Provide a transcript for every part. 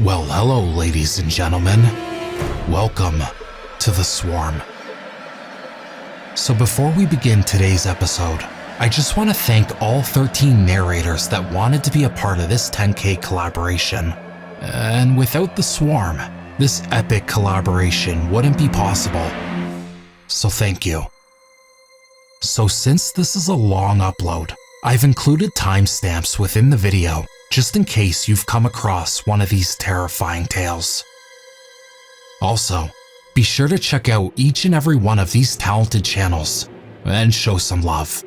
Well, hello, ladies and gentlemen. Welcome to the Swarm. So before we begin today's episode, I just want to thank all 13 narrators that wanted to be a part of this 10K collaboration. And without the Swarm, this epic collaboration wouldn't be possible. So thank you. So since this is a long upload, I've included timestamps within the video just in case you've come across one of these terrifying tales. Also, be sure to check out each and every one of these talented channels and show some love.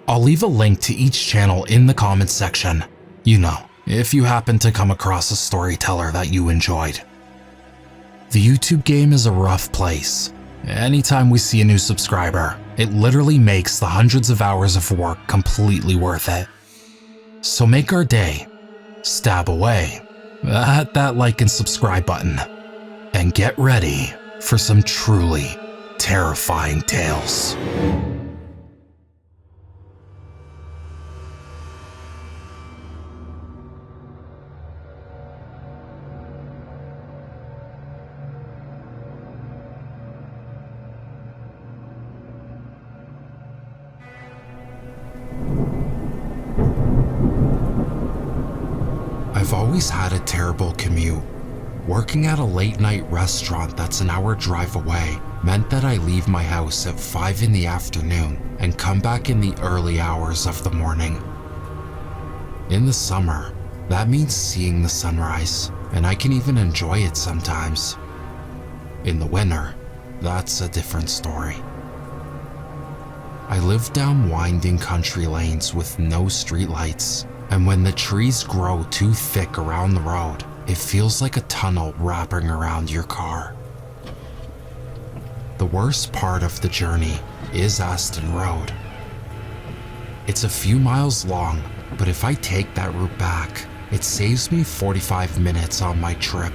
I'll leave a link to each channel in the comments section, you know, if you happen to come across a storyteller that you enjoyed. The YouTube game is a rough place. Anytime we see a new subscriber, it literally makes the hundreds of hours of work completely worth it. So make our day, stab away at that like and subscribe button, and get ready for some truly terrifying tales. I've always had a terrible commute. Working at a late-night restaurant that's an hour drive away meant that I leave my house at 5 in the afternoon and come back in the early hours of the morning. In the summer, that means seeing the sunrise, and I can even enjoy it sometimes. In the winter, that's a different story. I live down winding country lanes with no streetlights. And when the trees grow too thick around the road, it feels like a tunnel wrapping around your car. The worst part of the journey is Aston Road. It's a few miles long, but if I take that route back, it saves me 45 minutes on my trip.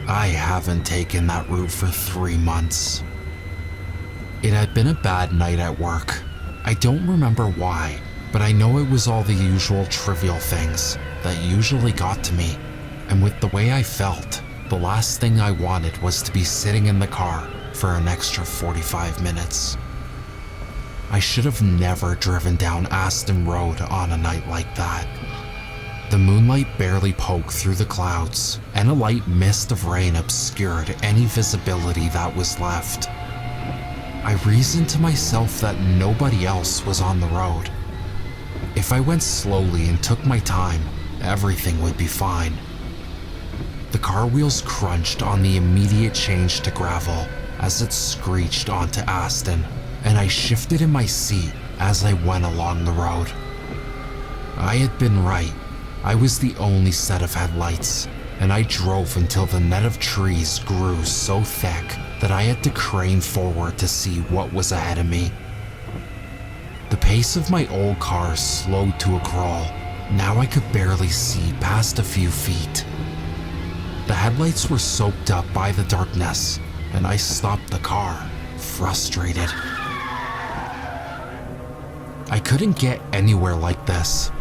I haven't taken that route for 3 months. It had been a bad night at work. I don't remember why, but I know it was all the usual trivial things that usually got to me, and with the way I felt, the last thing I wanted was to be sitting in the car for an extra 45 minutes. I should have never driven down Aston Road on a night like that. The moonlight barely poked through the clouds, and a light mist of rain obscured any visibility that was left. I reasoned to myself that nobody else was on the road. If I went slowly and took my time, everything would be fine. The car wheels crunched on the immediate change to gravel as it screeched onto Aston, and I shifted in my seat as I went along the road. I had been right. I was the only set of headlights, and I drove until the net of trees grew so thick that I had to crane forward to see what was ahead of me. The pace of my old car slowed to a crawl. Now I could barely see past a few feet. The headlights were soaked up by the darkness, and I stopped the car, frustrated. I couldn't get anywhere like this.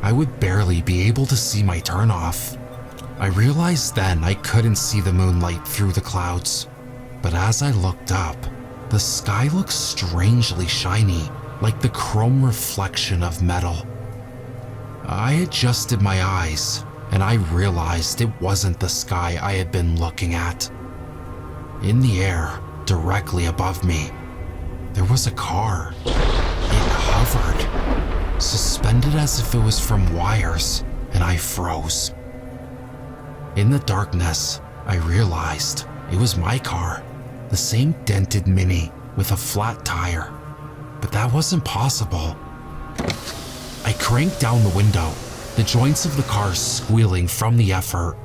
I would barely be able to see my turnoff. I realized then I couldn't see the moonlight through the clouds, but as I looked up, the sky looked strangely shiny, like the chrome reflection of metal. I adjusted my eyes, and I realized it wasn't the sky I had been looking at. In the air, directly above me, there was a car. It hovered, suspended as if it was from wires, and I froze. In the darkness, I realized it was my car, the same dented Mini with a flat tire. But that wasn't possible. I cranked down the window, the joints of the car squealing from the effort,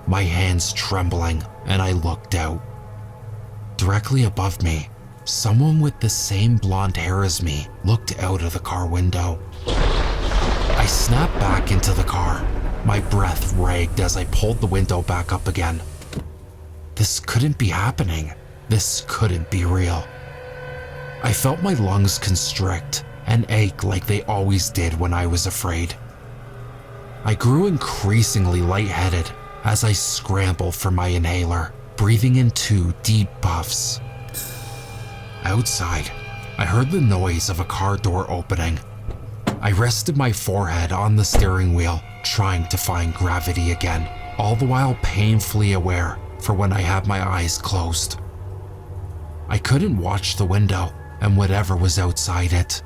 my hands trembling, and I looked out. Directly above me, someone with the same blonde hair as me looked out of the car window. I snapped back into the car, my breath ragged as I pulled the window back up again. This couldn't be happening. This couldn't be real. I felt my lungs constrict and ache like they always did when I was afraid. I grew increasingly lightheaded as I scrambled for my inhaler, breathing in 2 deep puffs. Outside, I heard the noise of a car door opening. I rested my forehead on the steering wheel, trying to find gravity again, all the while painfully aware for when I had my eyes closed. I couldn't watch the window and whatever was outside it.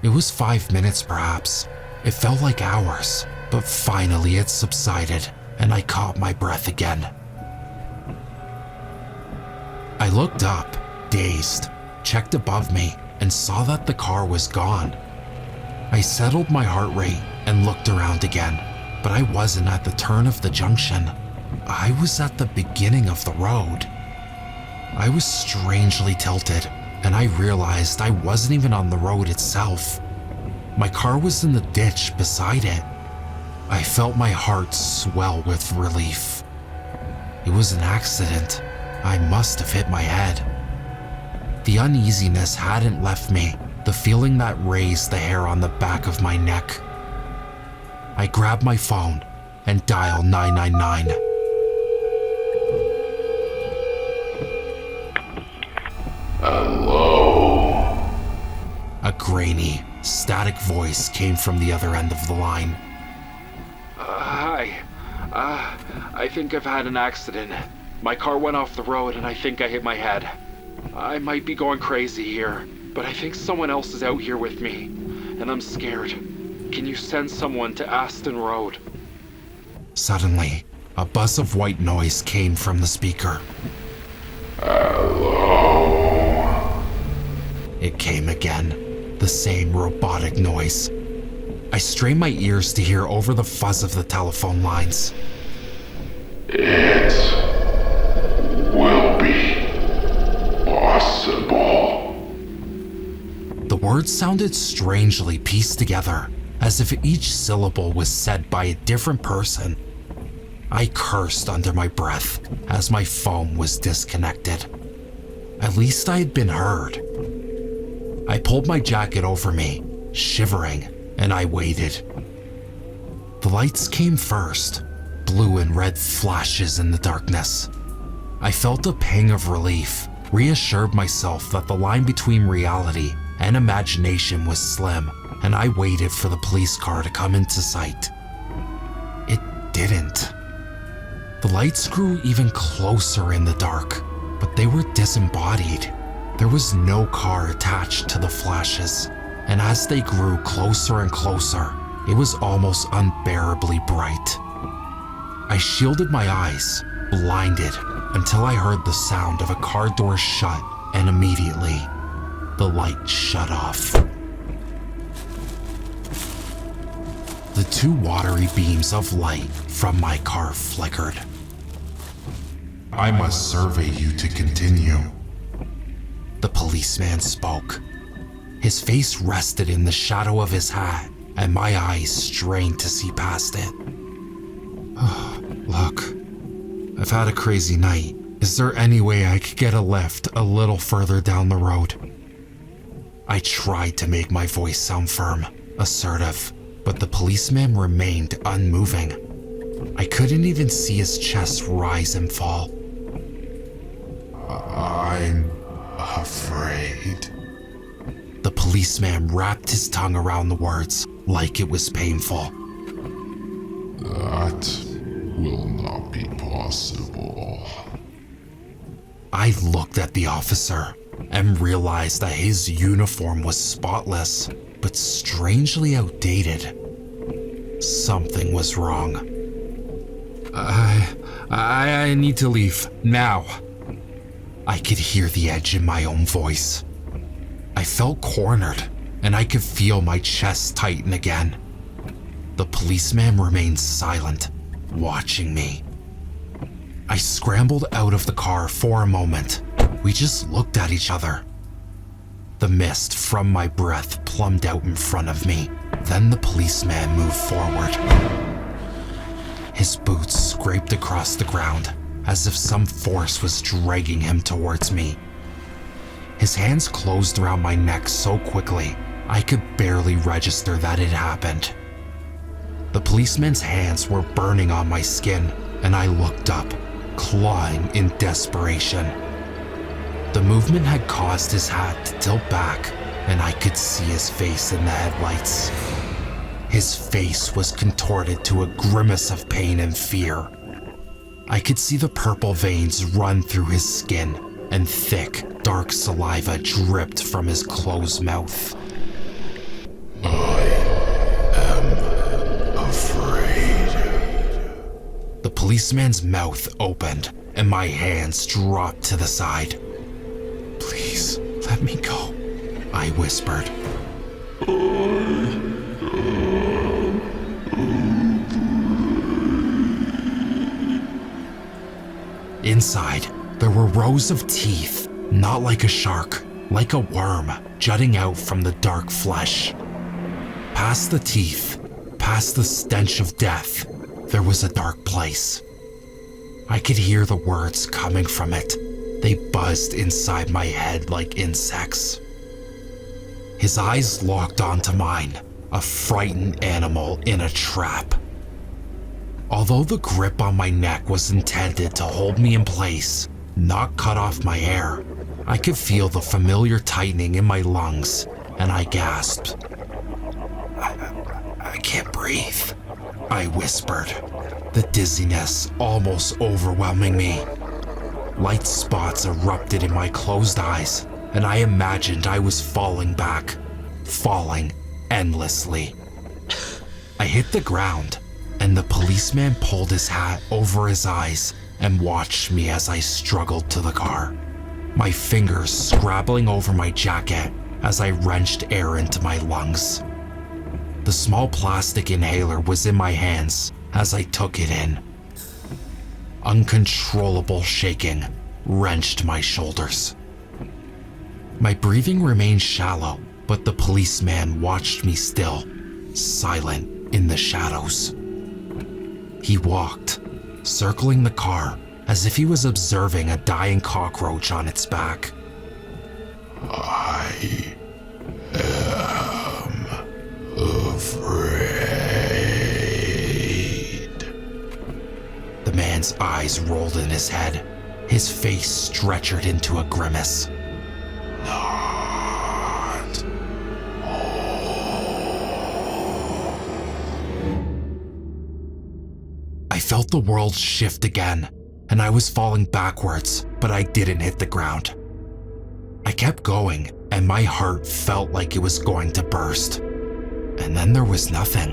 It was 5 minutes perhaps. It felt like hours, but finally it subsided and I caught my breath again. I looked up, dazed, checked above me, and saw that the car was gone. I settled my heart rate and looked around again, but I wasn't at the turn of the junction. I was at the beginning of the road. I was strangely tilted, and I realized I wasn't even on the road itself. My car was in the ditch beside it. I felt my heart swell with relief. It was an accident. I must have hit my head. The uneasiness hadn't left me, the feeling that raised the hair on the back of my neck. I grabbed my phone and dialed 999. Hello? A grainy, static voice came from the other end of the line. Hi. I think I've had an accident. My car went off the road and I think I hit my head. I might be going crazy here, but I think someone else is out here with me, and I'm scared. Can you send someone to Aston Road? Suddenly, a buzz of white noise came from the speaker. Hello? It came again, the same robotic noise. I strained my ears to hear over the fuzz of the telephone lines. It will be possible. The words sounded strangely pieced together, as if each syllable was said by a different person. I cursed under my breath as my phone was disconnected. At least I had been heard. I pulled my jacket over me, shivering, and I waited. The lights came first, blue and red flashes in the darkness. I felt a pang of relief, reassured myself that the line between reality and imagination was slim, and I waited for the police car to come into sight. It didn't. The lights grew even closer in the dark, but they were disembodied. There was no car attached to the flashes, and as they grew closer and closer, it was almost unbearably bright. I shielded my eyes, blinded, until I heard the sound of a car door shut, and immediately, the light shut off. The 2 watery beams of light from my car flickered. I must survey you to continue. The policeman spoke. His face rested in the shadow of his hat, and my eyes strained to see past it. Look, I've had a crazy night. Is there any way I could get a lift a little further down the road? I tried to make my voice sound firm, assertive, but the policeman remained unmoving. I couldn't even see his chest rise and fall. I'm afraid. The policeman wrapped his tongue around the words like it was painful. That will not be possible. I looked at the officer and realized that his uniform was spotless, but strangely outdated. Something was wrong. I need to leave, now. I could hear the edge in my own voice. I felt cornered, and I could feel my chest tighten again. The policeman remained silent, watching me. I scrambled out of the car for a moment. We just looked at each other. The mist from my breath plumbed out in front of me. Then the policeman moved forward. His boots scraped across the ground, as if some force was dragging him towards me. His hands closed around my neck so quickly, I could barely register that it happened. The policeman's hands were burning on my skin, and I looked up, clawing in desperation. The movement had caused his hat to tilt back, and I could see his face in the headlights. His face was contorted to a grimace of pain and fear. I could see the purple veins run through his skin, and thick, dark saliva dripped from his closed mouth. I am afraid. The policeman's mouth opened, and my hands dropped to the side. "Please, let me go," I whispered. Inside, there were rows of teeth, not like a shark, like a worm, jutting out from the dark flesh. Past the teeth, past the stench of death, there was a dark place. I could hear the words coming from it. They buzzed inside my head like insects. His eyes locked onto mine, a frightened animal in a trap. Although the grip on my neck was intended to hold me in place, not cut off my hair, I could feel the familiar tightening in my lungs, and I gasped. I can't breathe," I whispered, the dizziness almost overwhelming me. Light spots erupted in my closed eyes, and I imagined I was falling back, falling endlessly. I hit the ground, and the policeman pulled his hat over his eyes and watched me as I struggled to the car, my fingers scrabbling over my jacket as I wrenched air into my lungs. The small plastic inhaler was in my hands as I took it in. Uncontrollable shaking wrenched my shoulders. My breathing remained shallow, but the policeman watched me still, silent in the shadows. He walked, circling the car as if he was observing a dying cockroach on its back. I am afraid. The man's eyes rolled in his head, his face stretchered into a grimace. Not I felt the world shift again, and I was falling backwards, but I didn't hit the ground. I kept going, and my heart felt like it was going to burst. And then there was nothing.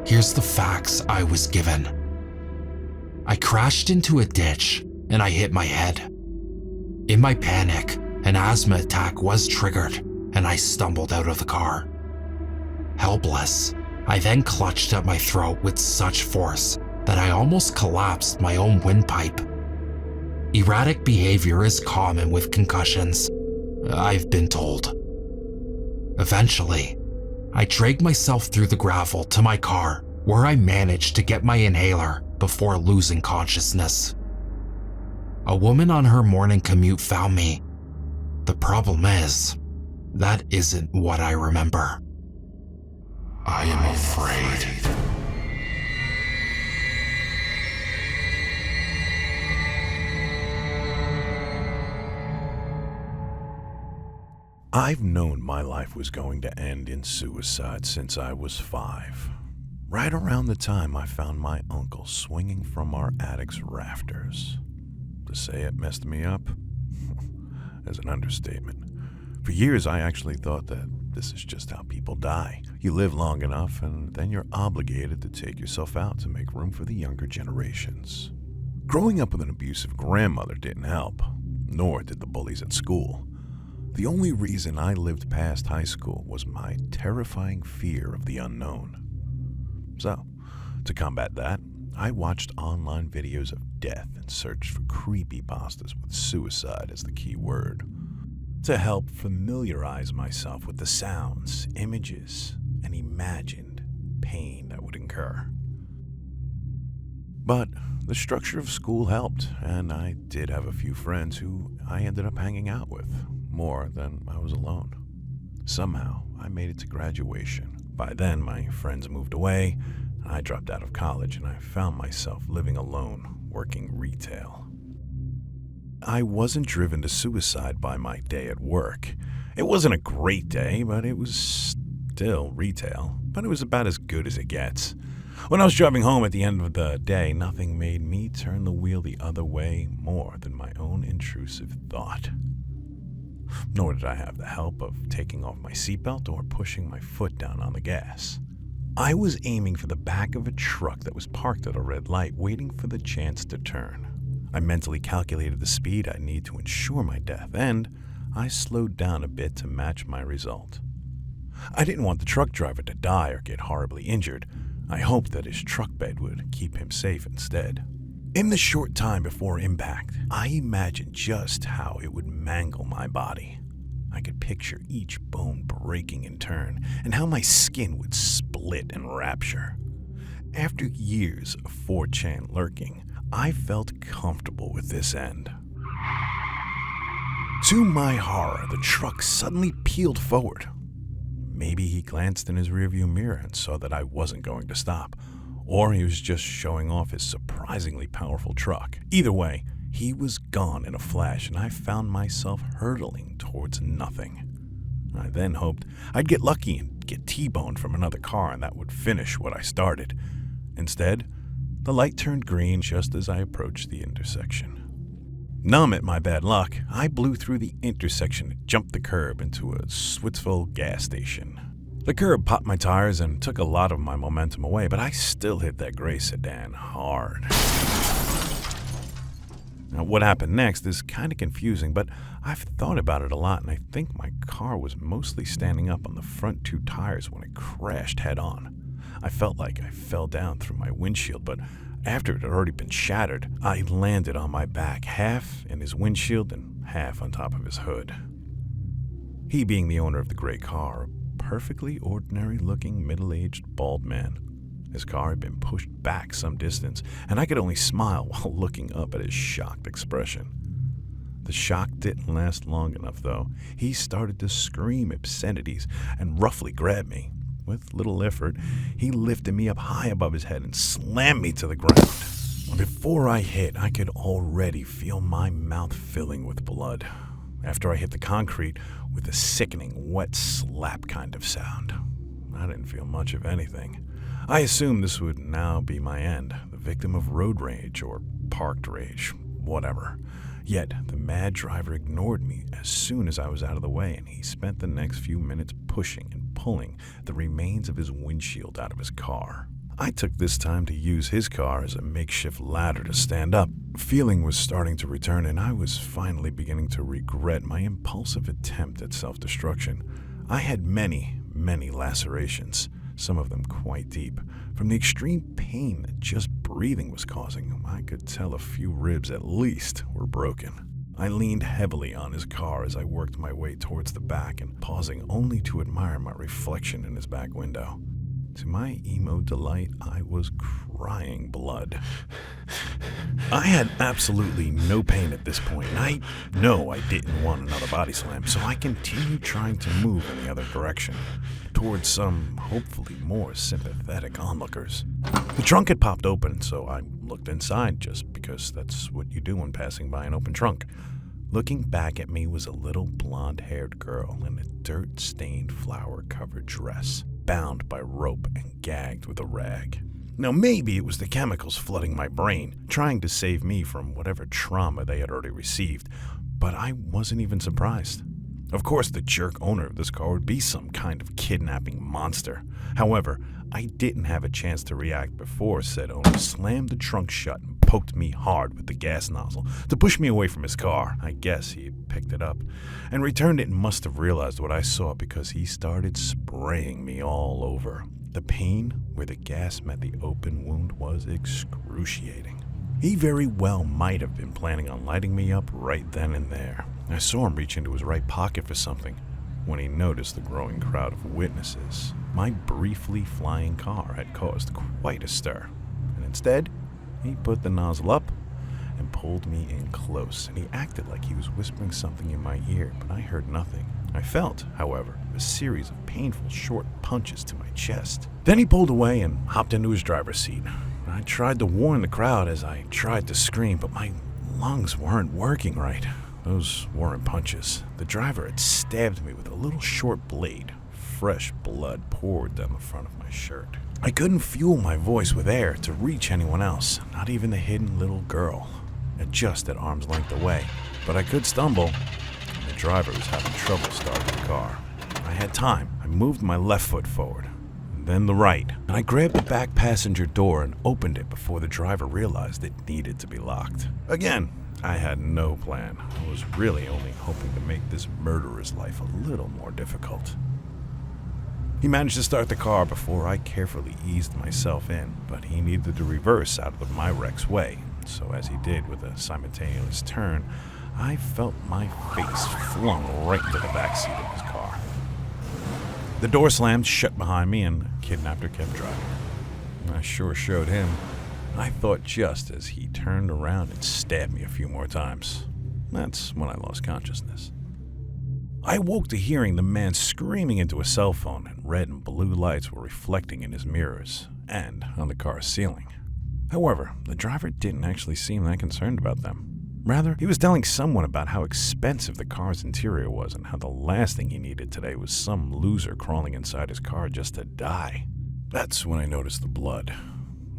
Here's the facts I was given. I crashed into a ditch, and I hit my head. In my panic, an asthma attack was triggered, and I stumbled out of the car. Helpless, I then clutched at my throat with such force that I almost collapsed my own windpipe. Erratic behavior is common with concussions, I've been told. Eventually, I dragged myself through the gravel to my car, where I managed to get my inhaler before losing consciousness. A woman on her morning commute found me. The problem is, that isn't what I remember. I am afraid. I've known my life was going to end in suicide since I was 5. Right around the time I found my uncle swinging from our attic's rafters. To say it messed me up is an understatement. For years, I actually thought that this is just how people die. You live long enough, and then you're obligated to take yourself out to make room for the younger generations. Growing up with an abusive grandmother didn't help, nor did the bullies at school. The only reason I lived past high school was my terrifying fear of the unknown. So, to combat that, I watched online videos of death and searched for creepypastas with suicide as the key word, to help familiarize myself with the sounds, images, and imagined pain that would incur. But the structure of school helped, and I did have a few friends who I ended up hanging out with, more than I was alone. Somehow, I made it to graduation, By then, my friends moved away, I dropped out of college, and I found myself living alone, working retail. I wasn't driven to suicide by my day at work. It wasn't a great day, but it was still retail, but it was about as good as it gets. When I was driving home at the end of the day, nothing made me turn the wheel the other way more than my own intrusive thought. Nor did I have the help of taking off my seatbelt or pushing my foot down on the gas. I was aiming for the back of a truck that was parked at a red light, waiting for the chance to turn. I mentally calculated the speed I'd need to ensure my death, and I slowed down a bit to match my result. I didn't want the truck driver to die or get horribly injured. I hoped that his truck bed would keep him safe instead. In the short time before impact, I imagined just how it would mangle my body. I could picture each bone breaking in turn, and how my skin would split in rapture. After years of 4chan lurking, I felt comfortable with this end. To my horror, the truck suddenly peeled forward. Maybe he glanced in his rearview mirror and saw that I wasn't going to stop, or he was just showing off his surprisingly powerful truck. Either way, he was gone in a flash, and I found myself hurtling towards nothing. I then hoped I'd get lucky and get T-boned from another car, and that would finish what I started. Instead, the light turned green just as I approached the intersection. Numb at my bad luck, I blew through the intersection and jumped the curb into a Switsville gas station. The curb popped my tires and took a lot of my momentum away, but I still hit that gray sedan hard. Now, what happened next is kind of confusing, but I've thought about it a lot, and I think my car was mostly standing up on the front two tires when it crashed head-on. I felt like I fell down through my windshield, but after it had already been shattered, I landed on my back, half in his windshield and half on top of his hood. He, being the owner of the gray car, a perfectly ordinary-looking middle-aged bald man. His car had been pushed back some distance, and I could only smile while looking up at his shocked expression. The shock didn't last long enough, though. He started to scream obscenities and roughly grabbed me. With little effort, he lifted me up high above his head and slammed me to the ground. Before I hit, I could already feel my mouth filling with blood. After I hit the concrete with a sickening, wet slap kind of sound. I didn't feel much of anything. I assumed this would now be my end, the victim of road rage or parked rage, whatever. Yet, the mad driver ignored me as soon as I was out of the way, and he spent the next few minutes pushing and pulling the remains of his windshield out of his car. I took this time to use his car as a makeshift ladder to stand up. Feeling was starting to return, and I was finally beginning to regret my impulsive attempt at self-destruction. I had many lacerations, some of them quite deep. From the extreme pain that just breathing was causing, I could tell a few ribs at least were broken. I leaned heavily on his car as I worked my way towards the back and pausing only to admire my reflection in his back window. To my emo delight, I was crying blood. I had absolutely no pain at this point, and I know I didn't want another body slam, so I continued trying to move in the other direction, towards some hopefully more sympathetic onlookers. The trunk had popped open, so I looked inside just because that's what you do when passing by an open trunk. Looking back at me was a little blonde-haired girl in a dirt-stained flower-covered dress, bound by rope and gagged with a rag. Now maybe it was the chemicals flooding my brain, trying to save me from whatever trauma they had already received, but I wasn't even surprised. Of course, the jerk owner of this car would be some kind of kidnapping monster. However, I didn't have a chance to react before said owner slammed the trunk shut and poked me hard with the gas nozzle to push me away from his car. I guess he had picked it up and returned it and must have realized what I saw because he started spraying me all over. The pain where the gas met the open wound was excruciating. He very well might have been planning on lighting me up right then and there. I saw him reach into his right pocket for something when he noticed the growing crowd of witnesses. My briefly flying car had caused quite a stir, and instead, he put the nozzle up and pulled me in close, and he acted like he was whispering something in my ear, but I heard nothing. I felt, however, a series of painful short punches to my chest. Then he pulled away and hopped into his driver's seat. I tried to warn the crowd as I tried to scream, but my lungs weren't working right. Those weren't punches. The driver had stabbed me with a little short blade. Fresh blood poured down the front of my shirt. I couldn't fuel my voice with air to reach anyone else, not even the hidden little girl, just at arm's length away. But I could stumble, and the driver was having trouble starting the car. I had time. I moved my left foot forward, and then the right, and I grabbed the back passenger door and opened it before the driver realized it needed to be locked. Again, I had no plan. I was really only hoping to make this murderer's life a little more difficult. He managed to start the car before I carefully eased myself in, but he needed to reverse out of my wreck's way. So as he did with a simultaneous turn, I felt my face flung right into the backseat of his car. The door slammed shut behind me and the kidnapper kept driving. I sure showed him. I thought just as he turned around and stabbed me a few more times. That's when I lost consciousness. I woke to hearing the man screaming into a cell phone, and red and blue lights were reflecting in his mirrors and on the car's ceiling. However, the driver didn't actually seem that concerned about them. Rather, he was telling someone about how expensive the car's interior was and how the last thing he needed today was some loser crawling inside his car just to die. That's when I noticed the blood.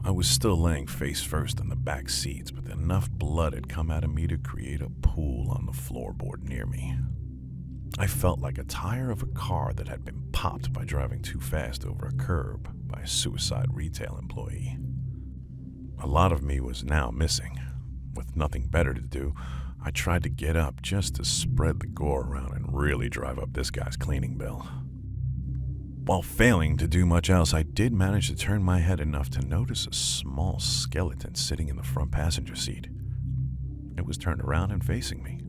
I was still laying face first in the back seats, but enough blood had come out of me to create a pool on the floorboard near me. I felt like a tire of a car that had been popped by driving too fast over a curb by a suicide retail employee. A lot of me was now missing. With nothing better to do, I tried to get up just to spread the gore around and really drive up this guy's cleaning bill. While failing to do much else, I did manage to turn my head enough to notice a small skeleton sitting in the front passenger seat. It was turned around and facing me.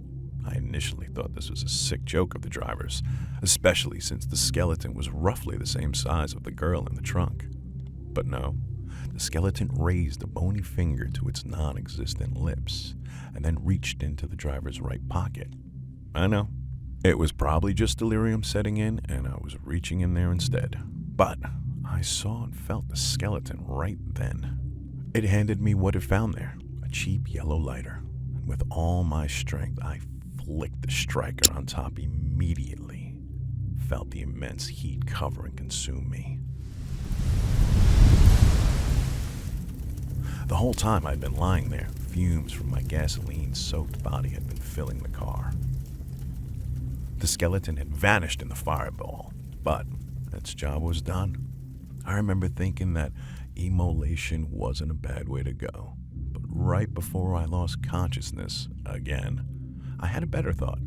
I initially thought this was a sick joke of the driver's, especially since the skeleton was roughly the same size of the girl in the trunk. But no, the skeleton raised a bony finger to its non-existent lips and then reached into the driver's right pocket. I know, it was probably just delirium setting in and I was reaching in there instead. But I saw and felt the skeleton right then. It handed me what it found there, a cheap yellow lighter, and with all my strength I flicked the striker on top immediately. Felt the immense heat cover and consume me. The whole time I'd been lying there, fumes from my gasoline-soaked body had been filling the car. The skeleton had vanished in the fireball, but its job was done. I remember thinking that immolation wasn't a bad way to go, but right before I lost consciousness again, I had a better thought.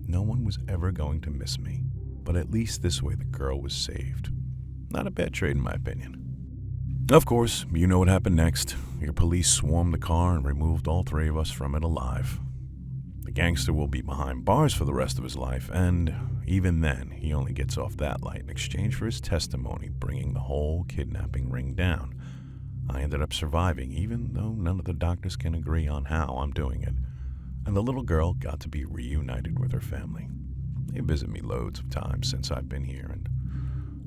No one was ever going to miss me, but at least this way the girl was saved. Not a bad trade in my opinion. Of course, you know what happened next. Your police swarmed the car and removed all three of us from it alive. The gangster will be behind bars for the rest of his life, and even then, he only gets off that light in exchange for his testimony bringing the whole kidnapping ring down. I ended up surviving, even though none of the doctors can agree on how I'm doing it. And the little girl got to be reunited with her family. They visit me loads of times since I've been here, and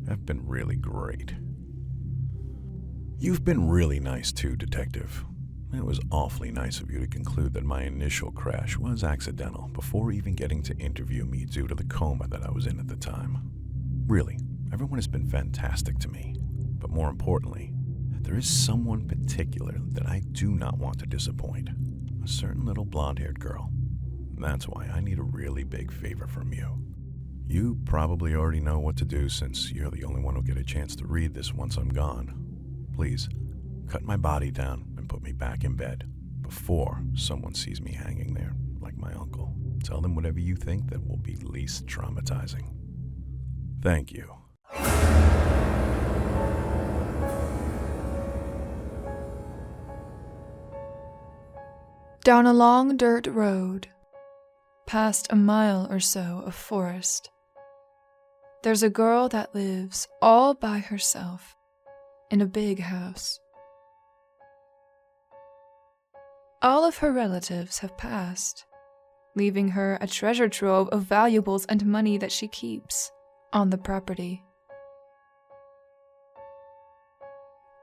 have been really great. You've been really nice too, Detective. It was awfully nice of you to conclude that my initial crash was accidental before even getting to interview me due to the coma that I was in at the time. Really, everyone has been fantastic to me. But more importantly, there is someone particular that I do not want to disappoint. A certain little blonde-haired girl. That's why I need a really big favor from you. You probably already know what to do since you're the only one who'll get a chance to read this once I'm gone. Please, cut my body down and put me back in bed before someone sees me hanging there like my uncle. Tell them whatever you think that will be least traumatizing. Thank you. Down a long dirt road, past a mile or so of forest, there's a girl that lives all by herself in a big house. All of her relatives have passed, leaving her a treasure trove of valuables and money that she keeps on the property.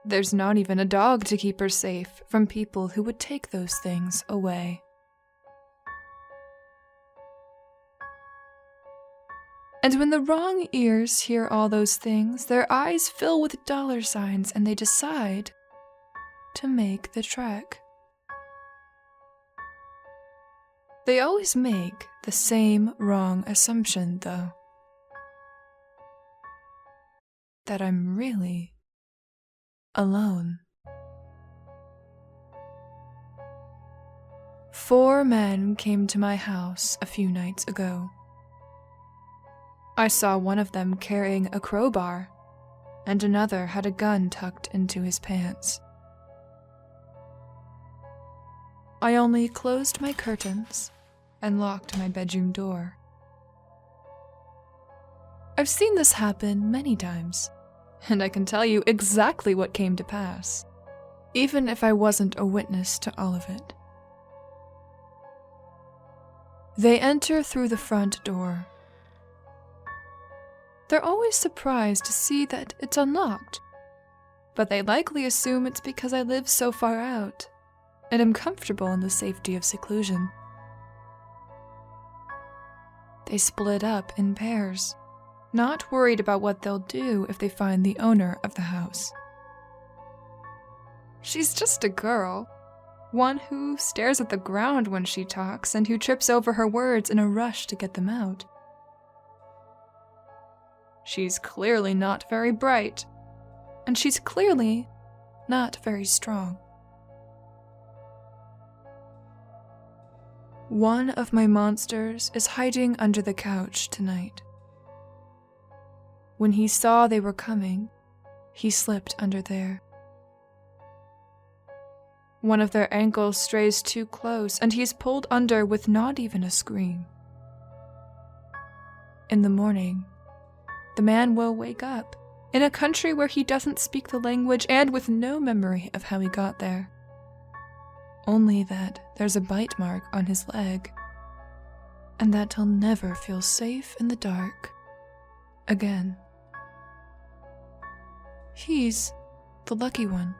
There's not even a dog to keep her safe from people who would take those things away. And when the wrong ears hear all those things, their eyes fill with dollar signs and they decide to make the trek. They always make the same wrong assumption, though. That I'm really alone. 4 men came to my house a few nights ago. I saw one of them carrying a crowbar, and another had a gun tucked into his pants. I only closed my curtains and locked my bedroom door. I've seen this happen many times, and I can tell you exactly what came to pass, even if I wasn't a witness to all of it. They enter through the front door. They're always surprised to see that it's unlocked, but they likely assume it's because I live so far out and am comfortable in the safety of seclusion. They split up in pairs, not worried about what they'll do if they find the owner of the house. She's just a girl, one who stares at the ground when she talks and who trips over her words in a rush to get them out. She's clearly not very bright, and she's clearly not very strong. One of my monsters is hiding under the couch tonight. When he saw they were coming, he slipped under there. One of their ankles strays too close, and he's pulled under with not even a scream. In the morning, the man will wake up, in a country where he doesn't speak the language and with no memory of how he got there. Only that there's a bite mark on his leg, and that he'll never feel safe in the dark again. He's the lucky one.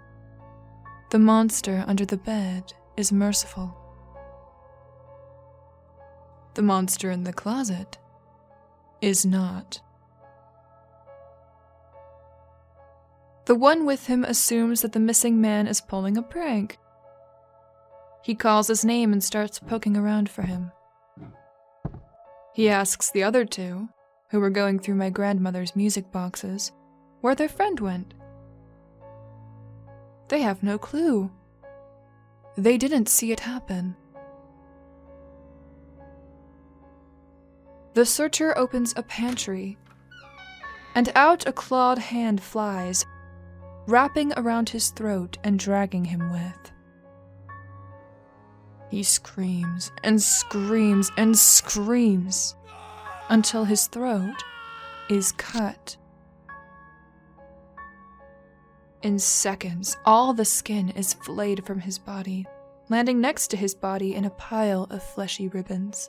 The monster under the bed is merciful. The monster in the closet is not. The one with him assumes that the missing man is pulling a prank. He calls his name and starts poking around for him. He asks the other 2, who were going through my grandmother's music boxes, where their friend went. They have no clue. They didn't see it happen. The searcher opens a pantry, and out a clawed hand flies, wrapping around his throat and dragging him with. He screams and screams and screams until his throat is cut. In seconds, all the skin is flayed from his body, landing next to his body in a pile of fleshy ribbons.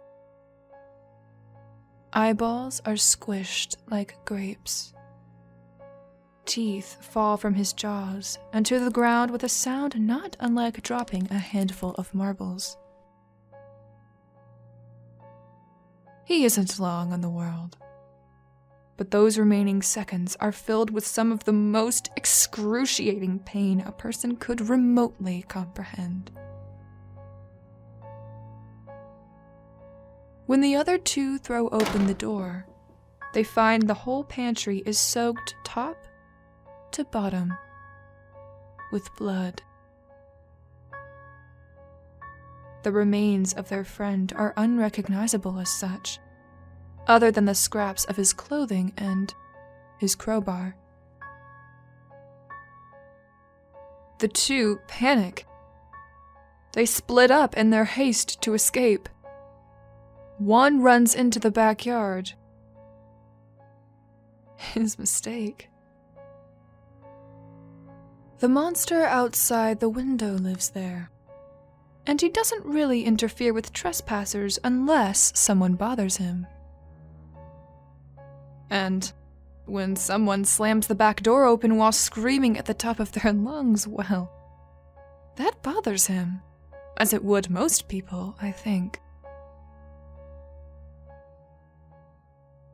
Eyeballs are squished like grapes. Teeth fall from his jaws and to the ground with a sound not unlike dropping a handful of marbles. He isn't long on the world, but those remaining seconds are filled with some of the most excruciating pain a person could remotely comprehend. When the other 2 throw open the door, they find the whole pantry is soaked top to bottom with blood. The remains of their friend are unrecognizable as such, other than the scraps of his clothing and his crowbar. The 2 panic. They split up in their haste to escape. One runs into the backyard. His mistake. The monster outside the window lives there, and he doesn't really interfere with trespassers unless someone bothers him. And when someone slams the back door open while screaming at the top of their lungs, well, that bothers him, as it would most people, I think.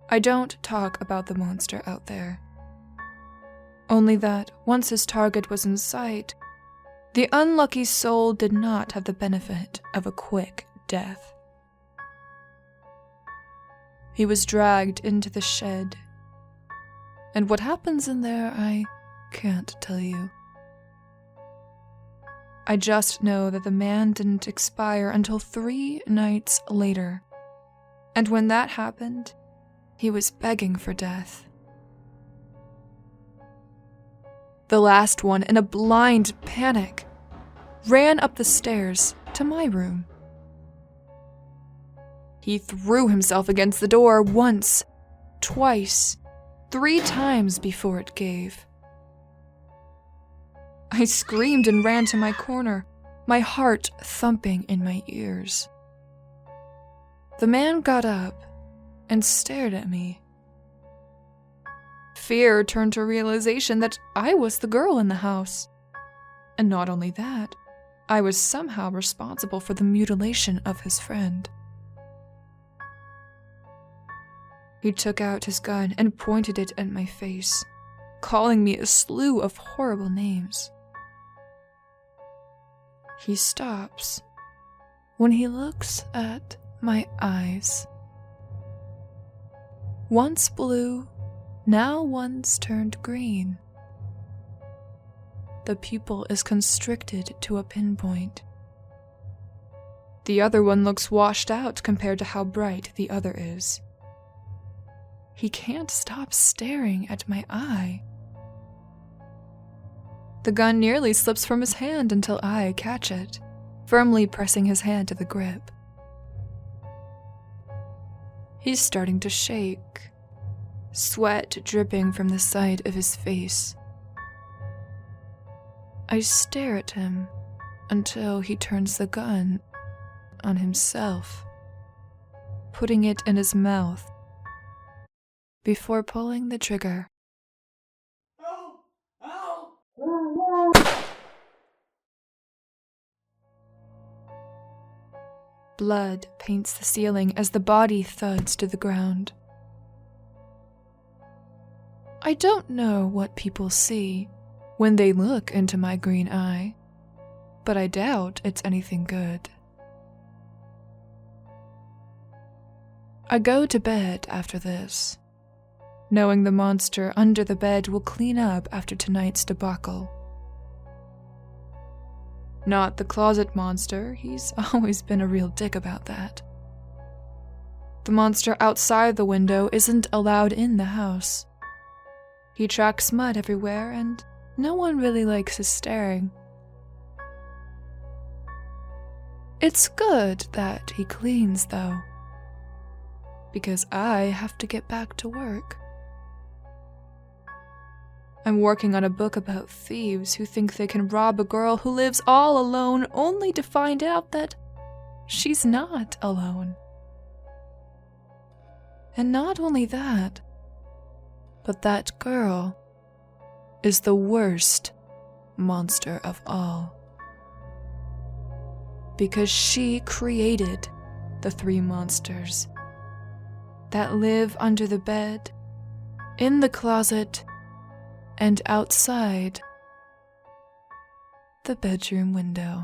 I don't talk about the monster out there. Only that, once his target was in sight, the unlucky soul did not have the benefit of a quick death. He was dragged into the shed, and what happens in there I can't tell you. I just know that the man didn't expire until 3 nights later, and when that happened, he was begging for death. The last one, in a blind panic, ran up the stairs to my room. He threw himself against the door once, twice, 3 times before it gave. I screamed and ran to my corner, my heart thumping in my ears. The man got up and stared at me. Fear turned to realization that I was the girl in the house. And not only that, I was somehow responsible for the mutilation of his friend. He took out his gun and pointed it at my face, calling me a slew of horrible names. He stops when he looks at my eyes. Once blue, now one's turned green. The pupil is constricted to a pinpoint. The other one looks washed out compared to how bright the other is. He can't stop staring at my eye. The gun nearly slips from his hand until I catch it, firmly pressing his hand to the grip. He's starting to shake, sweat dripping from the side of his face. I stare at him until he turns the gun on himself, putting it in his mouth before pulling the trigger. Blood paints the ceiling as the body thuds to the ground. I don't know what people see when they look into my green eye, but I doubt it's anything good. I go to bed after this, knowing the monster under the bed will clean up after tonight's debacle. Not the closet monster, he's always been a real dick about that. The monster outside the window isn't allowed in the house. He tracks mud everywhere, and no one really likes his staring. It's good that he cleans, though, because I have to get back to work. I'm working on a book about thieves who think they can rob a girl who lives all alone only to find out that she's not alone. And not only that, but that girl is the worst monster of all. Because she created the 3 monsters that live under the bed, in the closet, and outside the bedroom window.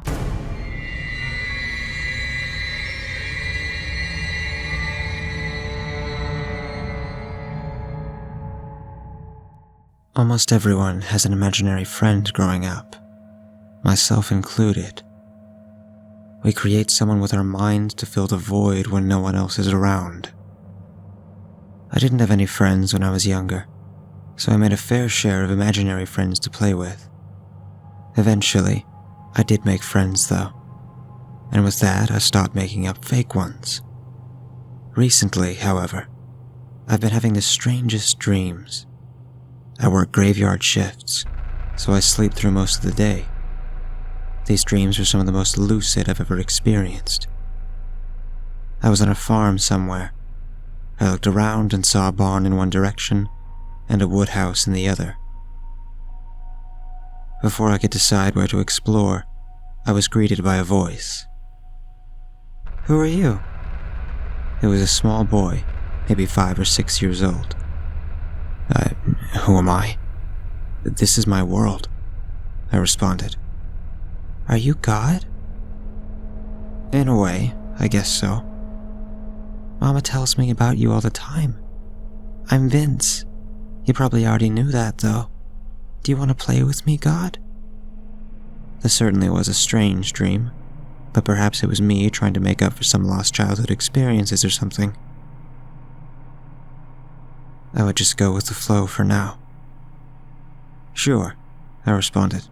Almost everyone has an imaginary friend growing up, myself included. We create someone with our mind to fill the void when no one else is around. I didn't have any friends when I was younger, so I made a fair share of imaginary friends to play with. Eventually, I did make friends though, and with that I stopped making up fake ones. Recently, however, I've been having the strangest dreams. I work graveyard shifts, so I sleep through most of the day. These dreams were some of the most lucid I've ever experienced. I was on a farm somewhere. I looked around and saw a barn in one direction and a woodhouse in the other. Before I could decide where to explore, I was greeted by a voice. "Who are you?" It was a small boy, maybe 5 or 6 years old. Who am I? This is my world," I responded. "Are you God?" "In a way, I guess so." "Mama tells me about you all the time. I'm Vince. You probably already knew that, though. Do you want to play with me, God?" This certainly was a strange dream, but perhaps it was me trying to make up for some lost childhood experiences or something. I would just go with the flow for now. "Sure," I responded.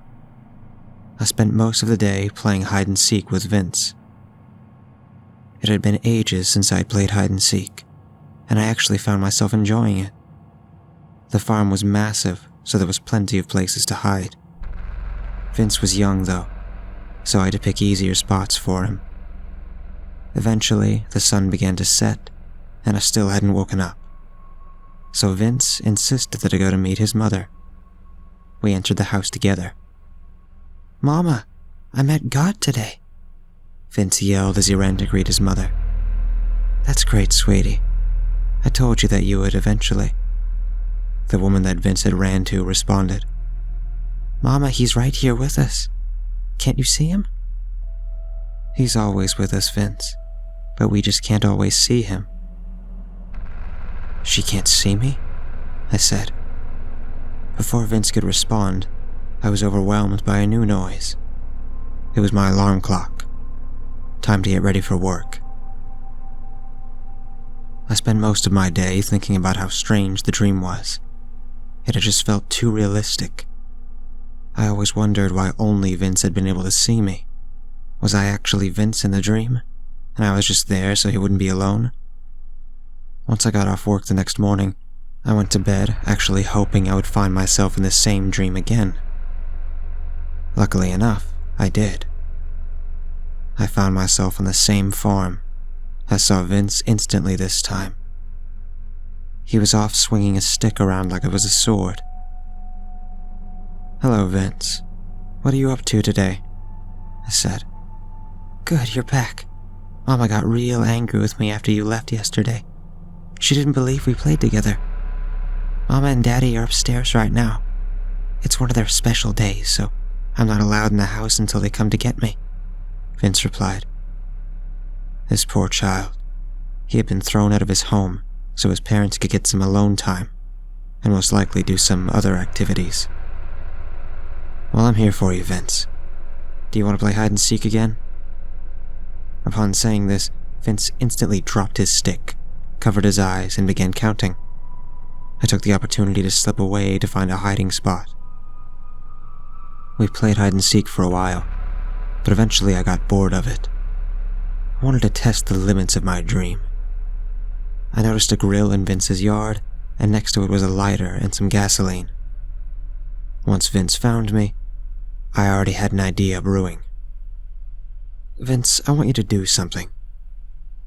I spent most of the day playing hide-and-seek with Vince. It had been ages since I'd played hide-and-seek, and I actually found myself enjoying it. The farm was massive, so there was plenty of places to hide. Vince was young, though, so I had to pick easier spots for him. Eventually, the sun began to set, and I still hadn't woken up. So Vince insisted that I go to meet his mother. We entered the house together. "Mama, I met God today," Vince yelled as he ran to greet his mother. "That's great, sweetie. I told you that you would eventually," the woman that Vince had ran to responded. "Mama, he's right here with us. Can't you see him?" "He's always with us, Vince, but we just can't always see him." "She can't see me?" I said. Before Vince could respond, I was overwhelmed by a new noise. It was my alarm clock. Time to get ready for work. I spent most of my day thinking about how strange the dream was. It had just felt too realistic. I always wondered why only Vince had been able to see me. Was I actually Vince in the dream, and I was just there so he wouldn't be alone? Once I got off work the next morning, I went to bed actually hoping I would find myself in the same dream again. Luckily enough, I did. I found myself on the same farm. I saw Vince instantly this time. He was off swinging a stick around like it was a sword. "Hello, Vince. What are you up to today?" I said. "Good, you're back. Mama got real angry with me after you left yesterday. She didn't believe we played together. Mama and Daddy are upstairs right now. It's one of their special days, so I'm not allowed in the house until they come to get me," Vince replied. This poor child. He had been thrown out of his home so his parents could get some alone time, and most likely do some other activities. "Well, I'm here for you, Vince. Do you want to play hide-and-seek again?" Upon saying this, Vince instantly dropped his stick, covered his eyes, and began counting. I took the opportunity to slip away to find a hiding spot. We played hide-and-seek for a while, but eventually I got bored of it. I wanted to test the limits of my dream. I noticed a grill in Vince's yard, and next to it was a lighter and some gasoline. Once Vince found me, I already had an idea brewing. "Vince, I want you to do something.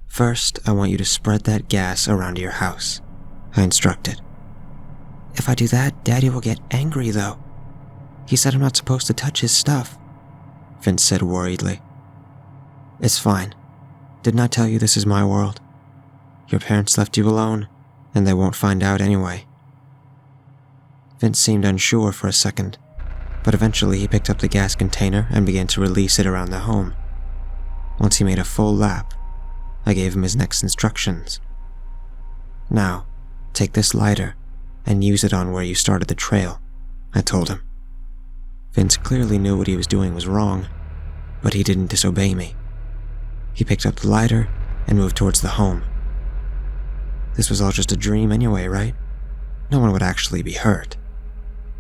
First, I want you to spread that gas around your house," I instructed. "If I do that, Daddy will get angry, though. He said I'm not supposed to touch his stuff," Vince said worriedly. "It's fine. Didn't I tell you this is my world? Your parents left you alone, and they won't find out anyway." Vince seemed unsure for a second, but eventually he picked up the gas container and began to release it around the home. Once he made a full lap, I gave him his next instructions. "Now, take this lighter and use it on where you started the trail," I told him. Vince clearly knew what he was doing was wrong, but he didn't disobey me. He picked up the lighter and moved towards the home. This was all just a dream anyway, right? No one would actually be hurt.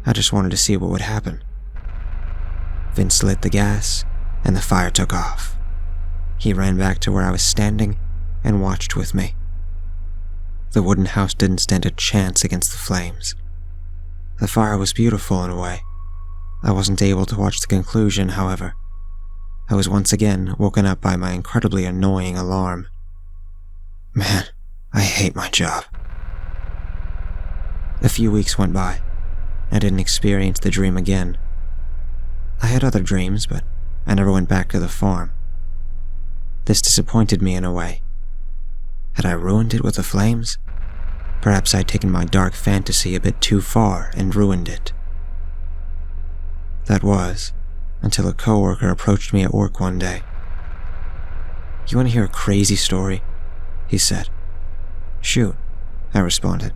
I just wanted to see what would happen. Vince lit the gas, and the fire took off. He ran back to where I was standing and watched with me. The wooden house didn't stand a chance against the flames. The fire was beautiful in a way. I wasn't able to watch the conclusion, however. I was once again woken up by my incredibly annoying alarm. Man, I hate my job. A few weeks went by. I didn't experience the dream again. I had other dreams, but I never went back to the farm. This disappointed me in a way. Had I ruined it with the flames? Perhaps I'd taken my dark fantasy a bit too far and ruined it. That was, until a coworker approached me at work one day. "You want to hear a crazy story?" he said. "Shoot," I responded.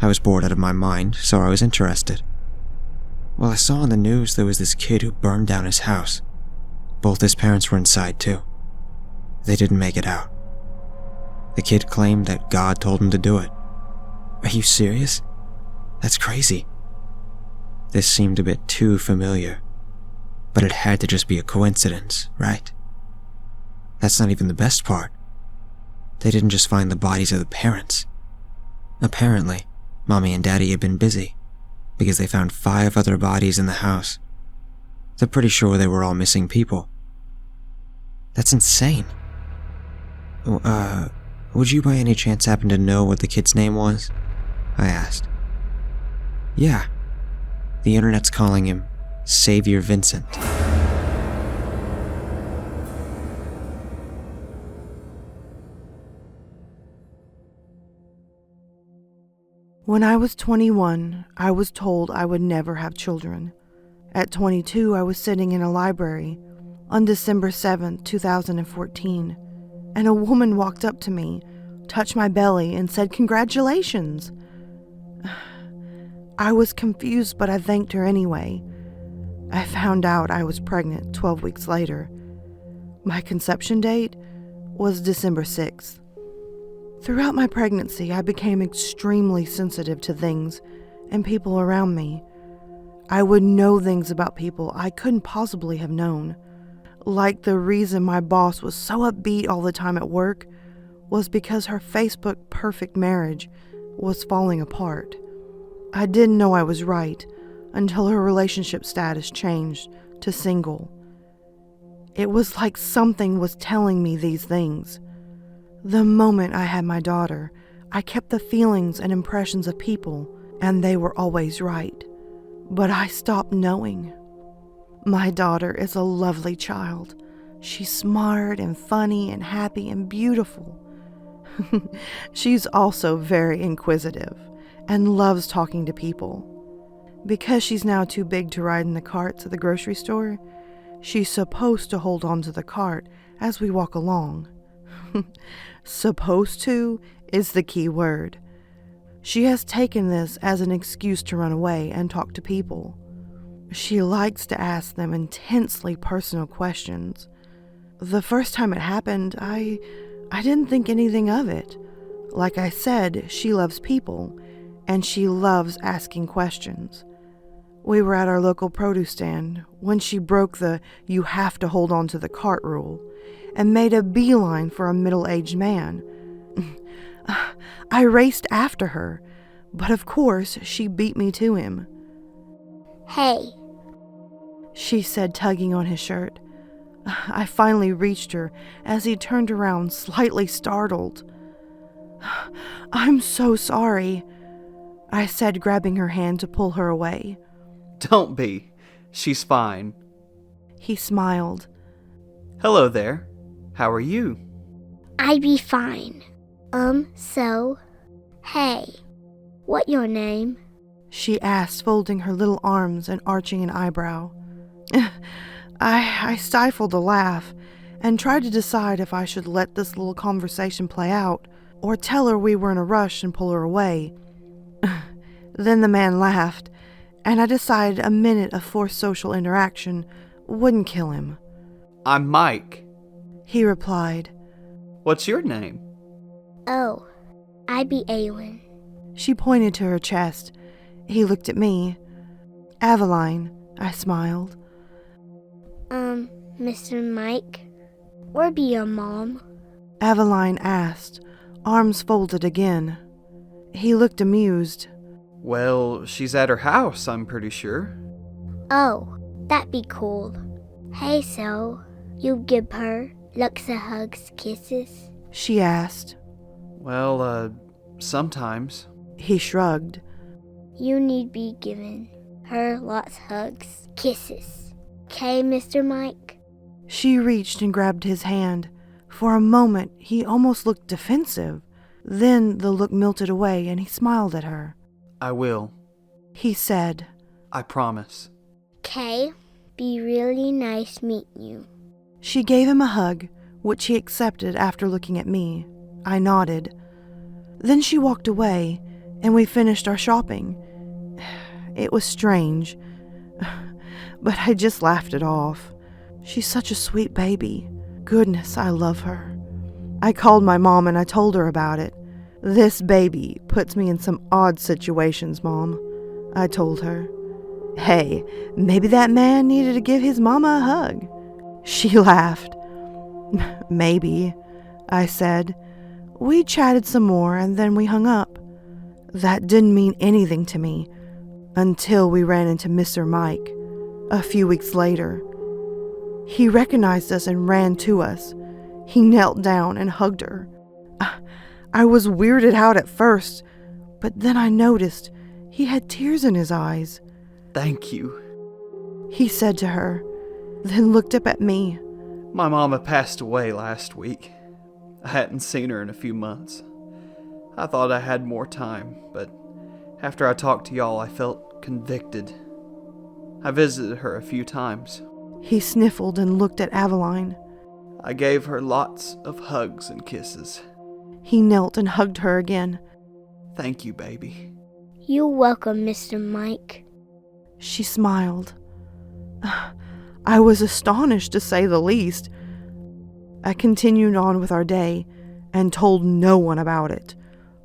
I was bored out of my mind, so I was interested. "Well, I saw on the news there was this kid who burned down his house. Both his parents were inside too. They didn't make it out. The kid claimed that God told him to do it." "Are you serious? That's crazy." This seemed a bit too familiar, but it had to just be a coincidence, right? That's not even the best part. They didn't just find the bodies of the parents. Apparently, Mommy and Daddy had been busy, because they found 5 other bodies in the house. They're pretty sure they were all missing people. That's insane. Would you by any chance happen to know what the kid's name was?" I asked. "Yeah. The internet's calling him Savior Vincent." When I was 21, I was told I would never have children. At 22, I was sitting in a library on December 7th, 2014, and a woman walked up to me, touched my belly, and said, "Congratulations." I was confused, but I thanked her anyway. I found out I was pregnant 12 weeks later. My conception date was December 6th. Throughout my pregnancy, I became extremely sensitive to things and people around me. I would know things about people I couldn't possibly have known. Like the reason my boss was so upbeat all the time at work was because her Facebook perfect marriage was falling apart. I didn't know I was right until her relationship status changed to single. It was like something was telling me these things. The moment I had my daughter, I kept the feelings and impressions of people, and they were always right. But I stopped knowing. My daughter is a lovely child. She's smart and funny and happy and beautiful. She's also very inquisitive and loves talking to people. Because she's now too big to ride in the carts at the grocery store, she's supposed to hold on to the cart as we walk along. Supposed to is the key word. She has taken this as an excuse to run away and talk to people. She likes to ask them intensely personal questions. The first time it happened, I didn't think anything of it. Like I said, she loves people, and she loves asking questions. We were at our local produce stand when she broke the "you have to hold on to the cart" rule and made a beeline for a middle-aged man. I raced after her, but of course she beat me to him. "Hey," she said, tugging on his shirt. I finally reached her as he turned around, slightly startled. "I'm so sorry," I said, grabbing her hand to pull her away. "Don't be. She's fine." He smiled. "Hello there. How are you?" "I be fine. Hey, what your name?" she asked, folding her little arms and arching an eyebrow. I stifled a laugh and tried to decide if I should let this little conversation play out or tell her we were in a rush and pull her away. Then the man laughed, and I decided a minute of forced social interaction wouldn't kill him. "I'm Mike," he replied. "What's your name?" "Oh, I be Awen." She pointed to her chest. He looked at me. "Aveline," I smiled. Mr. Mike, where be your mom?" Aveline asked, arms folded again. He looked amused. "Well, she's at her house, I'm pretty sure." "Oh, that be cool. Hey, so, You give her lots of hugs, kisses? She asked. Well, sometimes. He shrugged. You need be giving her lots of hugs, kisses. Okay, Mr. Mike? She reached and grabbed his hand. For a moment, he almost looked defensive. Then the look melted away and he smiled at her. I will. He said, I promise. Okay, be really nice meeting you. She gave him a hug, which he accepted after looking at me. I nodded. Then she walked away, and we finished our shopping. It was strange, but I just laughed it off. She's such a sweet baby. Goodness, I love her. I called my mom and I told her about it. This baby puts me in some odd situations, Mom, I told her. Hey, maybe that man needed to give his mama a hug. She laughed. Maybe, I said. We chatted some more and then we hung up. That didn't mean anything to me until we ran into Mr. Mike a few weeks later. He recognized us and ran to us. He knelt down and hugged her. I was weirded out at first, but then I noticed he had tears in his eyes. Thank you. He said to her, then looked up at me. My mama passed away last week. I hadn't seen her in a few months. I thought I had more time, but after I talked to y'all, I felt convicted. I visited her a few times. He sniffled and looked at Aveline. I gave her lots of hugs and kisses. He knelt and hugged her again. Thank you, baby. You're welcome, Mr. Mike. She smiled. I was astonished, to say the least. I continued on with our day and told no one about it.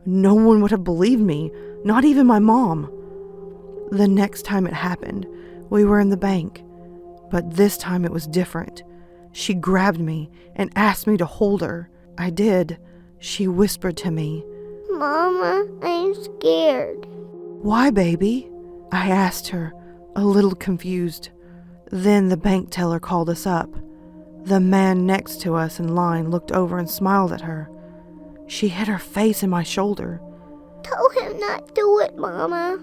No one would have believed me, not even my mom. The next time it happened, we were in the bank, but this time it was different. She grabbed me and asked me to hold her. I did. She whispered to me, Mama, I'm scared. Why, baby? I asked her, a little confused. Then the bank teller called us up. The man next to us in line looked over and smiled at her. She hid her face in my shoulder. Tell him not do it, Mama.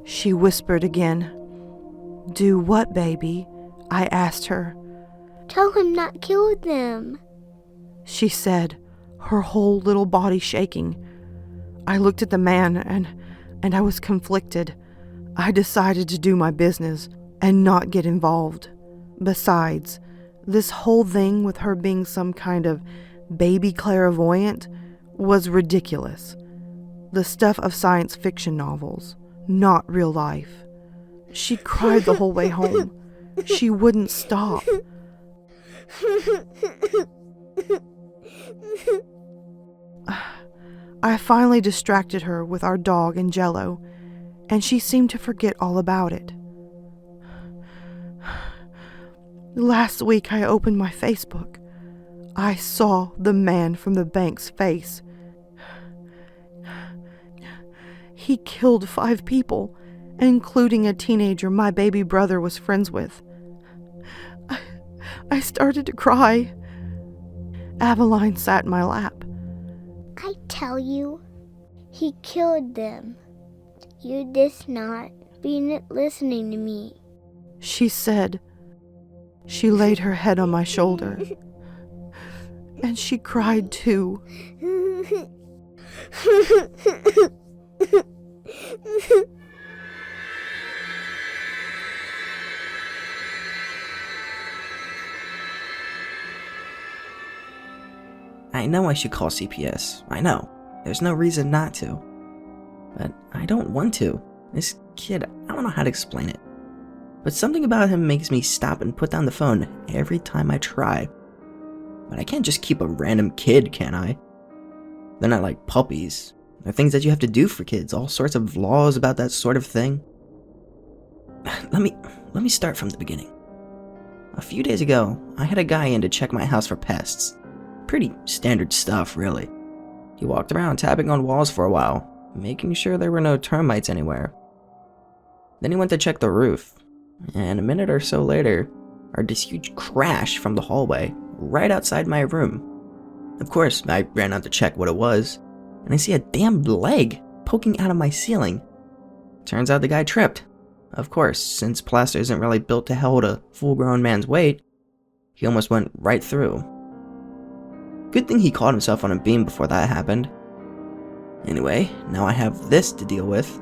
She whispered again. Do what, baby? I asked her. Tell him not kill them. She said, her whole little body shaking. I looked at the man and I was conflicted. I decided to do my business and not get involved. Besides, this whole thing with her being some kind of baby clairvoyant was ridiculous. The stuff of science fiction novels, not real life. She cried the whole way home. She wouldn't stop. I finally distracted her with our dog and Jello, and she seemed to forget all about it. Last week I opened my Facebook. I saw the man from the bank's face. He killed 5 people, including a teenager my baby brother was friends with. I started to cry. Aveline sat in my lap. I tell you, he killed them. You just not being listening to me. She said. She laid her head on my shoulder. And she cried too. I know I should call CPS. I know. There's no reason not to. But I don't want to. This kid, I don't know how to explain it. But something about him makes me stop and put down the phone every time I try. But I can't just keep a random kid, can I? They're not like puppies. They're things that you have to do for kids, all sorts of laws about that sort of thing. Let me start from the beginning. A few days ago, I had a guy in to check my house for pests. Pretty standard stuff, really. He walked around tapping on walls for a while, making sure there were no termites anywhere. Then he went to check the roof, and a minute or so later, heard this huge crash from the hallway right outside my room. Of course, I ran out to check what it was, and I see a damn leg poking out of my ceiling. Turns out the guy tripped. Of course, since plaster isn't really built to hold a full-grown man's weight, he almost went right through. Good thing he caught himself on a beam before that happened. Anyway, now I have this to deal with.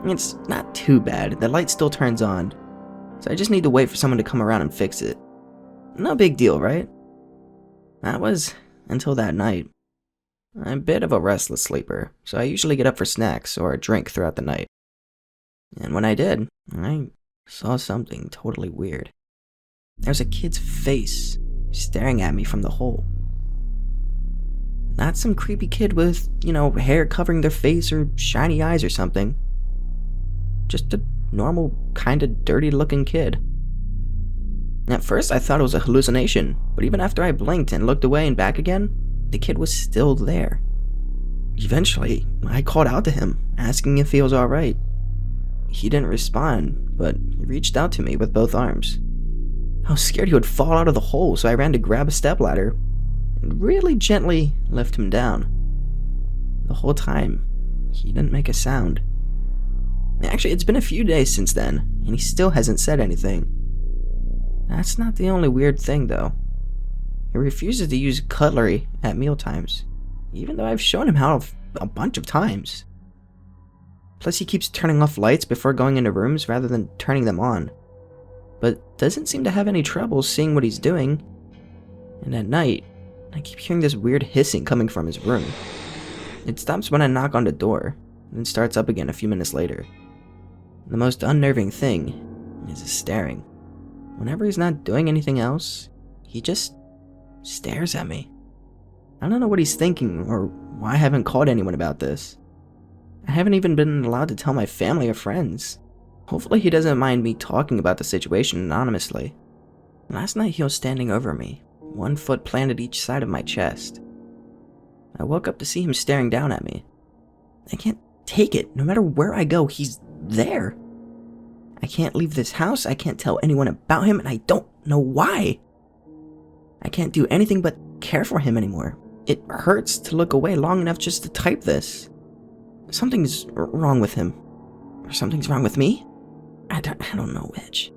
It's not too bad, the light still turns on, so I just need to wait for someone to come around and fix it. No big deal, right? That was until that night. I'm a bit of a restless sleeper, so I usually get up for snacks or a drink throughout the night. And when I did, I saw something totally weird. There was a kid's face staring at me from the hole. Not some creepy kid with, hair covering their face or shiny eyes or something. Just a normal, kinda dirty looking kid. At first I thought it was a hallucination, but even after I blinked and looked away and back again, the kid was still there. Eventually, I called out to him, asking if he was alright. He didn't respond, but he reached out to me with both arms. I was scared he would fall out of the hole, so I ran to grab a stepladder and really gently lift him down. The whole time, he didn't make a sound. Actually, it's been a few days since then, and he still hasn't said anything. That's not the only weird thing, though. He refuses to use cutlery at mealtimes, even though I've shown him how a bunch of times. Plus, he keeps turning off lights before going into rooms rather than turning them on, but doesn't seem to have any trouble seeing what he's doing. And at night, I keep hearing this weird hissing coming from his room. It stops when I knock on the door, and starts up again a few minutes later. The most unnerving thing is his staring. Whenever he's not doing anything else, he just stares at me. I don't know what he's thinking or why I haven't called anyone about this. I haven't even been allowed to tell my family or friends. Hopefully he doesn't mind me talking about the situation anonymously. Last night he was standing over me, one foot planted each side of my chest. I woke up to see him staring down at me. I can't take it. No matter where I go, he's there. I can't leave this house, I can't tell anyone about him, and I don't know why. I can't do anything but care for him anymore. It hurts to look away long enough just to type this. Something's wrong with him. Or something's wrong with me? I don't know which.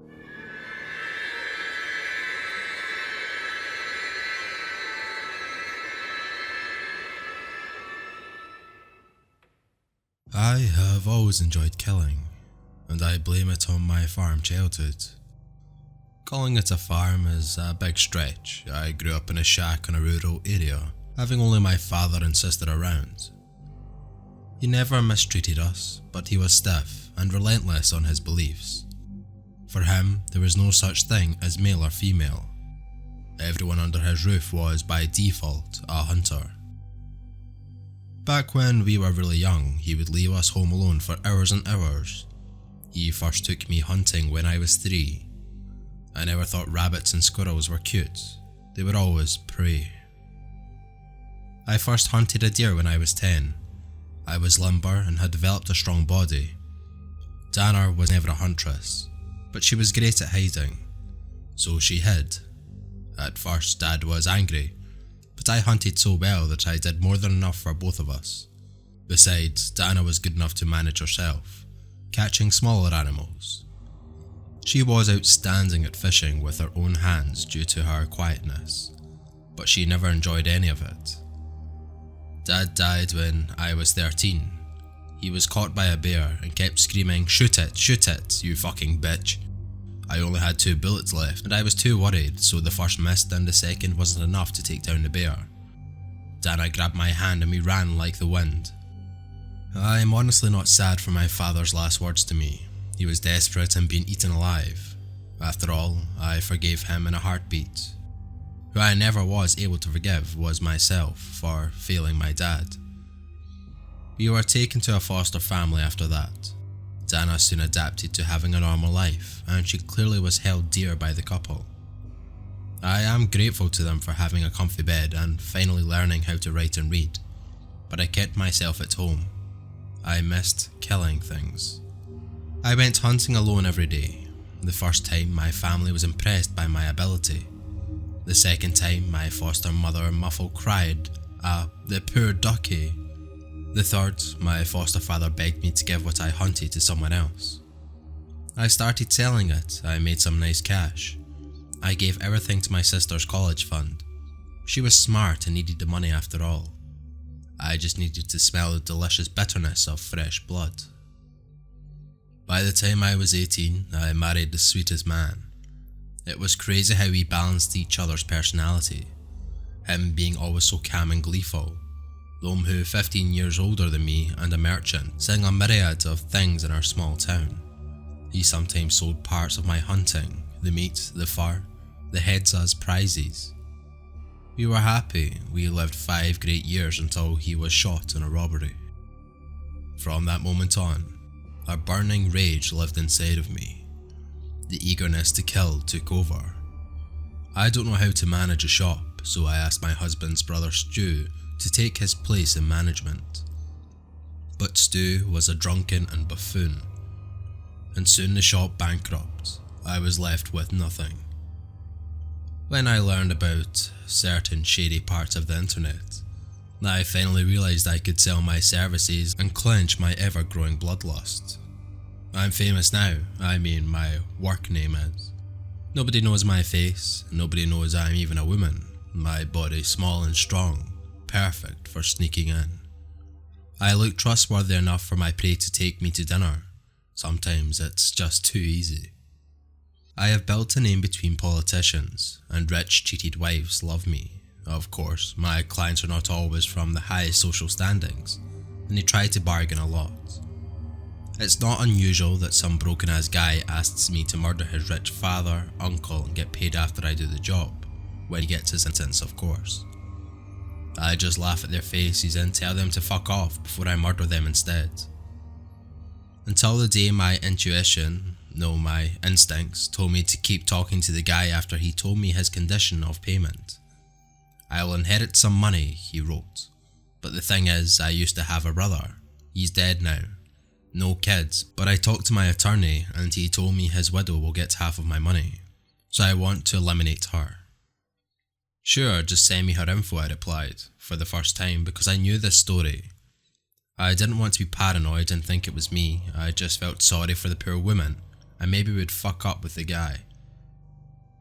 I have always enjoyed killing, and I blame it on my farm childhood. Calling it a farm is a big stretch. I grew up in a shack in a rural area, having only my father and sister around. He never mistreated us, but he was stiff and relentless on his beliefs. For him, there was no such thing as male or female. Everyone under his roof was, by default, a hunter. Back when we were really young, he would leave us home alone for hours and hours. He first took me hunting when I was 3. I never thought rabbits and squirrels were cute. They were always prey. I first hunted a deer when I was 10. I was limber and had developed a strong body. Dana was never a huntress, but she was great at hiding, so she hid. At first, Dad was angry, but I hunted so well that I did more than enough for both of us. Besides, Dana was good enough to manage herself, catching smaller animals. She was outstanding at fishing with her own hands due to her quietness, but she never enjoyed any of it. Dad died when I was 13. He was caught by a bear and kept screaming, shoot it, you fucking bitch." I only had 2 bullets left and I was too worried, so the first missed and the second wasn't enough to take down the bear. Dana grabbed my hand and we ran like the wind. I'm honestly not sad for my father's last words to me. He was desperate and being eaten alive. After all, I forgave him in a heartbeat. Who I never was able to forgive was myself for failing my dad. We were taken to a foster family after that. Dana soon adapted to having a normal life, and she clearly was held dear by the couple. I am grateful to them for having a comfy bed and finally learning how to write and read, but I kept myself at home. I missed killing things. I went hunting alone every day. The first time, my family was impressed by my ability. The second time, my foster mother muffled cried, the poor ducky. The third, my foster father begged me to give what I hunted to someone else. I started selling it. I made some nice cash. I gave everything to my sister's college fund. She was smart and needed the money after all. I just needed to smell the delicious bitterness of fresh blood. By the time I was 18, I married the sweetest man. It was crazy how we balanced each other's personality. Him being always so calm and gleeful, Lom, who 15 years older than me and a merchant, selling a myriad of things in our small town. He sometimes sold parts of my hunting, the meat, the fur, the heads as prizes. We were happy. We lived 5 great years until he was shot in a robbery. From that moment on, a burning rage lived inside of me. The eagerness to kill took over. I don't know how to manage a shop, so I asked my husband's brother Stu to take his place in management. But Stu was a drunken and buffoon, and soon the shop bankrupt. I was left with nothing. When I learned about certain shady parts of the internet, I finally realised I could sell my services and quench my ever-growing bloodlust. I'm famous now, I mean my work name is. Nobody knows my face, nobody knows I'm even a woman. My body small and strong, perfect for sneaking in. I look trustworthy enough for my prey to take me to dinner. Sometimes it's just too easy. I have built a name between politicians, and rich cheated wives love me. Of course, my clients are not always from the highest social standings, and they try to bargain a lot. It's not unusual that some broken-ass guy asks me to murder his rich father, uncle, and get paid after I do the job, when he gets his sentence, of course. I just laugh at their faces and tell them to fuck off before I murder them instead. Until the day my intuition, no, my instincts, told me to keep talking to the guy after he told me his condition of payment. I will inherit some money, he wrote. But the thing is, I used to have a brother. He's dead now. No kids, but I talked to my attorney and he told me his widow will get half of my money. So I want to eliminate her. Sure, just send me her info, I replied, for the first time because I knew this story. I didn't want to be paranoid and think it was me. I just felt sorry for the poor woman and maybe would fuck up with the guy.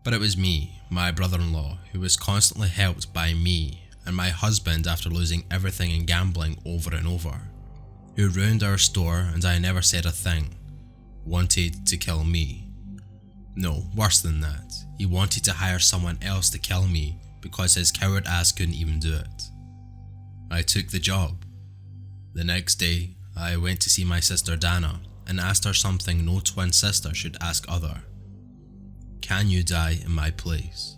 But it was me, my brother-in-law, who was constantly helped by me, and my husband after losing everything in gambling over and over, who ruined our store and I never said a thing, wanted to kill me. No, worse than that, he wanted to hire someone else to kill me because his coward ass couldn't even do it. I took the job. The next day, I went to see my sister Dana and asked her something no twin sister should ask other. Can you die in my place?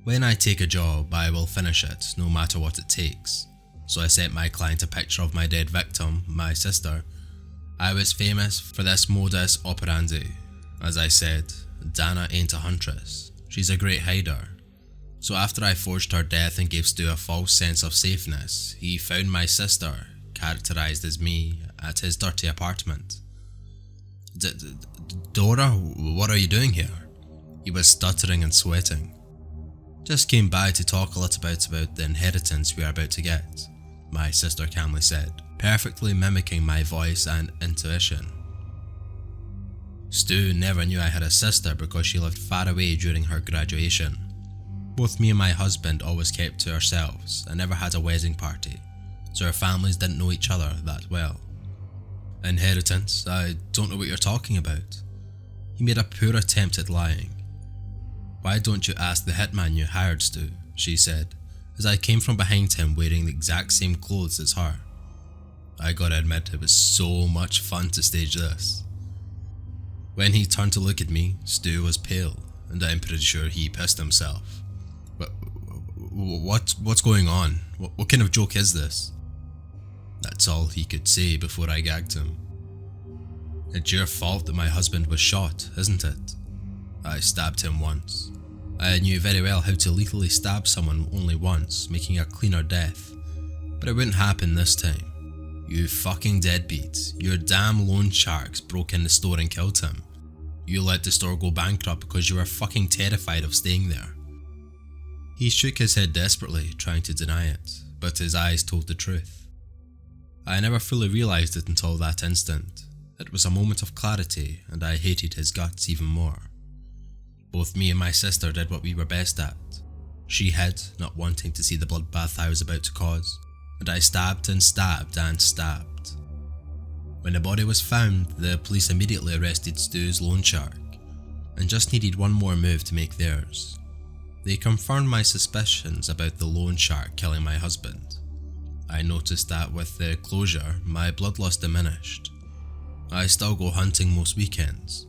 When I take a job, I will finish it, no matter what it takes. So I sent my client a picture of my dead victim, my sister. I was famous for this modus operandi. As I said, Dana ain't a huntress. She's a great hider. So after I forged her death and gave Stu a false sense of safeness, he found my sister, characterised as me, at his dirty apartment. Dora, what are you doing here? He was stuttering and sweating. Just came by to talk a little bit about the inheritance we are about to get, my sister calmly said, perfectly mimicking my voice and intuition. Stu never knew I had a sister because she lived far away during her graduation. Both me and my husband always kept to ourselves and never had a wedding party, so our families didn't know each other that well. Inheritance? I don't know what you're talking about. He made a poor attempt at lying. Why don't you ask the hitman you hired, Stu? She said, as I came from behind him wearing the exact same clothes as her. I gotta admit, it was so much fun to stage this. When he turned to look at me, Stu was pale, and I'm pretty sure he pissed himself. What's going on? What kind of joke is this? That's all he could say before I gagged him. It's your fault that my husband was shot, isn't it? I stabbed him once. I knew very well how to lethally stab someone only once, making a cleaner death. But it wouldn't happen this time. You fucking deadbeat. Your damn loan sharks broke in the store and killed him. You let the store go bankrupt because you were fucking terrified of staying there. He shook his head desperately, trying to deny it, but his eyes told the truth. I never fully realised it until that instant. It was a moment of clarity, and I hated his guts even more. Both me and my sister did what we were best at. She hid, not wanting to see the bloodbath I was about to cause, and I stabbed and stabbed and stabbed. When the body was found, the police immediately arrested Stu's loan shark, and just needed one more move to make theirs. They confirmed my suspicions about the loan shark killing my husband. I noticed that with the closure, my bloodlust diminished. I still go hunting most weekends,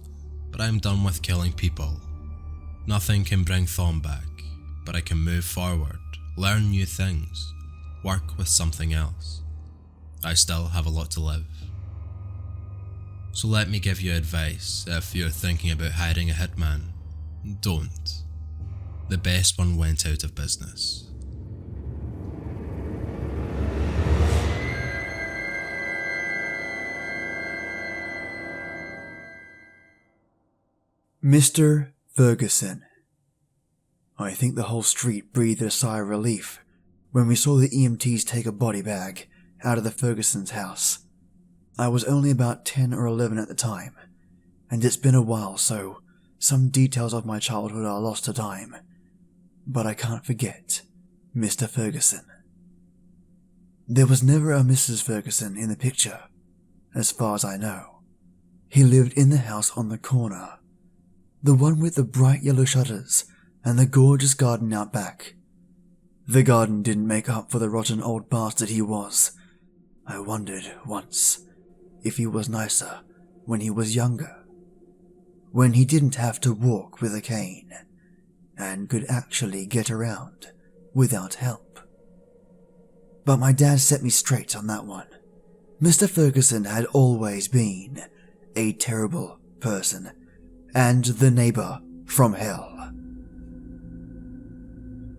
but I'm done with killing people. Nothing can bring Thom back, but I can move forward, learn new things, work with something else. I still have a lot to live. So let me give you advice if you're thinking about hiring a hitman. Don't. The best one went out of business. Mr. Ferguson. I think the whole street breathed a sigh of relief when we saw the EMTs take a body bag out of the Ferguson's house. I was only about 10 or 11 at the time, and it's been a while, so some details of my childhood are lost to time. But I can't forget Mr. Ferguson. There was never a Mrs. Ferguson in the picture, as far as I know. He lived in the house on the corner, the one with the bright yellow shutters and the gorgeous garden out back. The garden didn't make up for the rotten old bastard he was. I wondered once if he was nicer when he was younger, when he didn't have to walk with a cane and could actually get around without help. But my dad set me straight on that one. Mr. Ferguson had always been a terrible person and the neighbor from hell.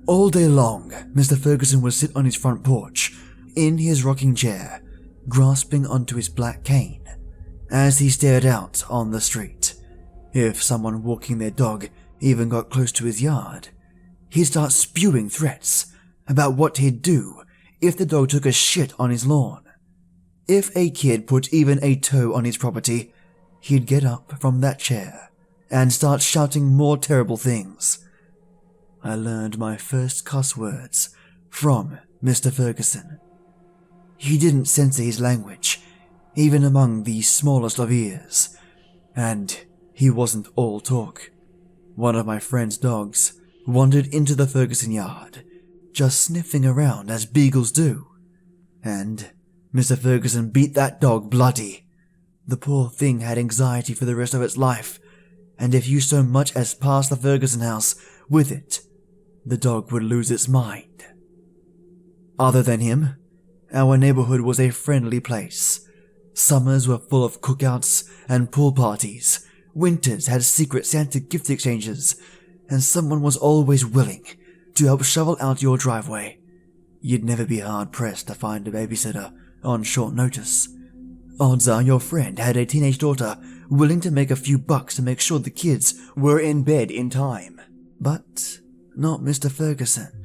All day long, Mr. Ferguson would sit on his front porch, in his rocking chair, grasping onto his black cane, as he stared out on the street. If someone walking their dog even got close to his yard, he'd start spewing threats about what he'd do if the dog took a shit on his lawn. If a kid put even a toe on his property, he'd get up from that chair and start shouting more terrible things. I learned my first cuss words from Mr. Ferguson. He didn't censor his language, even among the smallest of ears, and he wasn't all talk. One of my friend's dogs wandered into the Ferguson yard, just sniffing around as beagles do, and Mr. Ferguson beat that dog bloody. The poor thing had anxiety for the rest of its life, and if you so much as passed the Ferguson house with it, the dog would lose its mind. Other than him, our neighborhood was a friendly place. Summers were full of cookouts and pool parties. Winters had secret Santa gift exchanges, and someone was always willing to help shovel out your driveway. You'd never be hard-pressed to find a babysitter on short notice. Odds are your friend had a teenage daughter willing to make a few bucks to make sure the kids were in bed in time. But not Mr. Ferguson.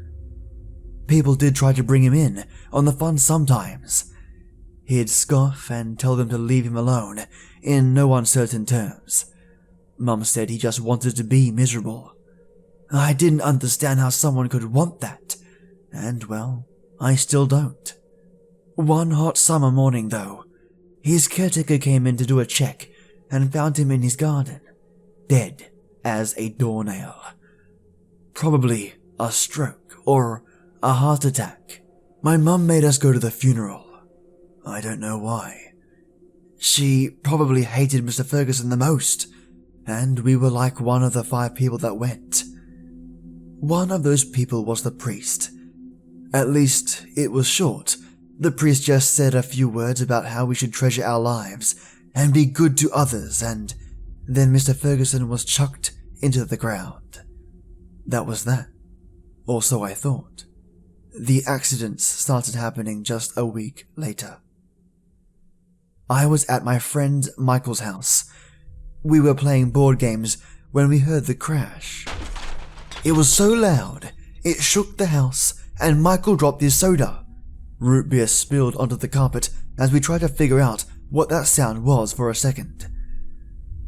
People did try to bring him in on the fun sometimes. He'd scoff and tell them to leave him alone in no uncertain terms. Mum said he just wanted to be miserable. I didn't understand how someone could want that, and well, I still don't. One hot summer morning though, his caretaker came in to do a check and found him in his garden, dead as a doornail. Probably a stroke or a heart attack. My mum made us go to the funeral. I don't know why. She probably hated Mr. Ferguson the most, and we were like one of the 5 people that went. One of those people was the priest. At least, it was short. The priest just said a few words about how we should treasure our lives and be good to others, and then Mr. Ferguson was chucked into the ground. That was that. Or so I thought. The accidents started happening just a week later. I was at my friend Michael's house. We were playing board games when we heard the crash. It was so loud, it shook the house, and Michael dropped his soda. Root beer spilled onto the carpet as we tried to figure out what that sound was for a second.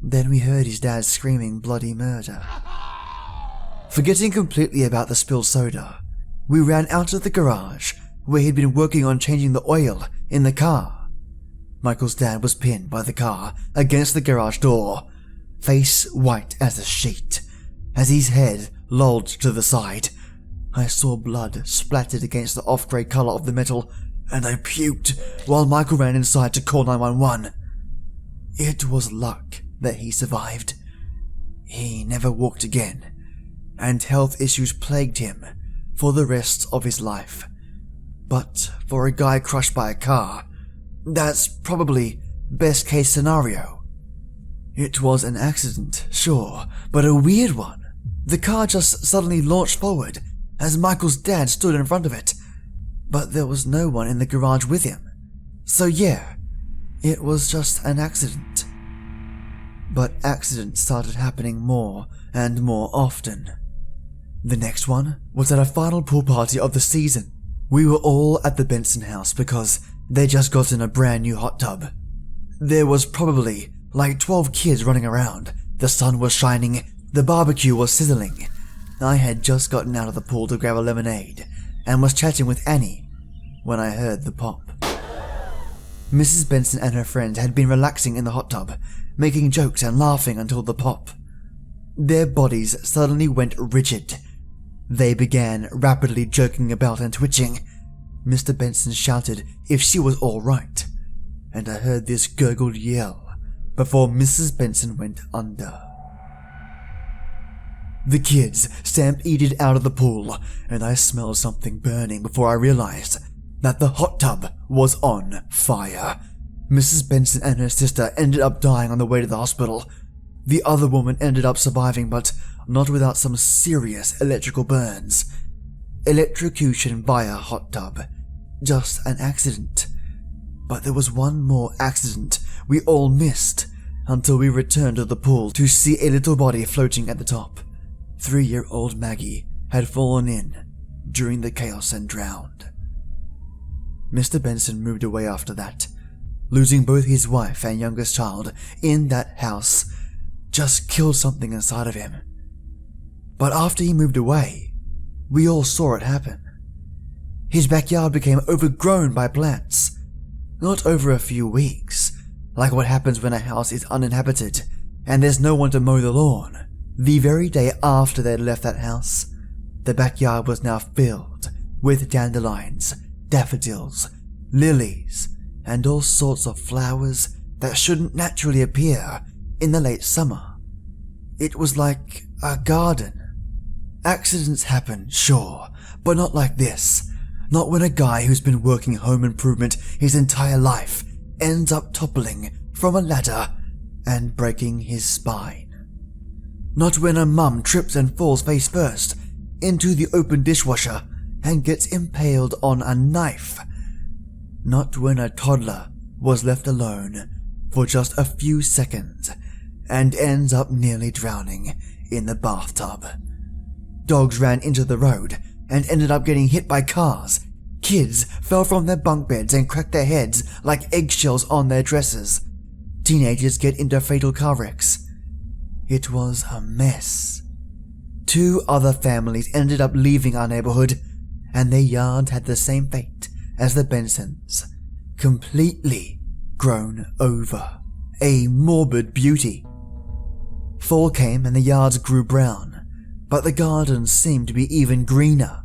Then we heard his dad screaming bloody murder. Forgetting completely about the spilled soda, we ran out of the garage where he'd been working on changing the oil in the car. Michael's dad was pinned by the car against the garage door, face white as a sheet. As his head lolled to the side, I saw blood splattered against the off-grey colour of the metal, and I puked while Michael ran inside to call 911. It was luck that he survived. He never walked again, and health issues plagued him for the rest of his life. But for a guy crushed by a car, that's probably best case scenario. It was an accident, sure, but a weird one. The car just suddenly launched forward as Michael's dad stood in front of it, but there was no one in the garage with him. So yeah, it was just an accident. But accidents started happening more and more often. The next one was at a final pool party of the season. We were all at the Benson house because they just gotten a brand new hot tub. There was probably like 12 kids running around. The sun was shining, the barbecue was sizzling. I had just gotten out of the pool to grab a lemonade and was chatting with Annie when I heard the pop. Mrs. Benson and her friend had been relaxing in the hot tub, making jokes and laughing until the pop. Their bodies suddenly went rigid. They began rapidly jerking about and twitching. Mr. Benson shouted if she was all right, and I heard this gurgled yell before Mrs. Benson went under. The kids stampeded out of the pool, and I smelled something burning before I realized that the hot tub was on fire. Mrs. Benson and her sister ended up dying on the way to the hospital. The other woman ended up surviving, but not without some serious electrical burns. Electrocution via hot tub. Just an accident. But there was one more accident we all missed until we returned to the pool to see a little body floating at the top. 3-year-old Maggie had fallen in during the chaos and drowned. Mr. Benson moved away after that, losing both his wife and youngest child in that house just killed something inside of him. But after he moved away, we all saw it happen. His backyard became overgrown by plants. Not over a few weeks, like what happens when a house is uninhabited and there's no one to mow the lawn. The very day after they had left that house, the backyard was now filled with dandelions, daffodils, lilies, and all sorts of flowers that shouldn't naturally appear in the late summer. It was like a garden. Accidents happen, sure, but not like this. Not when a guy who's been working home improvement his entire life ends up toppling from a ladder and breaking his spine. Not when a mum trips and falls face first into the open dishwasher and gets impaled on a knife. Not when a toddler was left alone for just a few seconds and ends up nearly drowning in the bathtub. Dogs ran into the road and ended up getting hit by cars. Kids fell from their bunk beds and cracked their heads like eggshells on their dresses. Teenagers get into fatal car wrecks. It was a mess. 2 other families ended up leaving our neighborhood, and their yard had the same fate as the Bensons. Completely grown over. A morbid beauty. Fall came and the yards grew brown, but the gardens seemed to be even greener.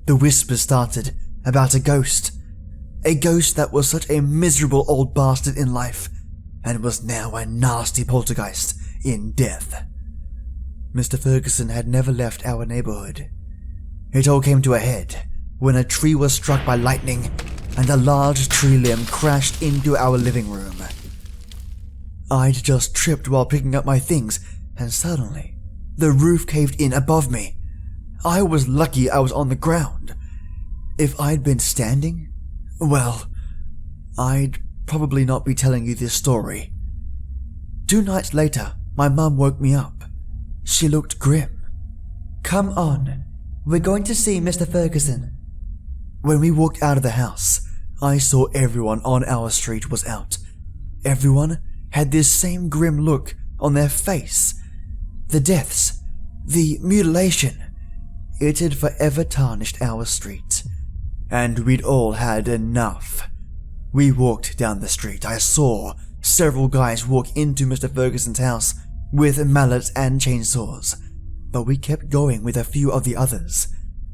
The whispers started about a ghost that was such a miserable old bastard in life, and was now a nasty poltergeist in death. Mr. Ferguson had never left our neighborhood. It all came to a head when a tree was struck by lightning and a large tree limb crashed into our living room. I'd just tripped while picking up my things, and suddenly the roof caved in above me. I was lucky I was on the ground. If I'd been standing, well, I'd probably not be telling you this story. 2 nights later, my mum woke me up. She looked grim. "Come on, we're going to see Mr. Ferguson." When we walked out of the house, I saw everyone on our street was out. Everyone had this same grim look on their face. The deaths, the mutilation, it had forever tarnished our street. And we'd all had enough. We walked down the street. I saw several guys walk into Mr. Ferguson's house with mallets and chainsaws, but we kept going with a few of the others.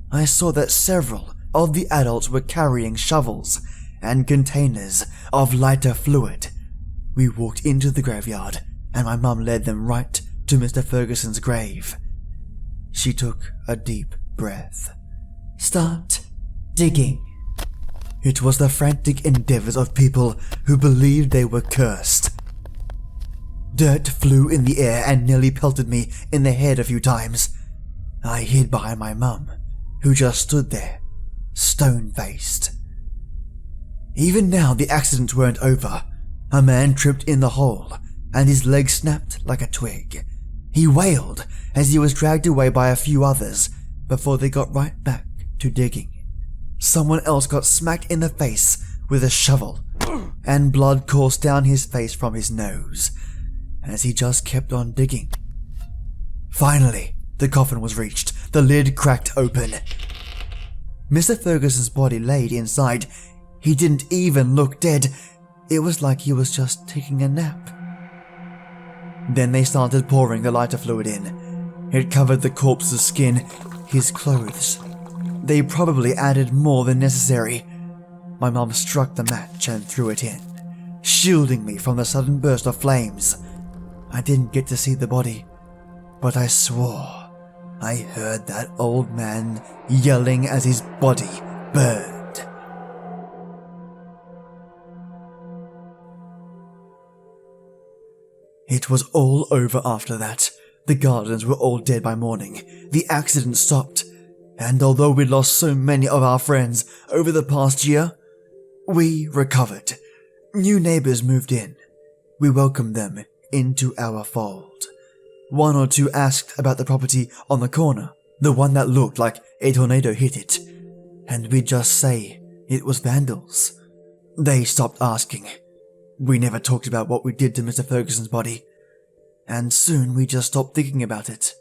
I saw that several of the adults were carrying shovels and containers of lighter fluid. We walked into the graveyard, and my mum led them right to Mr. Ferguson's grave. She took a deep breath. "Start digging." It was the frantic endeavors of people who believed they were cursed. Dirt flew in the air and nearly pelted me in the head a few times. I hid behind my mum, who just stood there, stone-faced. Even now the accidents weren't over. A man tripped in the hole, and his leg snapped like a twig. He wailed as he was dragged away by a few others before they got right back to digging. Someone else got smacked in the face with a shovel, and blood coursed down his face from his nose as he just kept on digging. Finally, the coffin was reached. The lid cracked open. Mr. Ferguson's body laid inside. He didn't even look dead. It was like he was just taking a nap. Then they started pouring the lighter fluid in. It covered the corpse's skin, his clothes. They probably added more than necessary. My mom struck the match and threw it in, shielding me from the sudden burst of flames. I didn't get to see the body, but I swore I heard that old man yelling as his body burned. It was all over after that. The gardens were all dead by morning. The accident stopped. And although we lost so many of our friends over the past year, we recovered. New neighbors moved in. We welcomed them into our fold. 1 or 2 asked about the property on the corner, the one that looked like a tornado hit it, and we'd just say it was vandals. They stopped asking. We never talked about what we did to Mr. Ferguson's body, and soon we just stopped thinking about it.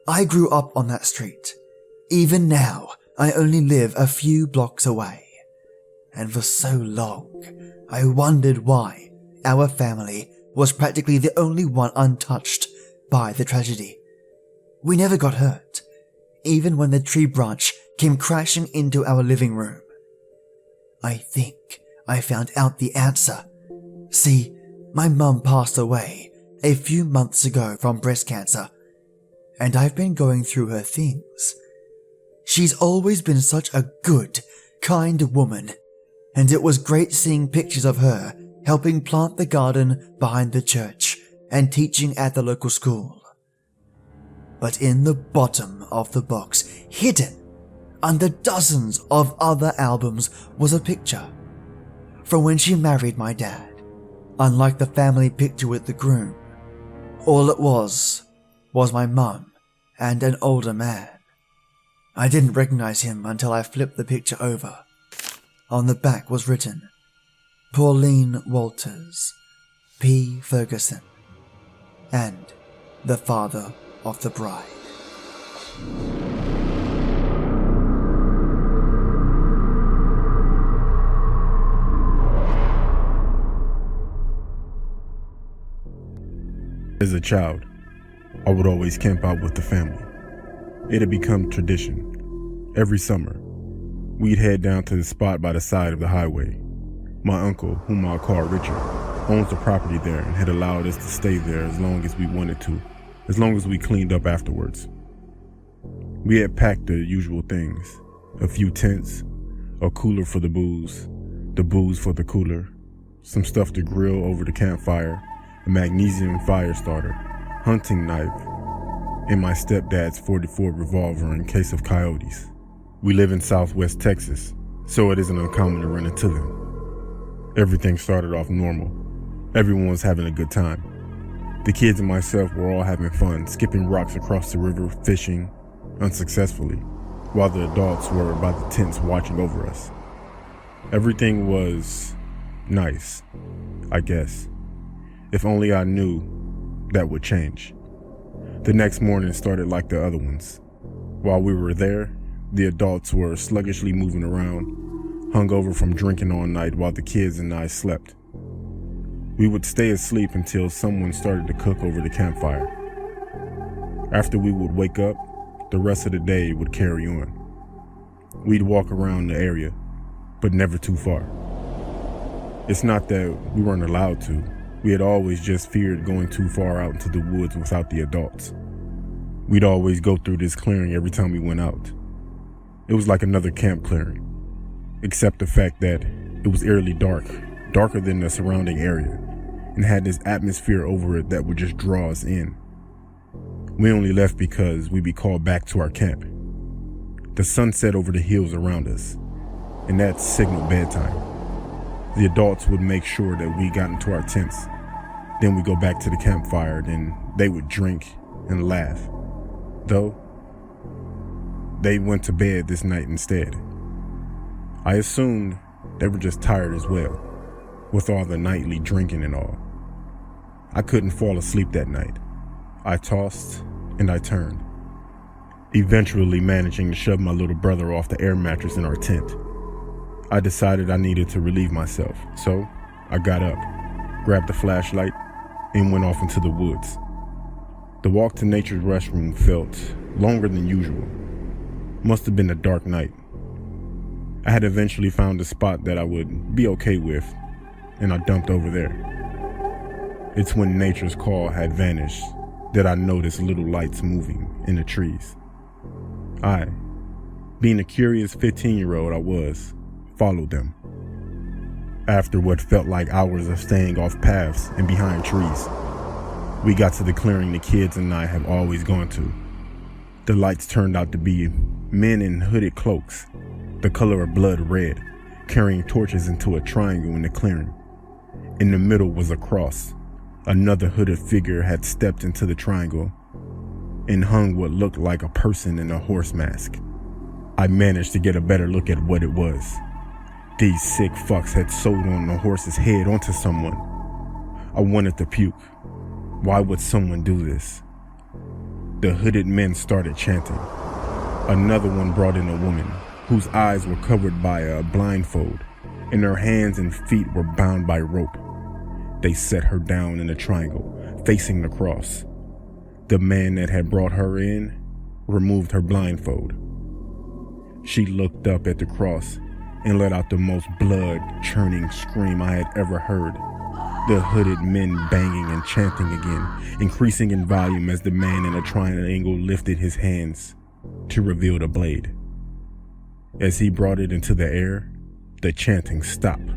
I grew up on that street. Even now, I only live a few blocks away. And for so long, I wondered why our family was practically the only one untouched by the tragedy. We never got hurt, even when the tree branch came crashing into our living room. I think I found out the answer. See, my mum passed away a few months ago from breast cancer, and I've been going through her things. She's always been such a good, kind woman, and it was great seeing pictures of her helping plant the garden behind the church and teaching at the local school. But in the bottom of the box, hidden under dozens of other albums, was a picture from when she married my dad. Unlike the family picture with the groom, all it was my mum and an older man. I didn't recognize him until I flipped the picture over. On the back was written, Pauline Walters, P. Ferguson, and the father of the bride. As a child, I would always camp out with the family. It had become tradition. Every summer, we'd head down to the spot by the side of the highway. My uncle, whom I'll call Richard, owns the property there and had allowed us to stay there as long as we wanted to, as long as we cleaned up afterwards. We had packed the usual things: a few tents, a cooler for the booze for the cooler, some stuff to grill over the campfire, a magnesium fire starter, hunting knife, and my stepdad's .44 revolver in case of coyotes. We live in Southwest Texas, so it isn't uncommon to run into them. Everything started off normal. Everyone was having a good time. The kids and myself were all having fun, skipping rocks across the river, fishing, unsuccessfully, while the adults were by the tents watching over us. Everything was nice, I guess. If only I knew that would change. The next morning started like the other ones. While we were there, the adults were sluggishly moving around, hungover from drinking all night while the kids and I slept. We would stay asleep until someone started to cook over the campfire. After we would wake up, the rest of the day would carry on. We'd walk around the area, but never too far. It's not that we weren't allowed to. We had always just feared going too far out into the woods without the adults. We'd always go through this clearing every time we went out. It was like another camp clearing, except the fact that it was eerily dark, darker than the surrounding area, and had this atmosphere over it that would just draw us in. We only left because we'd be called back to our camp. The sun set over the hills around us, and that signaled bedtime. The adults would make sure that we got into our tents. Then we'd go back to the campfire, then they would drink and laugh. Though, they went to bed this night instead. I assumed they were just tired as well, with all the nightly drinking and all. I couldn't fall asleep that night. I tossed and I turned, eventually managing to shove my little brother off the air mattress in our tent. I decided I needed to relieve myself, so I got up, grabbed the flashlight, and went off into the woods. The walk to nature's restroom felt longer than usual. Must have been a dark night. I had eventually found a spot that I would be okay with, and I dumped over there. It's when nature's call had vanished that I noticed little lights moving in the trees. I, being a curious 15-year-old I was, followed them. After what felt like hours of staying off paths and behind trees, we got to the clearing the kids and I have always gone to. The lights turned out to be men in hooded cloaks, the color of blood red, carrying torches into a triangle in the clearing. In the middle was a cross. Another hooded figure had stepped into the triangle and hung what looked like a person in a horse mask. I managed to get a better look at what it was. These sick fucks had sewed on the horse's head onto someone. I wanted to puke. Why would someone do this? The hooded men started chanting. Another one brought in a woman whose eyes were covered by a blindfold, and her hands and feet were bound by rope. They set her down in a triangle, facing the cross. The man that had brought her in removed her blindfold. She looked up at the cross and let out the most blood-churning scream I had ever heard. The hooded men banging and chanting again, increasing in volume as the man in a triangle lifted his hands to reveal the blade. As he brought it into the air, the chanting stopped.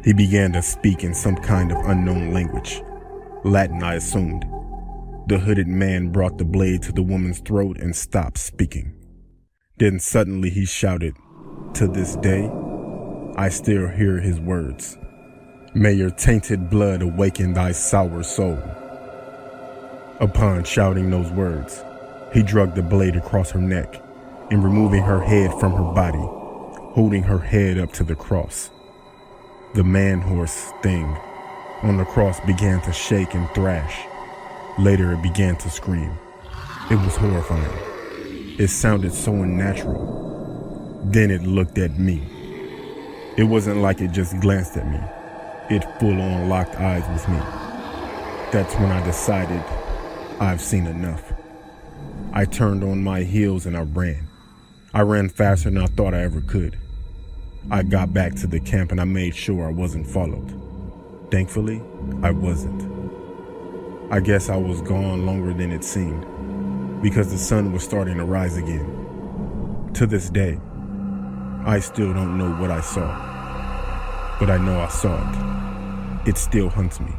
He began to speak in some kind of unknown language. Latin, I assumed. The hooded man brought the blade to the woman's throat and stopped speaking. Then suddenly he shouted, "To this day, I still hear his words. May your tainted blood awaken thy sour soul." Upon shouting those words, he dragged the blade across her neck and removing her head from her body, holding her head up to the cross. The man-horse thing on the cross began to shake and thrash. Later it began to scream. It was horrifying. It sounded so unnatural. Then it looked at me. It wasn't like it just glanced at me. It full-on locked eyes with me. That's when I decided I've seen enough. I turned on my heels and I ran. I ran faster than I thought I ever could. I got back to the camp and I made sure I wasn't followed. Thankfully, I wasn't. I guess I was gone longer than it seemed, because the sun was starting to rise again. To this day, I still don't know what I saw, but I know I saw it. It still haunts me,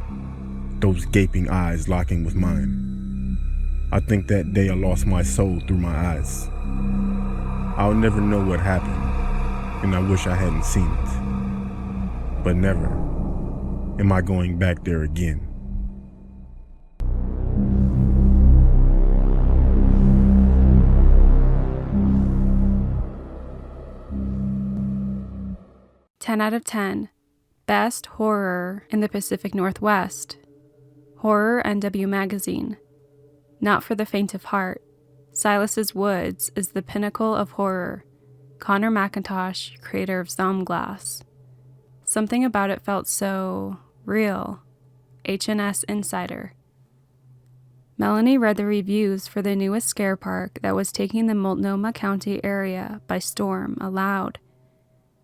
those gaping eyes locking with mine. I think that day I lost my soul through my eyes. I'll never know what happened, and I wish I hadn't seen it. But never am I going back there again. 10 out of 10. Best horror in the Pacific Northwest. Horror NW Magazine. Not for the faint of heart. Silas's Woods is the pinnacle of horror. Connor McIntosh, creator of Zomglass. Something about it felt so real. HNS Insider. Melanie read the reviews for the newest scare park that was taking the Multnomah County area by storm aloud,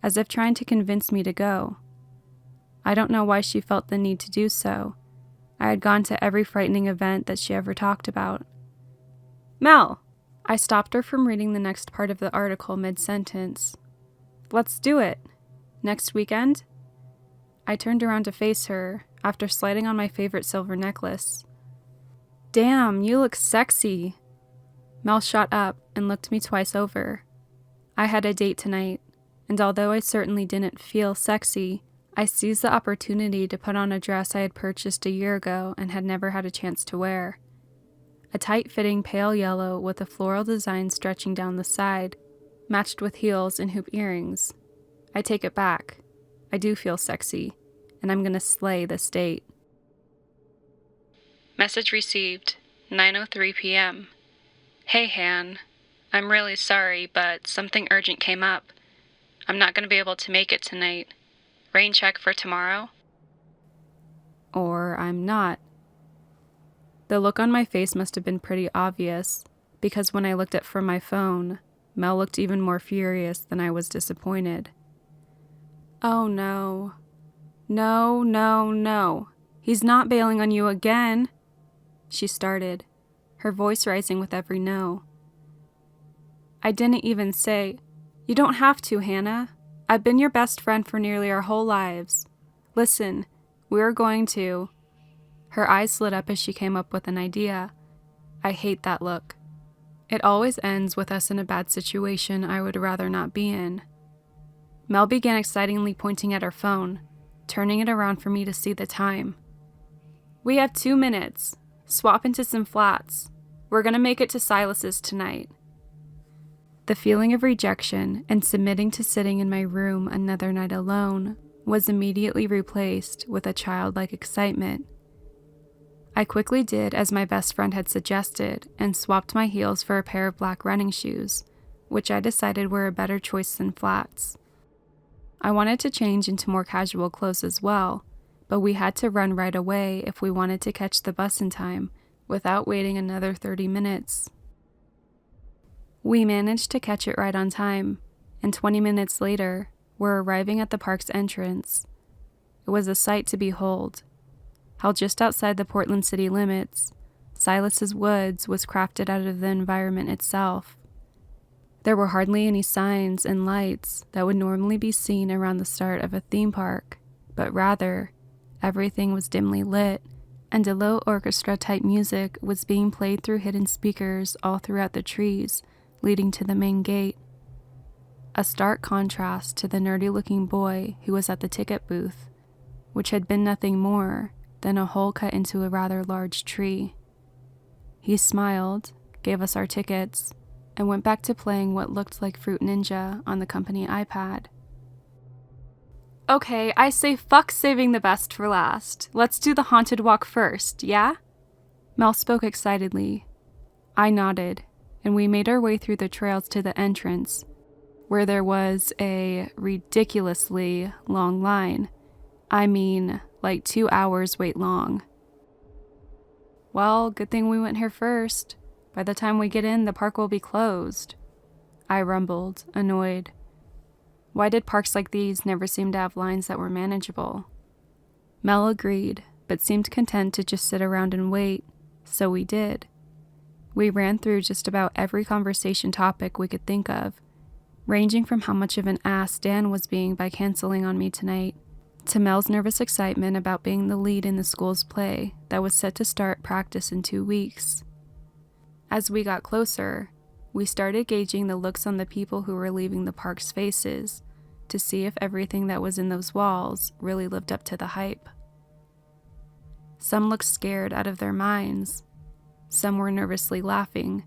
as if trying to convince me to go. I don't know why she felt the need to do so. I had gone to every frightening event that she ever talked about. Mel! I stopped her from reading the next part of the article mid-sentence. Let's do it. Next weekend? I turned around to face her, after sliding on my favorite silver necklace. Damn, you look sexy. Mel shot up and looked me twice over. I had a date tonight, and although I certainly didn't feel sexy, I seized the opportunity to put on a dress I had purchased a year ago and had never had a chance to wear. A tight-fitting pale yellow with a floral design stretching down the side, matched with heels and hoop earrings. I take it back. I do feel sexy, and I'm gonna slay this date. Message received, 9:03 p.m. Hey, Han. I'm really sorry, but something urgent came up. I'm not going to be able to make it tonight. Rain check for tomorrow? Or I'm not. The look on my face must have been pretty obvious, because when I looked up from my phone, Mel looked even more furious than I was disappointed. Oh no. No, no, no. He's not bailing on you again. She started, her voice rising with every no. I didn't even say, you don't have to, Hannah. I've been your best friend for nearly our whole lives. Listen, we're going to... Her eyes lit up as she came up with an idea. I hate that look. It always ends with us in a bad situation I would rather not be in. Mel began excitingly pointing at her phone, turning it around for me to see the time. We have 2 minutes. Swap into some flats. We're gonna make it to Silas's tonight. The feeling of rejection and submitting to sitting in my room another night alone was immediately replaced with a childlike excitement. I quickly did as my best friend had suggested and swapped my heels for a pair of black running shoes, which I decided were a better choice than flats. I wanted to change into more casual clothes as well, but we had to run right away if we wanted to catch the bus in time without waiting another 30 minutes. We managed to catch it right on time, and 20 minutes later, we're arriving at the park's entrance. It was a sight to behold. Held just outside the Portland city limits, Silas's Woods was crafted out of the environment itself. There were hardly any signs and lights that would normally be seen around the start of a theme park, but rather, everything was dimly lit, and a low orchestra-type music was being played through hidden speakers all throughout the trees leading to the main gate. A stark contrast to the nerdy-looking boy who was at the ticket booth, which had been nothing more than a hole cut into a rather large tree. He smiled, gave us our tickets, and went back to playing what looked like Fruit Ninja on the company iPad. Okay, I say fuck saving the best for last. Let's do the haunted walk first, yeah? Mel spoke excitedly. I nodded, and we made our way through the trails to the entrance, where there was a ridiculously long line. I mean, like 2 hours wait long. Well, good thing we went here first. By the time we get in, the park will be closed. I rumbled, annoyed. Why did parks like these never seem to have lines that were manageable? Mel agreed, but seemed content to just sit around and wait, so we did. We ran through just about every conversation topic we could think of, ranging from how much of an ass Dan was being by canceling on me tonight, to Mel's nervous excitement about being the lead in the school's play that was set to start practice in 2 weeks. As we got closer, we started gauging the looks on the people who were leaving the park's faces to see if everything that was in those walls really lived up to the hype. Some looked scared out of their minds, some were nervously laughing,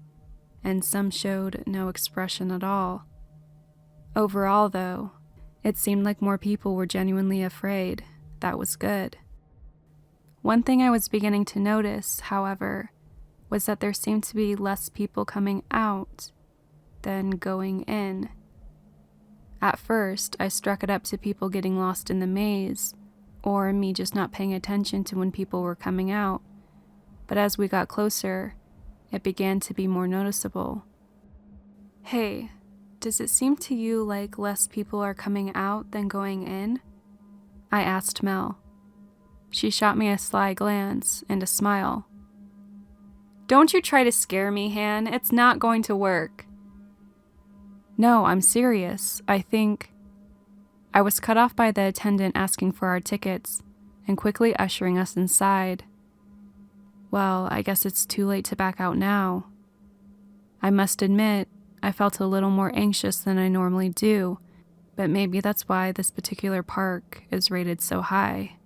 and some showed no expression at all. Overall, though, It seemed like more people were genuinely afraid. That was good. One thing I was beginning to notice, however, was that there seemed to be less people coming out than going in. At first, I struck it up to people getting lost in the maze, or me just not paying attention to when people were coming out, but as we got closer, it began to be more noticeable. Hey, does it seem to you like less people are coming out than going in? I asked Mel. She shot me a sly glance and a smile. Don't you try to scare me, Han. It's not going to work. No, I'm serious. I was cut off by the attendant asking for our tickets and quickly ushering us inside. Well, I guess it's too late to back out now. I must admit, I felt a little more anxious than I normally do, but maybe that's why this particular park is rated so high.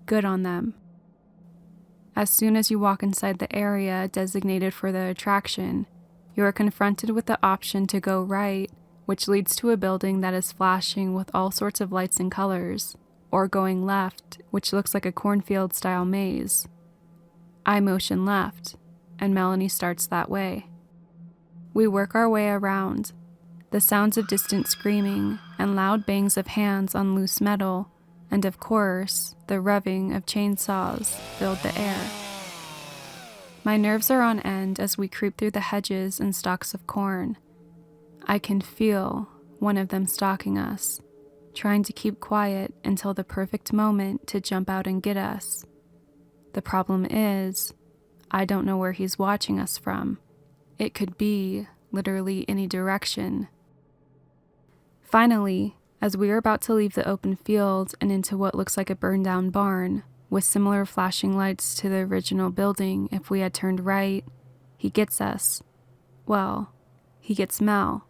Good on them. As soon as you walk inside the area designated for the attraction, you are confronted with the option to go right, which leads to a building that is flashing with all sorts of lights and colors, or going left, which looks like a cornfield-style maze. I motion left, and Melanie starts that way. We work our way around. The sounds of distant screaming and loud bangs of hands on loose metal, and of course, the revving of chainsaws filled the air. My nerves are on end as we creep through the hedges and stalks of corn. I can feel one of them stalking us, trying to keep quiet until the perfect moment to jump out and get us. The problem is, I don't know where he's watching us from. It could be literally any direction. Finally, as we are about to leave the open field and into what looks like a burned-down barn, with similar flashing lights to the original building if we had turned right, he gets us. Well, he gets Mel.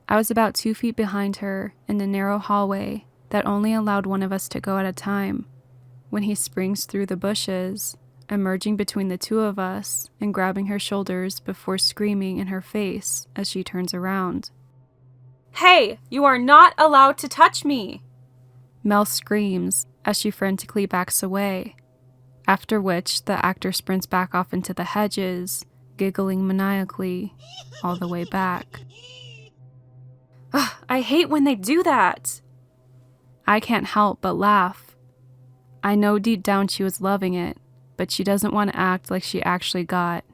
I was about 2 feet behind her in a narrow hallway that only allowed one of us to go at a time, when he springs through the bushes, emerging between the two of us and grabbing her shoulders before screaming in her face as she turns around. Hey, you are not allowed to touch me! Mel screams as she frantically backs away, after which the actor sprints back off into the hedges, giggling maniacally all the way back. Ugh, I hate when they do that! I can't help but laugh. I know deep down she was loving it, but she doesn't want to act like she actually got.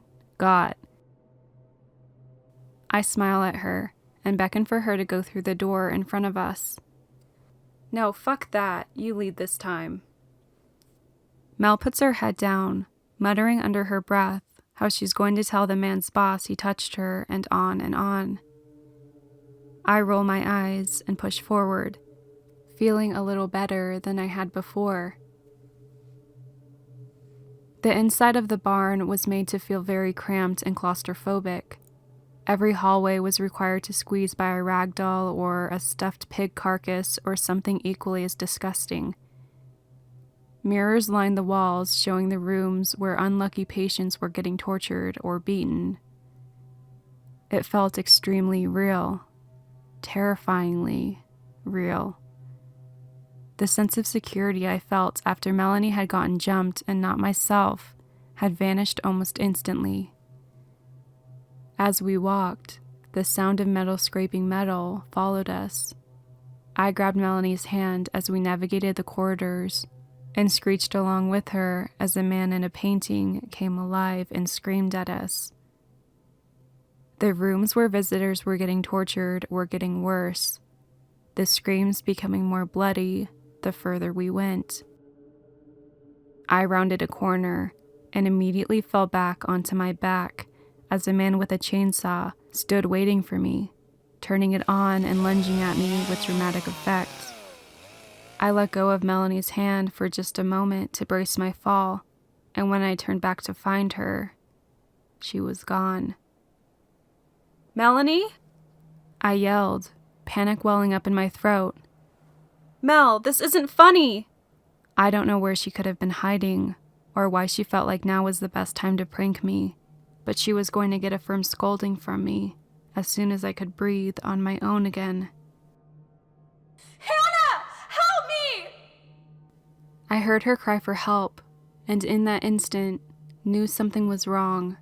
I smile at her and beckon for her to go through the door in front of us. No, fuck that. You lead this time. Mel puts her head down, muttering under her breath how she's going to tell the man's boss he touched her, and on and on. I roll my eyes and push forward, feeling a little better than I had before. The inside of the barn was made to feel very cramped and claustrophobic. Every hallway was required to squeeze by a rag doll or a stuffed pig carcass or something equally as disgusting. Mirrors lined the walls, showing the rooms where unlucky patients were getting tortured or beaten. It felt extremely real, terrifyingly real. The sense of security I felt after Melanie had gotten jumped and not myself had vanished almost instantly. As we walked, the sound of metal scraping metal followed us. I grabbed Melanie's hand as we navigated the corridors and screeched along with her as a man in a painting came alive and screamed at us. The rooms where visitors were getting tortured were getting worse, the screams becoming more bloody the further we went. I rounded a corner and immediately fell back onto my back as a man with a chainsaw stood waiting for me, turning it on and lunging at me with dramatic effect. I let go of Melanie's hand for just a moment to brace my fall, and when I turned back to find her, she was gone. Melanie? I yelled, panic welling up in my throat. Mel, this isn't funny! I don't know where she could have been hiding, or why she felt like now was the best time to prank me, but she was going to get a firm scolding from me as soon as I could breathe on my own again. Help I heard her cry for help, and in that instant, knew something was wrong.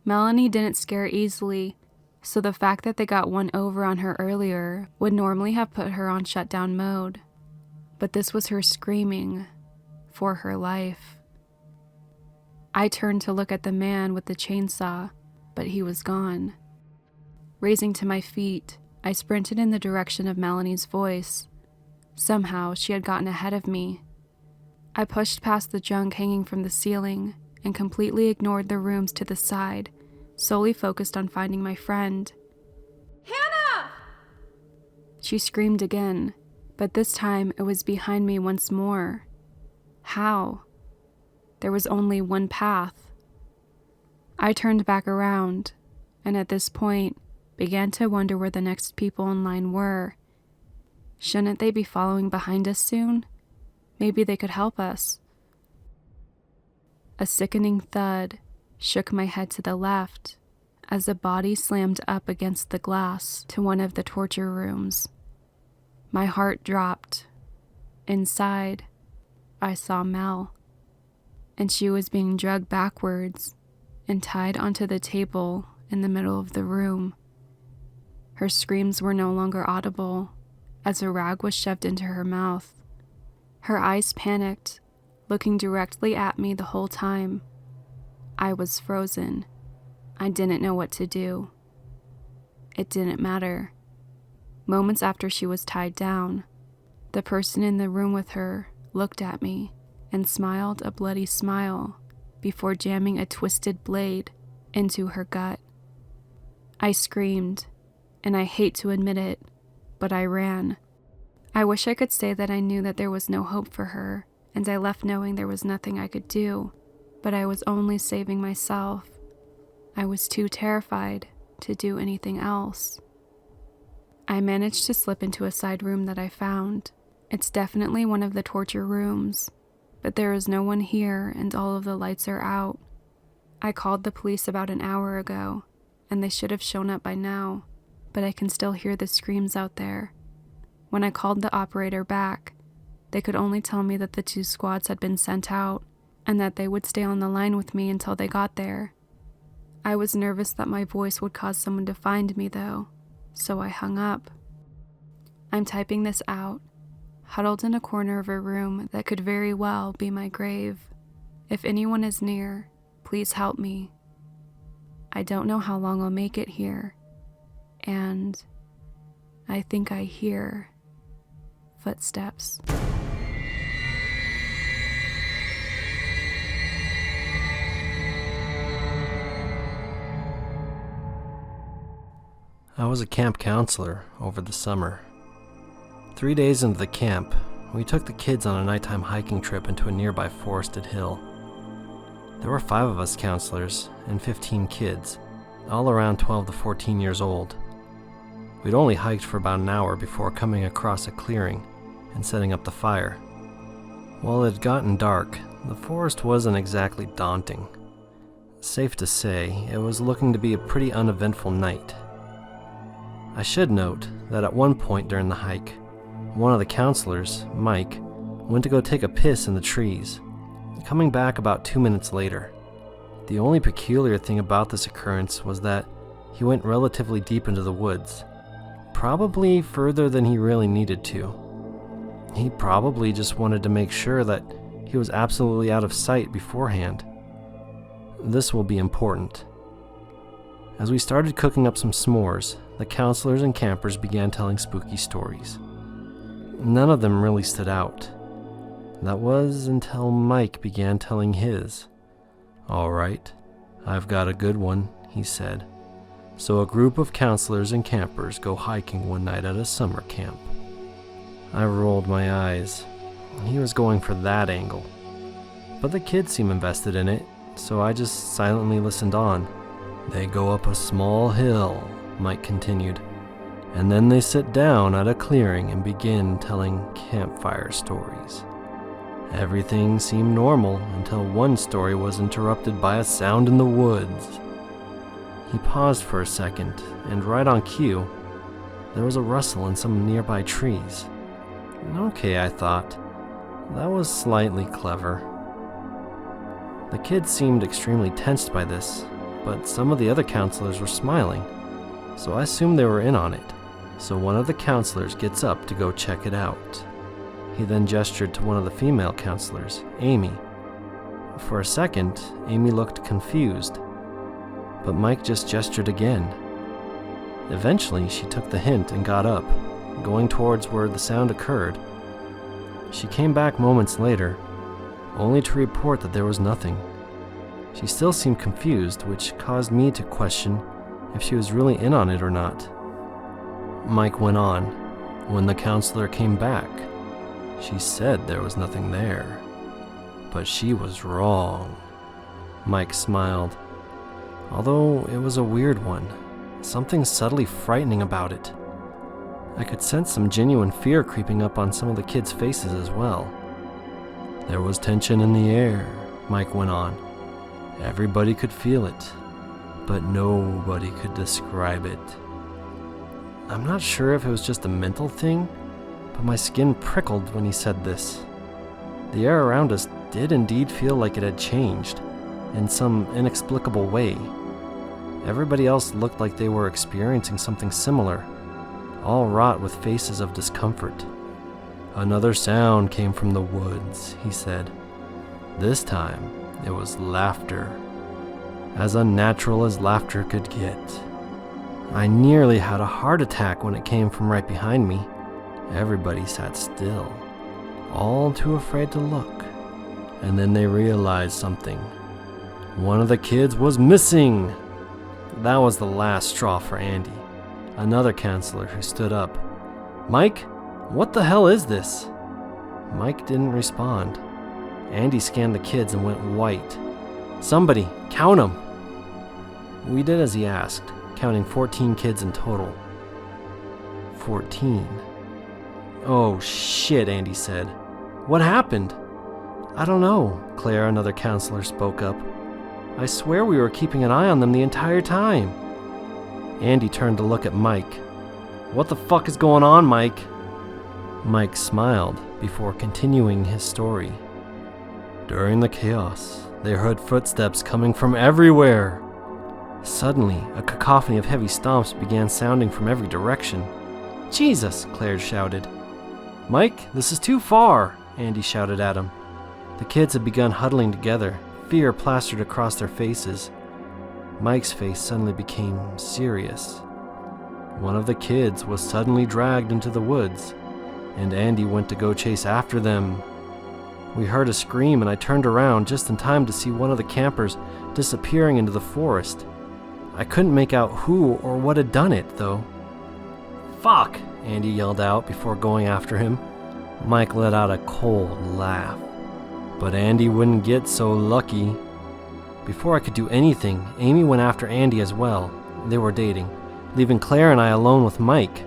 Melanie didn't scare easily, so the fact that they got one over on her earlier would normally have put her on shutdown mode. But this was her screaming for her life. I turned to look at the man with the chainsaw, but he was gone. Raising to my feet, I sprinted in the direction of Melanie's voice. Somehow, she had gotten ahead of me. I pushed past the junk hanging from the ceiling and completely ignored the rooms to the side, solely focused on finding my friend. Hannah! She screamed again, but this time it was behind me once more. How? There was only one path. I turned back around, and at this point, began to wonder where the next people in line were. Shouldn't they be following behind us soon? Maybe they could help us. A sickening thud shook my head to the left as a body slammed up against the glass to one of the torture rooms. My heart dropped. Inside, I saw Mel, and she was being dragged backwards and tied onto the table in the middle of the room. Her screams were no longer audible as a rag was shoved into her mouth. Her eyes panicked, looking directly at me the whole time. I was frozen. I didn't know what to do. It didn't matter. Moments after she was tied down, the person in the room with her looked at me and smiled a bloody smile before jamming a twisted blade into her gut. I screamed, and I hate to admit it, but I ran. I wish I could say that I knew that there was no hope for her, and I left knowing there was nothing I could do, but I was only saving myself. I was too terrified to do anything else. I managed to slip into a side room that I found. It's definitely one of the torture rooms, but there is no one here and all of the lights are out. I called the police about an hour ago, and they should have shown up by now, but I can still hear the screams out there. When I called the operator back, they could only tell me that the 2 squads had been sent out and that they would stay on the line with me until they got there. I was nervous that my voice would cause someone to find me though, so I hung up. I'm typing this out, huddled in a corner of a room that could very well be my grave. If anyone is near, please help me. I don't know how long I'll make it here, and I think I hear footsteps. I was a camp counselor over the summer. 3 days into the camp, we took the kids on a nighttime hiking trip into a nearby forested hill. There were 5 of us counselors and 15 kids, all around 12 to 14 years old. We'd only hiked for about an hour before coming across a clearing and setting up the fire. While it had gotten dark, the forest wasn't exactly daunting. Safe to say, it was looking to be a pretty uneventful night. I should note that at one point during the hike, one of the counselors, Mike, went to go take a piss in the trees, coming back about 2 minutes later. The only peculiar thing about this occurrence was that he went relatively deep into the woods, probably further than he really needed to. He probably just wanted to make sure that he was absolutely out of sight beforehand. This will be important. As we started cooking up some s'mores, the counselors and campers began telling spooky stories. None of them really stood out. That was until Mike began telling his. "All right, I've got a good one," he said. "So a group of counselors and campers go hiking one night at a summer camp." I rolled my eyes. He was going for that angle. But the kids seemed invested in it, so I just silently listened on. "They go up a small hill," Mike continued, "and then they sit down at a clearing and begin telling campfire stories. Everything seemed normal until one story was interrupted by a sound in the woods." He paused for a second, and right on cue, there was a rustle in some nearby trees. Okay, I thought. That was slightly clever. The kids seemed extremely tensed by this, but some of the other counselors were smiling, so I assumed they were in on it. So one of the counselors gets up to go check it out. He then gestured to one of the female counselors, Amy. For a second, Amy looked confused, but Mike just gestured again. Eventually, she took the hint and got up, going towards where the sound occurred. She came back moments later, only to report that there was nothing. She still seemed confused, which caused me to question if she was really in on it or not. Mike went on. When the counselor came back, she said there was nothing there. But she was wrong. Mike smiled. Although it was a weird one. Something subtly frightening about it. I could sense some genuine fear creeping up on some of the kids' faces as well. There was tension in the air, Mike went on. Everybody could feel it, but nobody could describe it. I'm not sure if it was just a mental thing, but my skin prickled when he said this. The air around us did indeed feel like it had changed, in some inexplicable way. Everybody else looked like they were experiencing something similar, all wrought with faces of discomfort. Another sound came from the woods, he said. This time, it was laughter. As unnatural as laughter could get. I nearly had a heart attack when it came from right behind me. Everybody sat still, all too afraid to look. And then they realized something. One of the kids was missing! That was the last straw for Andy, another counselor who stood up. Mike, what the hell is this? Mike didn't respond. Andy scanned the kids and went white. Somebody, count them! We did as he asked, counting 14 kids in total. 14. Oh shit, Andy said. What happened? I don't know, Claire, another counselor, spoke up. I swear we were keeping an eye on them the entire time. Andy turned to look at Mike. What the fuck is going on, Mike? Mike smiled before continuing his story. During the chaos, they heard footsteps coming from everywhere. Suddenly, a cacophony of heavy stomps began sounding from every direction. Jesus, Claire shouted. Mike, this is too far, Andy shouted at him. The kids had begun huddling together, fear plastered across their faces. Mike's face suddenly became serious. One of the kids was suddenly dragged into the woods, and Andy went to go chase after them. We heard a scream, and I turned around just in time to see one of the campers disappearing into the forest. I couldn't make out who or what had done it, though. Fuck! Andy yelled out before going after him. Mike let out a cold laugh. But Andy wouldn't get so lucky. Before I could do anything, Amy went after Andy as well. They were dating, leaving Claire and I alone with Mike.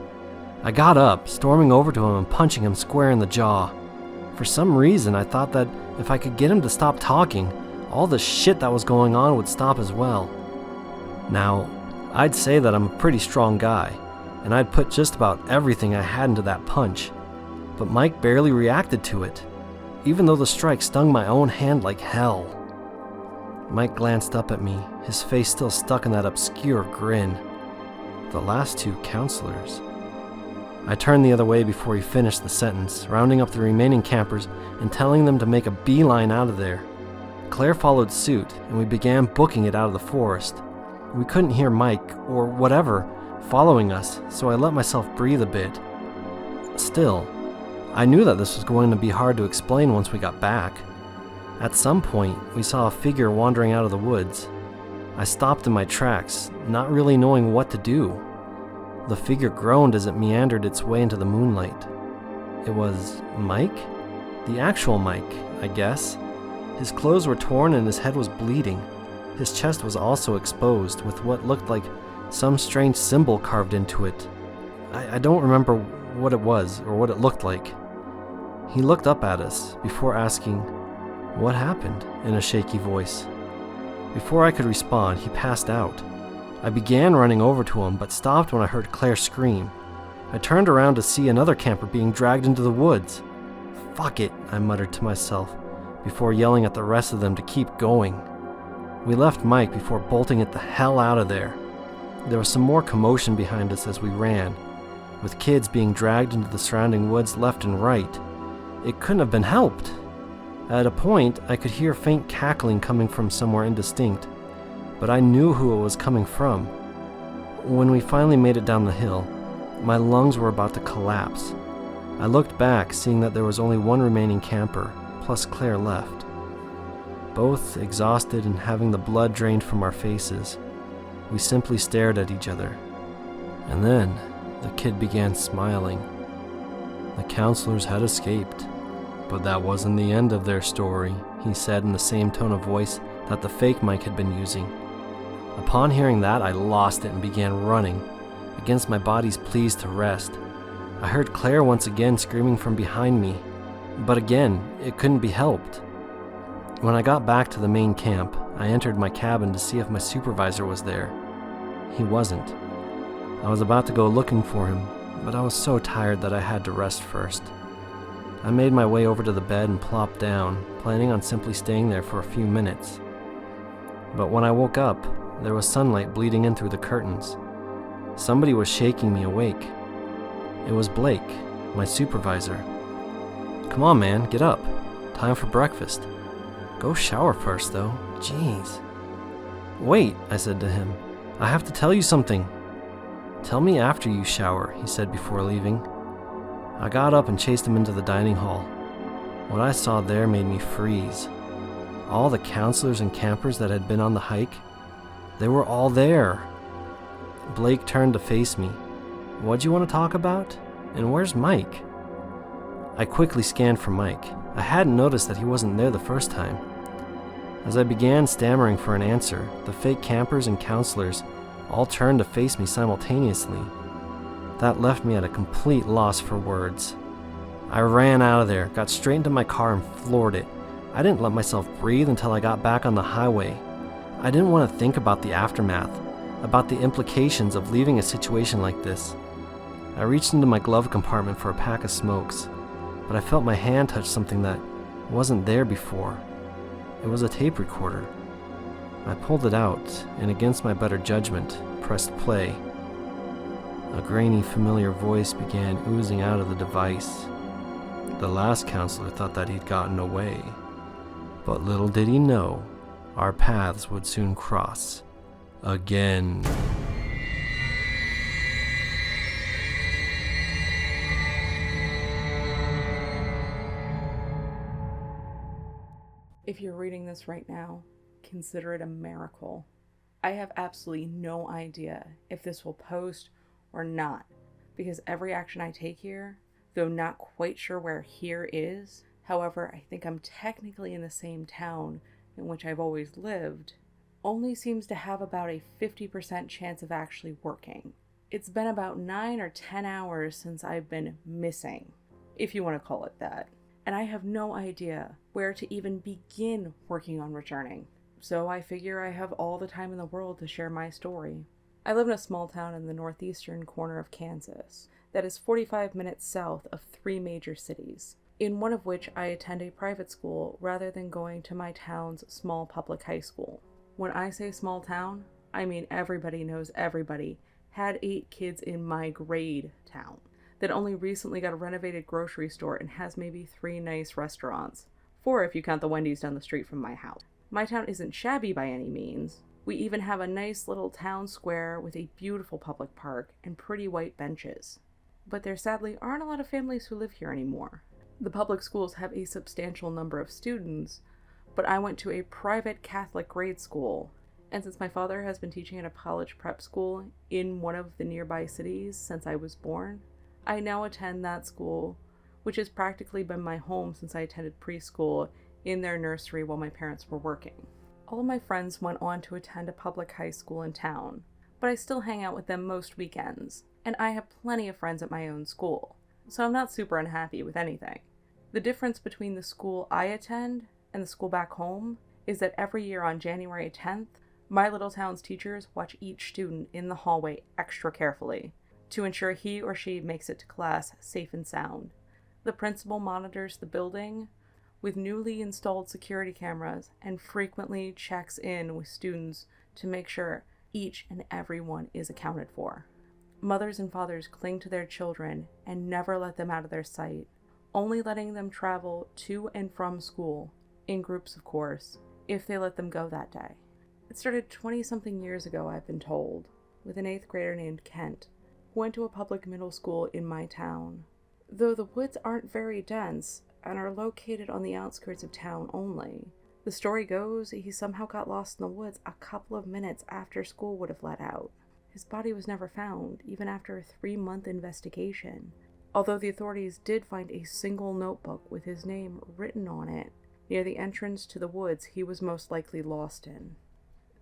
I got up, storming over to him and punching him square in the jaw. For some reason, I thought that if I could get him to stop talking, all the shit that was going on would stop as well. Now, I'd say that I'm a pretty strong guy, and I'd put just about everything I had into that punch. But Mike barely reacted to it, even though the strike stung my own hand like hell. Mike glanced up at me, his face still stuck in that obscure grin. The last two counselors. I turned the other way before he finished the sentence, rounding up the remaining campers and telling them to make a beeline out of there. Claire followed suit, and we began booking it out of the forest. We couldn't hear Mike, or whatever, following us, so I let myself breathe a bit. Still, I knew that this was going to be hard to explain once we got back. At some point, we saw a figure wandering out of the woods. I stopped in my tracks, not really knowing what to do. The figure groaned as it meandered its way into the moonlight. It was Mike? The actual Mike, I guess. His clothes were torn and his head was bleeding. His chest was also exposed, with what looked like some strange symbol carved into it. I don't remember what it was or what it looked like. He looked up at us before asking, "What happened?" in a shaky voice. Before I could respond, he passed out. I began running over to him, but stopped when I heard Claire scream. I turned around to see another camper being dragged into the woods. Fuck it, I muttered to myself, before yelling at the rest of them to keep going. We left Mike before bolting it the hell out of there. There was some more commotion behind us as we ran, with kids being dragged into the surrounding woods left and right. It couldn't have been helped. At a point, I could hear faint cackling coming from somewhere indistinct, but I knew who it was coming from. When we finally made it down the hill, my lungs were about to collapse. I looked back, seeing that there was only one remaining camper, plus Claire left. Both exhausted and having the blood drained from our faces, we simply stared at each other. And then, the kid began smiling. The counselors had escaped, but that wasn't the end of their story, he said in the same tone of voice that the fake Mike had been using. Upon hearing that, I lost it and began running, against my body's pleas to rest. I heard Claire once again screaming from behind me, but again, it couldn't be helped. When I got back to the main camp, I entered my cabin to see if my supervisor was there. He wasn't. I was about to go looking for him, but I was so tired that I had to rest first. I made my way over to the bed and plopped down, planning on simply staying there for a few minutes. But when I woke up, there was sunlight bleeding in through the curtains. Somebody was shaking me awake. It was Blake, my supervisor. Come on, man, get up. Time for breakfast. Go shower first, though. Jeez. Wait, I said to him. I have to tell you something. Tell me after you shower, he said before leaving. I got up and chased him into the dining hall. What I saw there made me freeze. All the counselors and campers that had been on the hike, they were all there. Blake turned to face me. What'd you want to talk about? And where's Mike? I quickly scanned for Mike. I hadn't noticed that he wasn't there the first time. As I began stammering for an answer, the fake campers and counselors all turned to face me simultaneously. That left me at a complete loss for words. I ran out of there, got straight into my car and floored it. I didn't let myself breathe until I got back on the highway. I didn't want to think about the aftermath, about the implications of leaving a situation like this. I reached into my glove compartment for a pack of smokes, but I felt my hand touch something that wasn't there before. It was a tape recorder. I pulled it out, and against my better judgment, pressed play. A grainy, familiar voice began oozing out of the device. The last counselor thought that he'd gotten away, but little did he know, our paths would soon cross. Again. If you're reading this right now, consider it a miracle. I have absolutely no idea if this will post or not, because every action I take here, though not quite sure where here is, however, I think I'm technically in the same town in which I've always lived, only seems to have about a 50% chance of actually working. It's been about 9 or 10 hours since I've been missing, if you want to call it that, and I have no idea where to even begin working on returning. So I figure I have all the time in the world to share my story. I live in a small town in the northeastern corner of Kansas that is 45 minutes south of 3 major cities, in one of which I attend a private school rather than going to my town's small public high school. When I say small town, I mean everybody knows everybody had 8 kids in my grade town that only recently got a renovated grocery store and has maybe 3 nice restaurants, 4 if you count the Wendy's down the street from my house. My town isn't shabby by any means. We even have a nice little town square with a beautiful public park and pretty white benches. But there sadly aren't a lot of families who live here anymore. The public schools have a substantial number of students, but I went to a private Catholic grade school, and since my father has been teaching at a college prep school in one of the nearby cities since I was born, I now attend that school, which has practically been my home since I attended preschool in their nursery while my parents were working. All of my friends went on to attend a public high school in town, but I still hang out with them most weekends, and I have plenty of friends at my own school, so I'm not super unhappy with anything. The difference between the school I attend and the school back home is that every year on January 10th, my little town's teachers watch each student in the hallway extra carefully to ensure he or she makes it to class safe and sound. The principal monitors the building with newly installed security cameras and frequently checks in with students to make sure each and every one is accounted for. Mothers and fathers cling to their children and never let them out of their sight, only letting them travel to and from school, in groups of course, if they let them go that day. It started 20-something years ago, I've been told, with an 8th grader named Kent, who went to a public middle school in my town. Though the woods aren't very dense and are located on the outskirts of town only, the story goes he somehow got lost in the woods a couple of minutes after school would have let out. His body was never found, even after a 3-month investigation, although the authorities did find a single notebook with his name written on it near the entrance to the woods he was most likely lost in.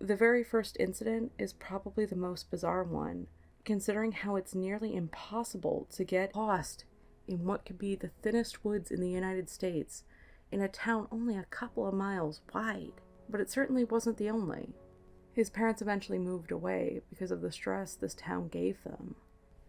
The very first incident is probably the most bizarre one, considering how it's nearly impossible to get lost in what could be the thinnest woods in the United States, in a town only a couple of miles wide. But it certainly wasn't the only. His parents eventually moved away because of the stress this town gave them,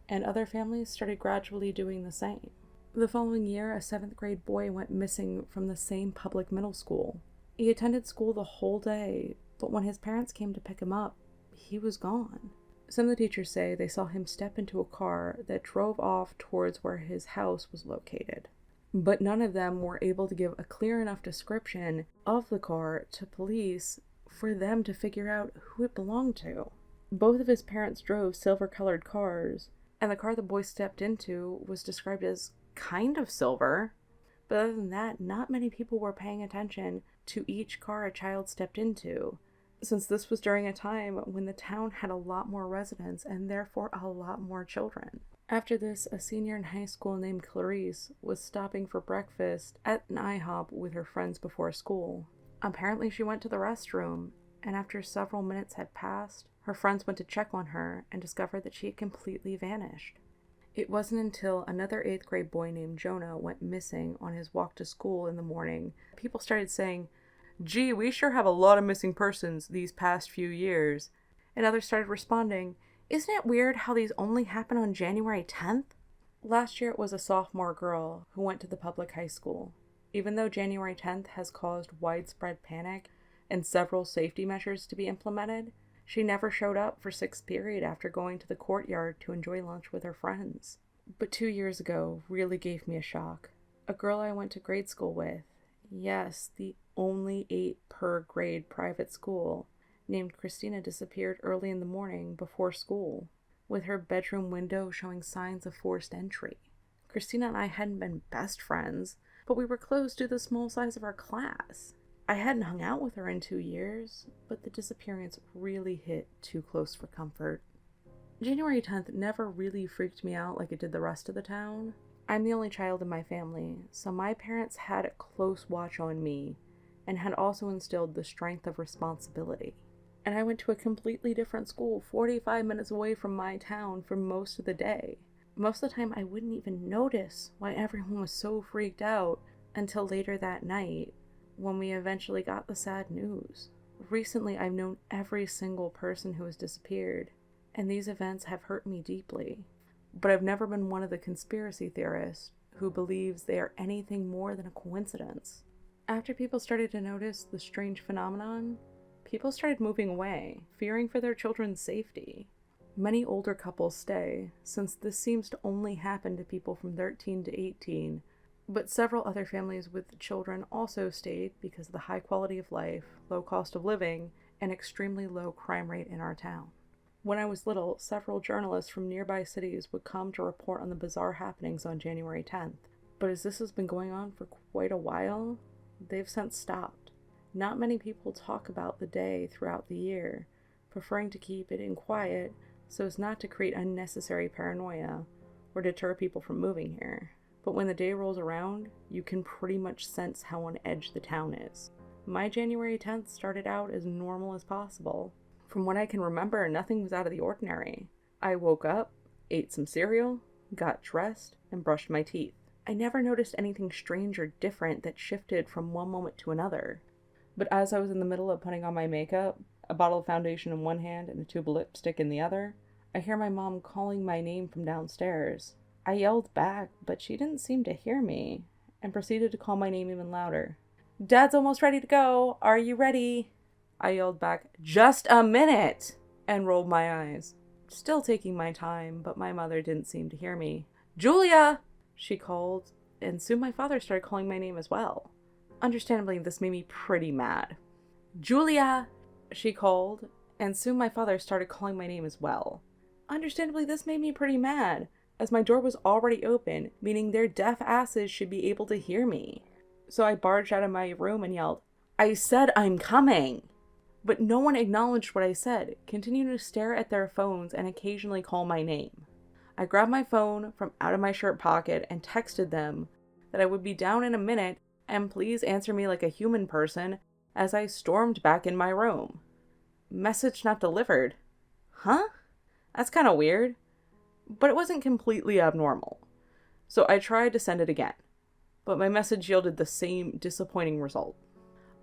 and other families started gradually doing the same. The following year, a 7th grade boy went missing from the same public middle school. He attended school the whole day, but when his parents came to pick him up, he was gone. Some of the teachers say they saw him step into a car that drove off towards where his house was located. But none of them were able to give a clear enough description of the car to police for them to figure out who it belonged to. Both of his parents drove silver-colored cars, and the car the boy stepped into was described as kind of silver. But other than that, not many people were paying attention to each car a child stepped into, since this was during a time when the town had a lot more residents and therefore a lot more children. After this, a senior in high school named Clarice was stopping for breakfast at an IHOP with her friends before school. Apparently she went to the restroom, and after several minutes had passed, her friends went to check on her and discovered that she had completely vanished. It wasn't until another 8th grade boy named Jonah went missing on his walk to school in the morning, people started saying, "Gee, we sure have a lot of missing persons these past few years." And others started responding, "Isn't it weird how these only happen on January 10th? Last year it was a sophomore girl who went to the public high school. Even though January 10th has caused widespread panic and several safety measures to be implemented, she never showed up for 6th period after going to the courtyard to enjoy lunch with her friends. But 2 years ago really gave me a shock. A girl I went to grade school with, yes, the only 8 per grade private school, named Christina, disappeared early in the morning before school, with her bedroom window showing signs of forced entry. Christina and I hadn't been best friends, but we were close due to the small size of our class. I hadn't hung out with her in 2 years, but the disappearance really hit too close for comfort. January 10th never really freaked me out like it did the rest of the town. I'm the only child in my family, so my parents had a close watch on me and had also instilled the strength of responsibility. And I went to a completely different school 45 minutes away from my town for most of the day. Most of the time I wouldn't even notice why everyone was so freaked out until later that night when we eventually got the sad news. Recently I've known every single person who has disappeared, and these events have hurt me deeply. But I've never been one of the conspiracy theorists who believes they are anything more than a coincidence. After people started to notice the strange phenomenon, people started moving away, fearing for their children's safety. Many older couples stay, since this seems to only happen to people from 13 to 18, but several other families with children also stayed because of the high quality of life, low cost of living, and extremely low crime rate in our town. When I was little, several journalists from nearby cities would come to report on the bizarre happenings on January 10th, but as this has been going on for quite a while, they've since stopped. Not many people talk about the day throughout the year, preferring to keep it in quiet so as not to create unnecessary paranoia or deter people from moving here. But when the day rolls around, you can pretty much sense how on edge the town is. My January 10th started out as normal as possible. From what I can remember, nothing was out of the ordinary. I woke up, ate some cereal, got dressed, and brushed my teeth. I never noticed anything strange or different that shifted from one moment to another. But as I was in the middle of putting on my makeup, a bottle of foundation in one hand and a tube of lipstick in the other, I hear my mom calling my name from downstairs. I yelled back, but she didn't seem to hear me and proceeded to call my name even louder. Dad's almost ready to go. Are you ready? I yelled back, just a minute, and rolled my eyes. Still taking my time, but my mother didn't seem to hear me. Julia, she called, and soon my father started calling my name as well. Understandably, this made me pretty mad. Julia, she called, and soon my father started calling my name as well. Understandably, this made me pretty mad, as my door was already open, meaning their deaf asses should be able to hear me. So I barged out of my room and yelled, I said I'm coming! But no one acknowledged what I said, continuing to stare at their phones and occasionally call my name. I grabbed my phone from out of my shirt pocket and texted them that I would be down in a minute and please answer me like a human person as I stormed back in my room. Message not delivered. Huh? That's kind of weird. But it wasn't completely abnormal. So I tried to send it again, but my message yielded the same disappointing result.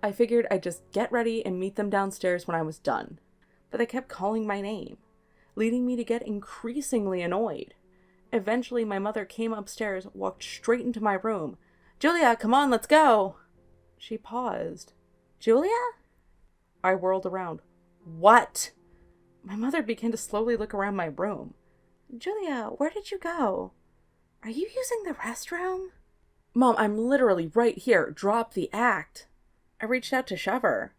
I figured I'd just get ready and meet them downstairs when I was done, but they kept calling my name, leading me to get increasingly annoyed. Eventually, my mother came upstairs, walked straight into my room. Julia, come on, let's go! She paused. Julia? I whirled around. What? My mother began to slowly look around my room. Julia, where did you go? Are you using the restroom? Mom, I'm literally right here. Drop the act. I reached out to shove her.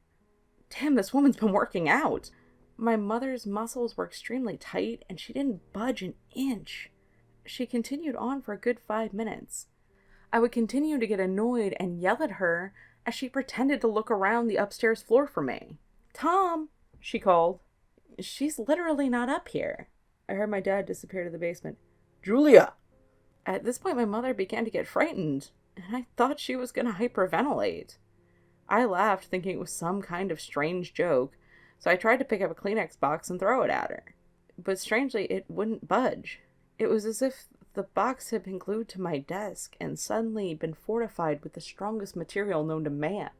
Damn, this woman's been working out. My mother's muscles were extremely tight, and she didn't budge an inch. She continued on for a good 5 minutes. I would continue to get annoyed and yell at her as she pretended to look around the upstairs floor for me. Tom, she called. She's literally not up here. I heard my dad disappear to the basement. Julia! At this point, my mother began to get frightened, and I thought she was going to hyperventilate. I laughed, thinking it was some kind of strange joke, so I tried to pick up a Kleenex box and throw it at her. But strangely, it wouldn't budge. It was as if the box had been glued to my desk and suddenly been fortified with the strongest material known to man.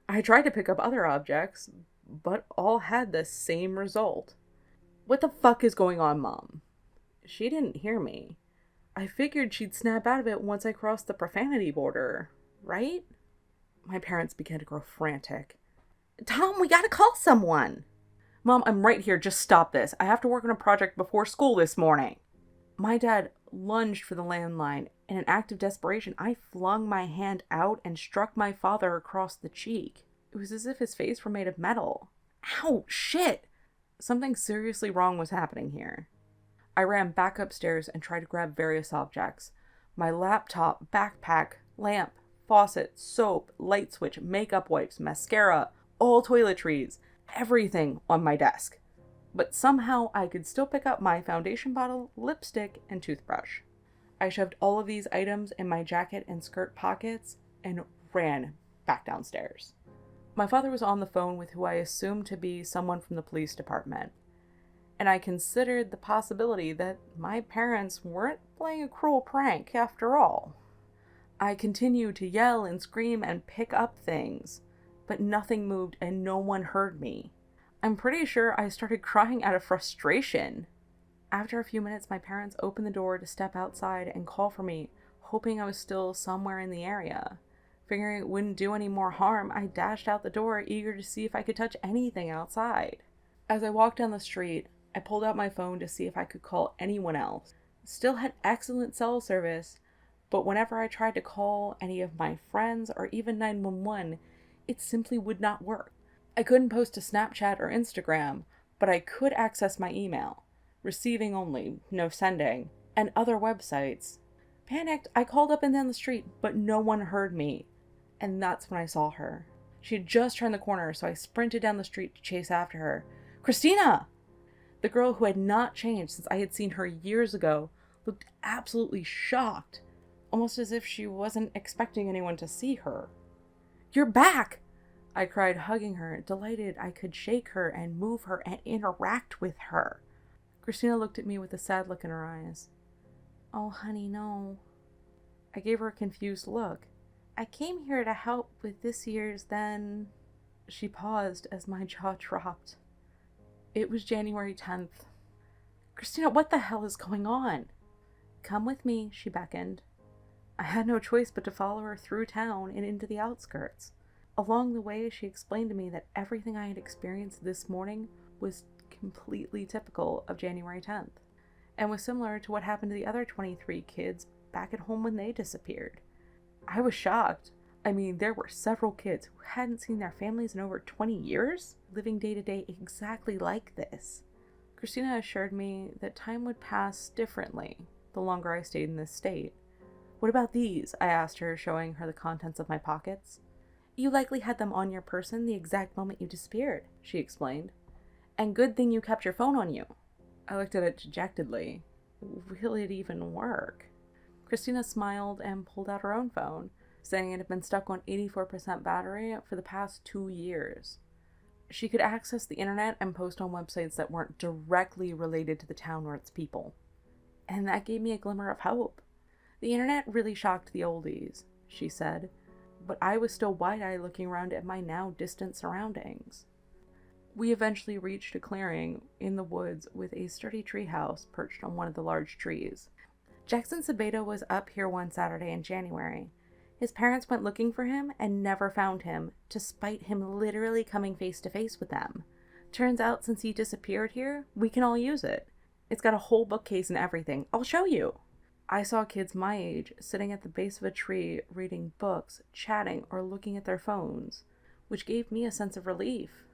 I tried to pick up other objects, but all had the same result. What the fuck is going on, Mom? She didn't hear me. I figured she'd snap out of it once I crossed the profanity border, right? My parents began to grow frantic. Tom, we gotta call someone! Mom, I'm right here. Just stop this. I have to work on a project before school this morning. My dad lunged for the landline. In an act of desperation, I flung my hand out and struck my father across the cheek. It was as if his face were made of metal. Ow, shit! Something seriously wrong was happening here. I ran back upstairs and tried to grab various objects. My laptop, backpack, lamp, faucet, soap, light switch, makeup wipes, mascara, all toiletries, everything on my desk. But somehow I could still pick up my foundation bottle, lipstick, and toothbrush. I shoved all of these items in my jacket and skirt pockets and ran back downstairs. My father was on the phone with who I assumed to be someone from the police department, and I considered the possibility that my parents weren't playing a cruel prank after all. I continued to yell and scream and pick up things, but nothing moved and no one heard me. I'm pretty sure I started crying out of frustration. After a few minutes, my parents opened the door to step outside and call for me, hoping I was still somewhere in the area. Figuring it wouldn't do any more harm, I dashed out the door, eager to see if I could touch anything outside. As I walked down the street, I pulled out my phone to see if I could call anyone else. Still had excellent cell service, but whenever I tried to call any of my friends or even 911, it simply would not work. I couldn't post to Snapchat or Instagram, but I could access my email, receiving only, no sending, and other websites. Panicked, I called up and down the street, but no one heard me, and that's when I saw her. She had just turned the corner, so I sprinted down the street to chase after her. Christina! The girl who had not changed since I had seen her years ago looked absolutely shocked, almost as if she wasn't expecting anyone to see her. You're back! I cried, hugging her, delighted I could shake her and move her and interact with her. Christina looked at me with a sad look in her eyes. Oh, honey, no. I gave her a confused look. I came here to help with this year's then... She paused as my jaw dropped. It was January 10th. Christina, what the hell is going on? "Come with me," she beckoned. I had no choice but to follow her through town and into the outskirts. Along the way, she explained to me that everything I had experienced this morning was completely typical of January 10th, and was similar to what happened to the other 23 kids back at home when they disappeared. I was shocked. I mean, there were several kids who hadn't seen their families in over 20 years, living day to day exactly like this. Christina assured me that time would pass differently the longer I stayed in this state. "What about these?" I asked her, showing her the contents of my pockets. "You likely had them on your person the exact moment you disappeared," she explained. "And good thing you kept your phone on you." I looked at it dejectedly. Will it even work? Christina smiled and pulled out her own phone, saying it had been stuck on 84% battery for the past 2 years. She could access the internet and post on websites that weren't directly related to the town or its people. And that gave me a glimmer of hope. "The internet really shocked the oldies," she said, but I was still wide-eyed looking around at my now distant surroundings. We eventually reached a clearing in the woods with a sturdy treehouse perched on one of the large trees. Jackson Sabeda was up here one Saturday in January. His parents went looking for him and never found him, despite him literally coming face to face with them. Turns out since he disappeared here, we can all use it. It's got a whole bookcase and everything. I'll show you. I saw kids my age sitting at the base of a tree reading books, chatting, or looking at their phones, which gave me a sense of relief.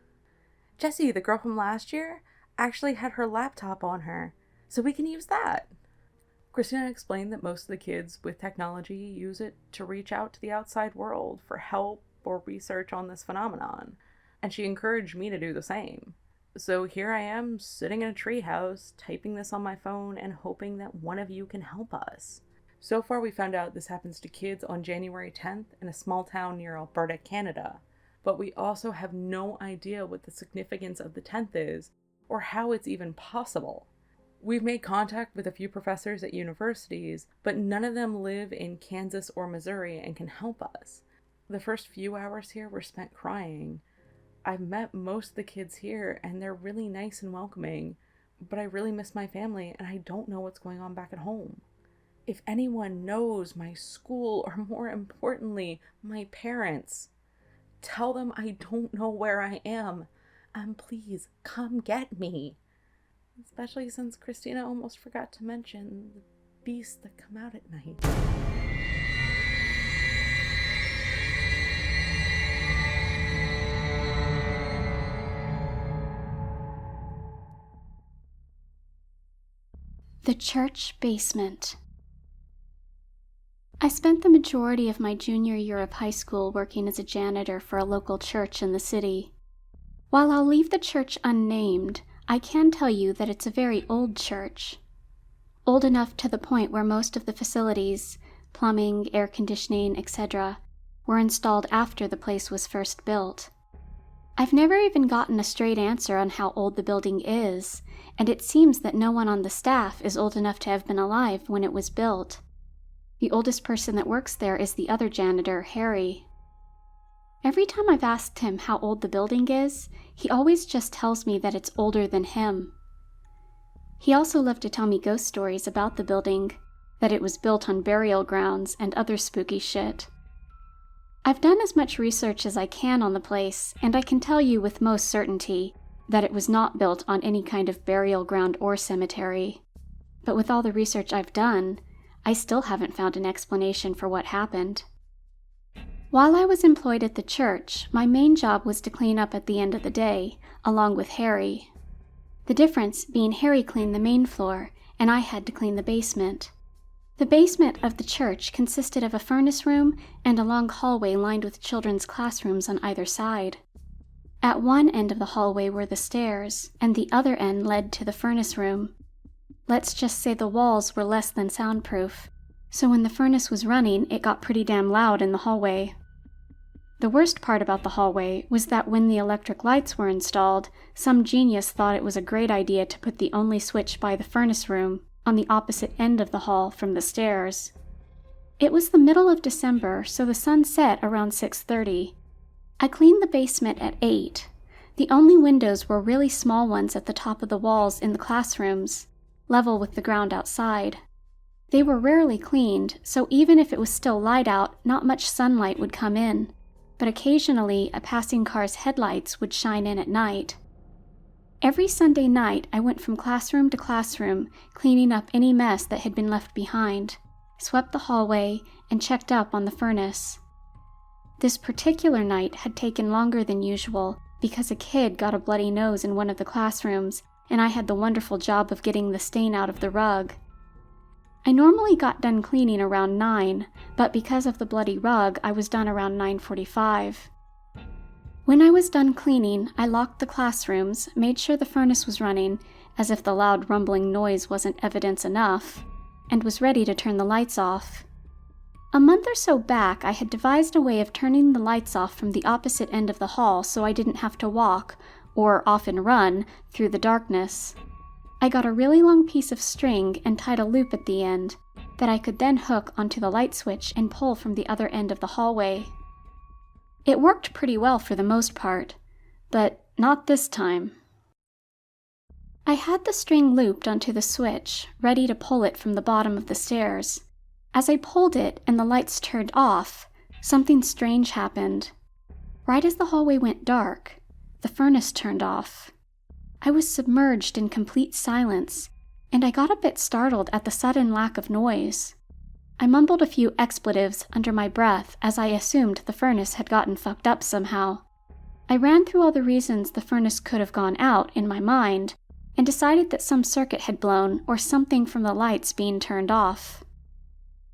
Jessie, the girl from last year, actually had her laptop on her, so we can use that. Christina explained that most of the kids with technology use it to reach out to the outside world for help or research on this phenomenon, and she encouraged me to do the same. So here I am, sitting in a treehouse, typing this on my phone and hoping that one of you can help us. So far we found out this happens to kids on January 10th in a small town near Alberta, Canada, but we also have no idea what the significance of the 10th is, or how it's even possible. We've made contact with a few professors at universities, but none of them live in Kansas or Missouri and can help us. The first few hours here were spent crying. I've met most of the kids here, and they're really nice and welcoming, but I really miss my family, and I don't know what's going on back at home. If anyone knows my school, or more importantly, my parents, tell them I don't know where I am, and please come get me. Especially since Christina almost forgot to mention the beasts that come out at night. The church basement. I spent the majority of my junior year of high school working as a janitor for a local church in the city. While I'll leave the church unnamed, I can tell you that it's a very old church. Old enough to the point where most of the facilities, plumbing, air conditioning, etc., were installed after the place was first built. I've never even gotten a straight answer on how old the building is, and it seems that no one on the staff is old enough to have been alive when it was built. The oldest person that works there is the other janitor, Harry. Every time I've asked him how old the building is, he always just tells me that it's older than him. He also loved to tell me ghost stories about the building, that it was built on burial grounds and other spooky shit. I've done as much research as I can on the place, and I can tell you with most certainty that it was not built on any kind of burial ground or cemetery. But with all the research I've done, I still haven't found an explanation for what happened. While I was employed at the church, my main job was to clean up at the end of the day, along with Harry. The difference being Harry cleaned the main floor, and I had to clean the basement. The basement of the church consisted of a furnace room and a long hallway lined with children's classrooms on either side. At one end of the hallway were the stairs, and the other end led to the furnace room. Let's just say the walls were less than soundproof, so when the furnace was running, it got pretty damn loud in the hallway. The worst part about the hallway was that when the electric lights were installed, some genius thought it was a great idea to put the only switch by the furnace room on the opposite end of the hall from the stairs. It was the middle of December, so the sun set around 6:30. I cleaned the basement at 8. The only windows were really small ones at the top of the walls in the classrooms, level with the ground outside. They were rarely cleaned, so even if it was still light out, not much sunlight would come in, but occasionally a passing car's headlights would shine in at night. Every Sunday night, I went from classroom to classroom, cleaning up any mess that had been left behind, swept the hallway, and checked up on the furnace. This particular night had taken longer than usual because a kid got a bloody nose in one of the classrooms, and I had the wonderful job of getting the stain out of the rug. I normally got done cleaning around 9, but because of the bloody rug, I was done around 9:45. When I was done cleaning, I locked the classrooms, made sure the furnace was running, as if the loud rumbling noise wasn't evidence enough, and was ready to turn the lights off. A month or so back, I had devised a way of turning the lights off from the opposite end of the hall so I didn't have to walk, or often run, through the darkness. I got a really long piece of string and tied a loop at the end that I could then hook onto the light switch and pull from the other end of the hallway. It worked pretty well for the most part, but not this time. I had the string looped onto the switch, ready to pull it from the bottom of the stairs. As I pulled it and the lights turned off, something strange happened. Right as the hallway went dark, the furnace turned off. I was submerged in complete silence, and I got a bit startled at the sudden lack of noise. I mumbled a few expletives under my breath as I assumed the furnace had gotten fucked up somehow. I ran through all the reasons the furnace could have gone out in my mind, and decided that some circuit had blown or something from the lights being turned off.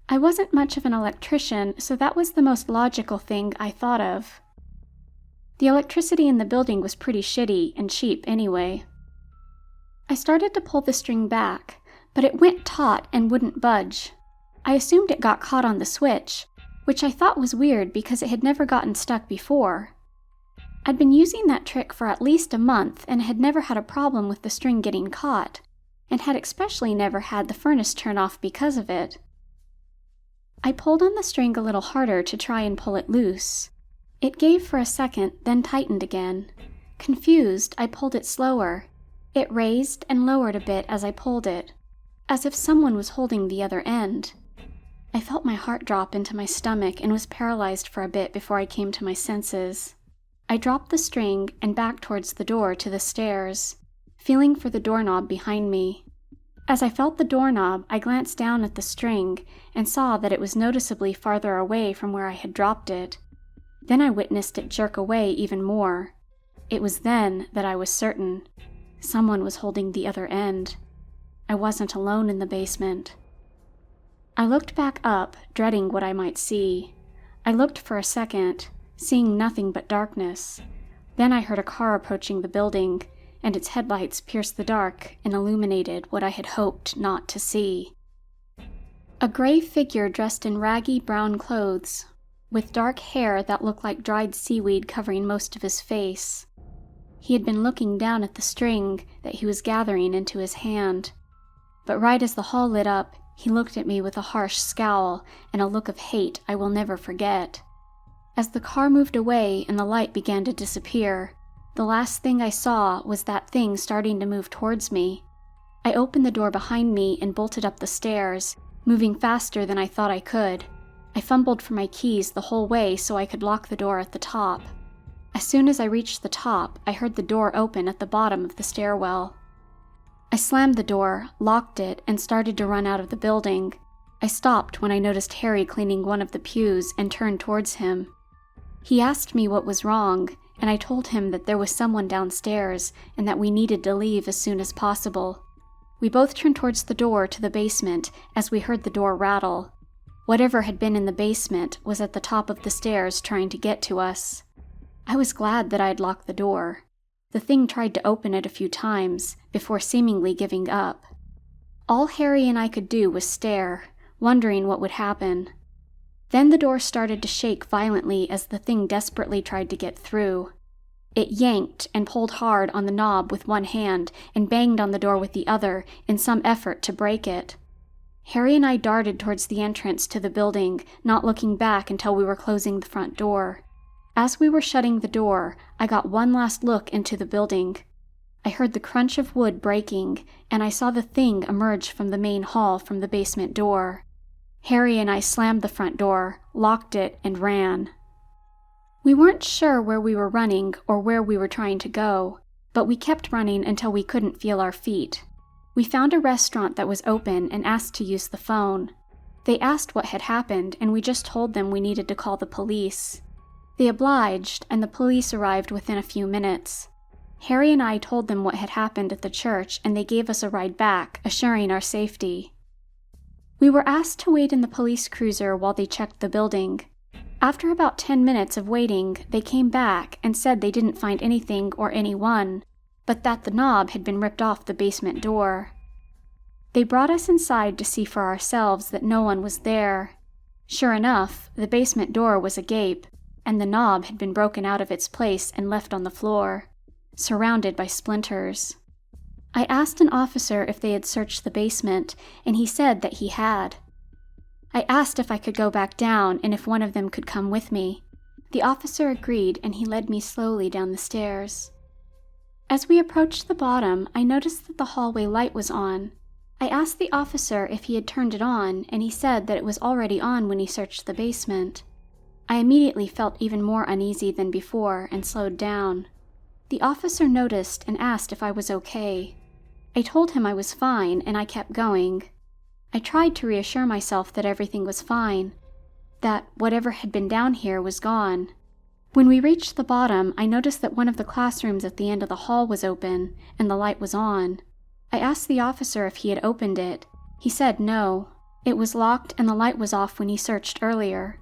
I wasn't much of an electrician, so that was the most logical thing I thought of. The electricity in the building was pretty shitty and cheap anyway. I started to pull the string back, but it went taut and wouldn't budge. I assumed it got caught on the switch, which I thought was weird because it had never gotten stuck before. I'd been using that trick for at least a month and had never had a problem with the string getting caught, and had especially never had the furnace turn off because of it. I pulled on the string a little harder to try and pull it loose. It gave for a second, then tightened again. Confused, I pulled it slower. It raised and lowered a bit as I pulled it, as if someone was holding the other end. I felt my heart drop into my stomach and was paralyzed for a bit before I came to my senses. I dropped the string and backed towards the door to the stairs, feeling for the doorknob behind me. As I felt the doorknob, I glanced down at the string and saw that it was noticeably farther away from where I had dropped it. Then I witnessed it jerk away even more. It was then that I was certain. Someone was holding the other end. I wasn't alone in the basement. I looked back up, dreading what I might see. I looked for a second, seeing nothing but darkness. Then I heard a car approaching the building, and its headlights pierced the dark and illuminated what I had hoped not to see. A gray figure dressed in raggy brown clothes, with dark hair that looked like dried seaweed covering most of his face. He had been looking down at the string that he was gathering into his hand. But right as the hall lit up, he looked at me with a harsh scowl and a look of hate I will never forget. As the car moved away and the light began to disappear, the last thing I saw was that thing starting to move towards me. I opened the door behind me and bolted up the stairs, moving faster than I thought I could. I fumbled for my keys the whole way so I could lock the door at the top. As soon as I reached the top, I heard the door open at the bottom of the stairwell. I slammed the door, locked it, and started to run out of the building. I stopped when I noticed Harry cleaning one of the pews and turned towards him. He asked me what was wrong, and I told him that there was someone downstairs and that we needed to leave as soon as possible. We both turned towards the door to the basement as we heard the door rattle. Whatever had been in the basement was at the top of the stairs trying to get to us. I was glad that I had locked the door. The thing tried to open it a few times before seemingly giving up. All Harry and I could do was stare, wondering what would happen. Then the door started to shake violently as the thing desperately tried to get through. It yanked and pulled hard on the knob with one hand and banged on the door with the other in some effort to break it. Harry and I darted towards the entrance to the building, not looking back until we were closing the front door. As we were shutting the door, I got one last look into the building. I heard the crunch of wood breaking, and I saw the thing emerge from the main hall from the basement door. Harry and I slammed the front door, locked it, and ran. We weren't sure where we were running or where we were trying to go, but we kept running until we couldn't feel our feet. We found a restaurant that was open and asked to use the phone. They asked what had happened, and we just told them we needed to call the police. They obliged, and the police arrived within a few minutes. Harry and I told them what had happened at the church, and they gave us a ride back, assuring our safety. We were asked to wait in the police cruiser while they checked the building. After about 10 minutes of waiting, they came back and said they didn't find anything or anyone, but that the knob had been ripped off the basement door. They brought us inside to see for ourselves that no one was there. Sure enough, the basement door was agape, and the knob had been broken out of its place and left on the floor, surrounded by splinters. I asked an officer if they had searched the basement, and he said that he had. I asked if I could go back down and if one of them could come with me. The officer agreed, and he led me slowly down the stairs. As we approached the bottom, I noticed that the hallway light was on. I asked the officer if he had turned it on, and he said that it was already on when he searched the basement. I immediately felt even more uneasy than before and slowed down. The officer noticed and asked if I was okay. I told him I was fine, and I kept going. I tried to reassure myself that everything was fine, that whatever had been down here was gone. When we reached the bottom, I noticed that one of the classrooms at the end of the hall was open, and the light was on. I asked the officer if he had opened it. He said no. It was locked and the light was off when he searched earlier.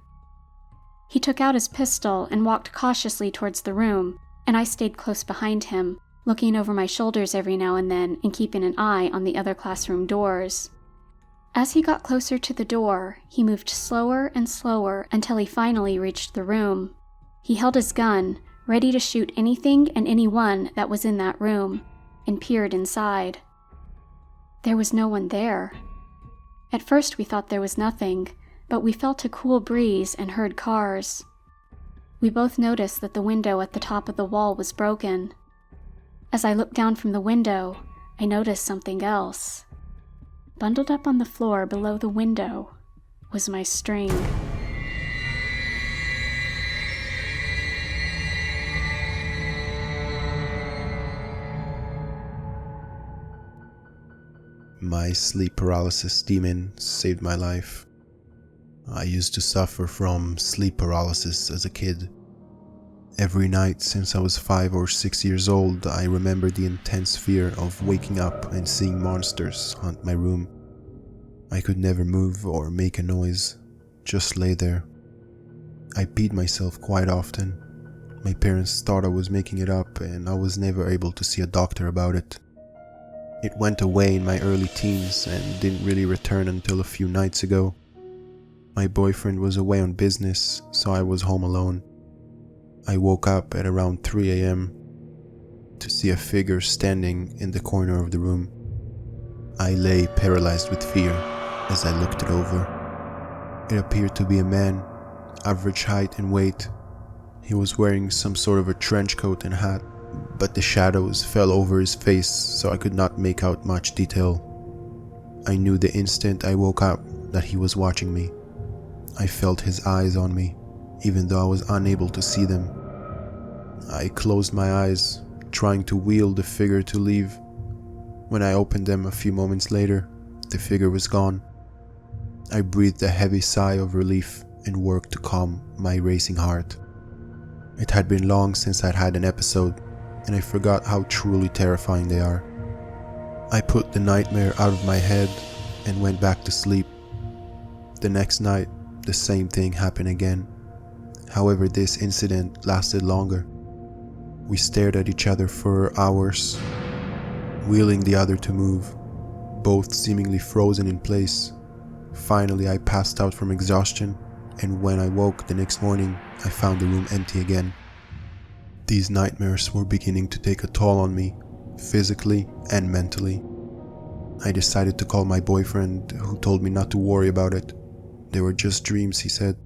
He took out his pistol and walked cautiously towards the room, and I stayed close behind him, looking over my shoulders every now and then and keeping an eye on the other classroom doors. As he got closer to the door, he moved slower and slower until he finally reached the room. He held his gun, ready to shoot anything and anyone that was in that room, and peered inside. There was no one there. At first we thought there was nothing, but we felt a cool breeze and heard cars. We both noticed that the window at the top of the wall was broken. As I looked down from the window, I noticed something else. Bundled up on the floor below the window was my string. My sleep paralysis demon saved my life. I used to suffer from sleep paralysis as a kid. Every night since I was 5 or 6 years old, I remember the intense fear of waking up and seeing monsters haunt my room. I could never move or make a noise, just lay there. I peed myself quite often. My parents thought I was making it up, and I was never able to see a doctor about it. It went away in my early teens and didn't really return until a few nights ago. My boyfriend was away on business, so I was home alone. I woke up at around 3 a.m. to see a figure standing in the corner of the room. I lay paralyzed with fear as I looked it over. It appeared to be a man, average height and weight. He was wearing some sort of a trench coat and hat, but the shadows fell over his face, so I could not make out much detail. I knew the instant I woke up that he was watching me. I felt his eyes on me, even though I was unable to see them. I closed my eyes, trying to will the figure to leave. When I opened them a few moments later, the figure was gone. I breathed a heavy sigh of relief and worked to calm my racing heart. It had been long since I'd had an episode, and I forgot how truly terrifying they are. I put the nightmare out of my head and went back to sleep. The next night, the same thing happened again. However, this incident lasted longer. We stared at each other for hours, willing the other to move, both seemingly frozen in place. Finally, I passed out from exhaustion, and when I woke the next morning, I found the room empty again. These nightmares were beginning to take a toll on me, physically and mentally. I decided to call my boyfriend, who told me not to worry about it. They were just dreams, he said.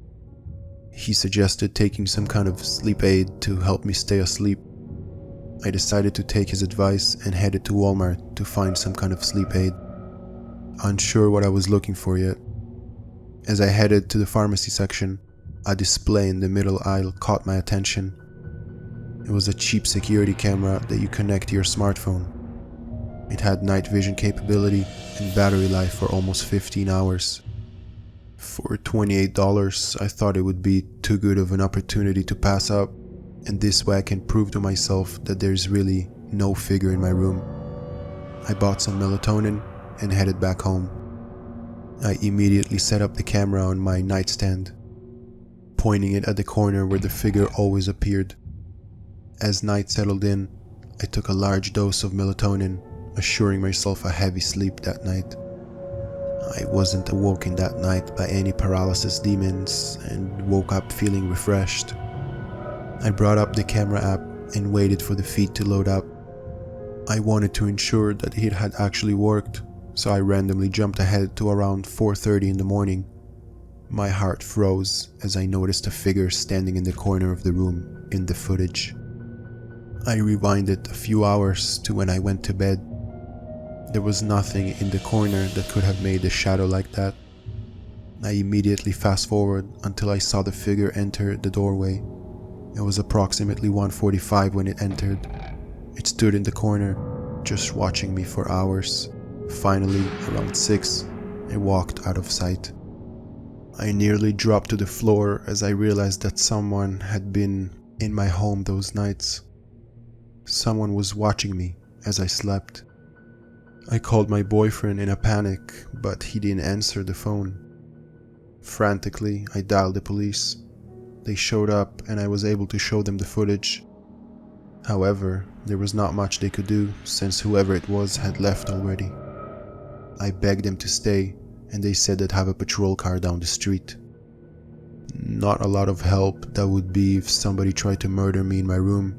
He suggested taking some kind of sleep aid to help me stay asleep. I decided to take his advice and headed to Walmart to find some kind of sleep aid. Unsure what I was looking for yet. As I headed to the pharmacy section, a display in the middle aisle caught my attention. It was a cheap security camera that you connect to your smartphone. It had night vision capability and battery life for almost 15 hours. For $28, I thought it would be too good of an opportunity to pass up, and this way I can prove to myself that there's really no figure in my room. I bought some melatonin and headed back home. I immediately set up the camera on my nightstand, pointing it at the corner where the figure always appeared. As night settled in, I took a large dose of melatonin, assuring myself a heavy sleep that night. I wasn't awoken that night by any paralysis demons and woke up feeling refreshed. I brought up the camera app and waited for the feed to load up. I wanted to ensure that it had actually worked, so I randomly jumped ahead to around 4:30 in the morning. My heart froze as I noticed a figure standing in the corner of the room in the footage. I rewinded a few hours to when I went to bed. There was nothing in the corner that could have made a shadow like that. I immediately fast forward until I saw the figure enter the doorway. It was approximately 1:45 when it entered. It stood in the corner, just watching me for hours. Finally, around 6, it walked out of sight. I nearly dropped to the floor as I realized that someone had been in my home those nights. Someone was watching me as I slept. I called my boyfriend in a panic, but he didn't answer the phone. Frantically, I dialed the police. They showed up and I was able to show them the footage. However, there was not much they could do since whoever it was had left already. I begged them to stay and they said they'd have a patrol car down the street. Not a lot of help that would be if somebody tried to murder me in my room.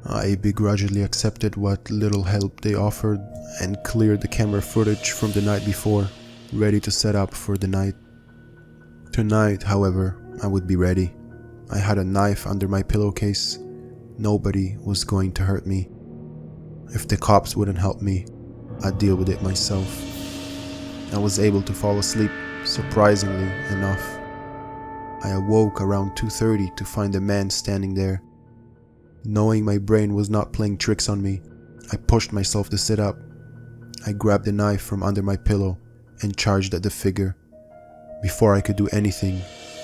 I begrudgingly accepted what little help they offered and cleared the camera footage from the night before, ready to set up for the night. Tonight, however, I would be ready. I had a knife under my pillowcase. Nobody was going to hurt me. If the cops wouldn't help me, I'd deal with it myself. I was able to fall asleep, surprisingly enough. I awoke around 2:30 to find a man standing there. Knowing my brain was not playing tricks on me, I pushed myself to sit up. I grabbed the knife from under my pillow and charged at the figure. Before I could do anything,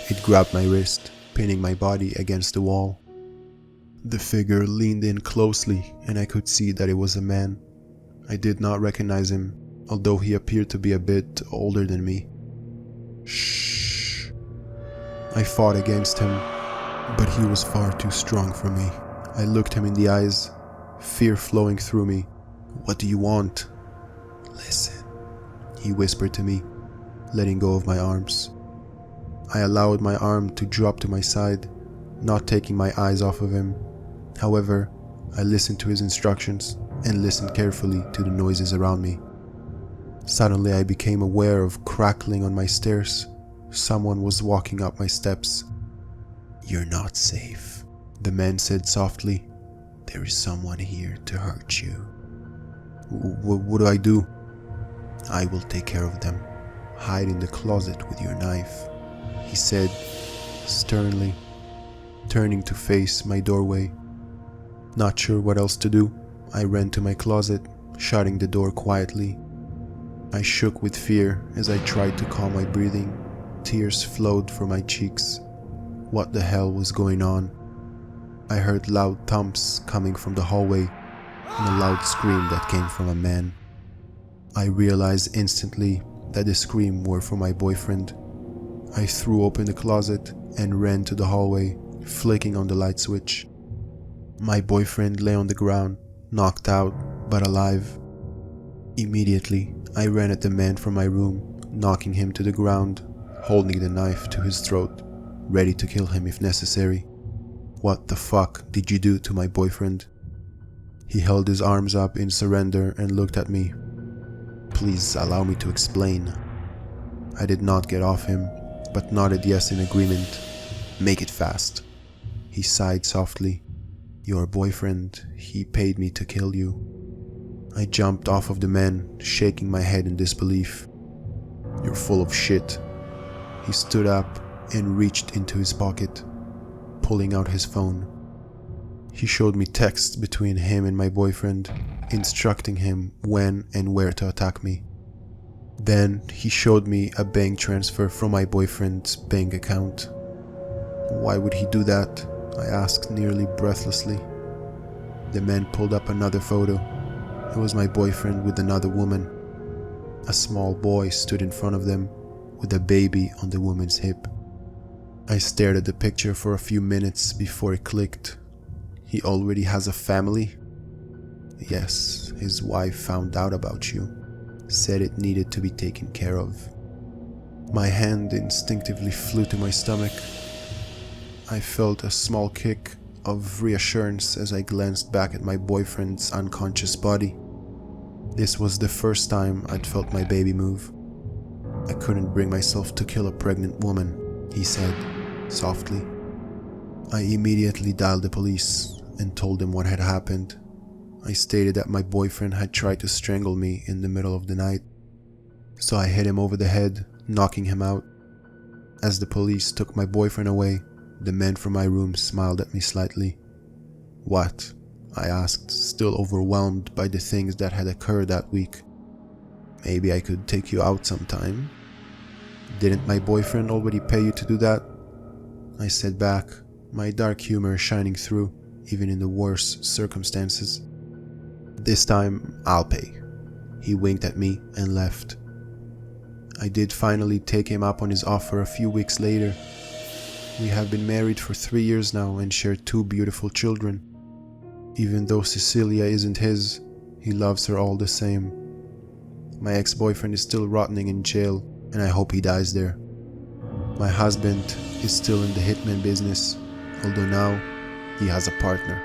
it grabbed my wrist, pinning my body against the wall. The figure leaned in closely and I could see that it was a man. I did not recognize him, although he appeared to be a bit older than me. Shh. I fought against him, but he was far too strong for me. I looked him in the eyes, fear flowing through me. "What do you want?" "Listen," he whispered to me, letting go of my arms. I allowed my arm to drop to my side, not taking my eyes off of him. However, I listened to his instructions and listened carefully to the noises around me. Suddenly I became aware of crackling on my stairs. Someone was walking up my steps. "You're not safe," the man said softly. "There is someone here to hurt you." What do I do?" "I will take care of them. Hide in the closet with your knife," he said, sternly, turning to face my doorway. Not sure what else to do, I ran to my closet, shutting the door quietly. I shook with fear as I tried to calm my breathing. Tears flowed from my cheeks. What the hell was going on? I heard loud thumps coming from the hallway and a loud scream that came from a man. I realized instantly that the scream were from my boyfriend. I threw open the closet and ran to the hallway, flicking on the light switch. My boyfriend lay on the ground, knocked out but alive. Immediately, I ran at the man from my room, knocking him to the ground, holding the knife to his throat, ready to kill him if necessary. "What the fuck did you do to my boyfriend?" He held his arms up in surrender and looked at me. "Please allow me to explain." I did not get off him, but nodded yes in agreement. "Make it fast." He sighed softly. Your boyfriend, he paid me to kill you. I jumped off of the man, shaking my head in disbelief. You're full of shit. He stood up and reached into his pocket, pulling out his phone. He showed me texts between him and my boyfriend, instructing him when and where to attack me. Then he showed me a bank transfer from my boyfriend's bank account. Why would he do that? I asked nearly breathlessly. The man pulled up another photo. It was my boyfriend with another woman. A small boy stood in front of them with a baby on the woman's hip. I stared at the picture for a few minutes before it clicked. He already has a family? Yes, his wife found out about you, said it needed to be taken care of. My hand instinctively flew to my stomach. I felt a small kick of reassurance as I glanced back at my boyfriend's unconscious body. This was the first time I'd felt my baby move. I couldn't bring myself to kill a pregnant woman, he said, softly. I immediately dialed the police and told them what had happened. I stated that my boyfriend had tried to strangle me in the middle of the night, so I hit him over the head, knocking him out. As the police took my boyfriend away, the man from my room smiled at me slightly. What? I asked, still overwhelmed by the things that had occurred that week. Maybe I could take you out sometime. Didn't my boyfriend already pay you to do that? I said back, my dark humor shining through, even in the worst circumstances. This time, I'll pay. He winked at me and left. I did finally take him up on his offer a few weeks later. We have been married for 3 years now and share 2 beautiful children. Even though Cecilia isn't his, he loves her all the same. My ex-boyfriend is still rotting in jail, and I hope he dies there. My husband is still in the hitman business, although now he has a partner.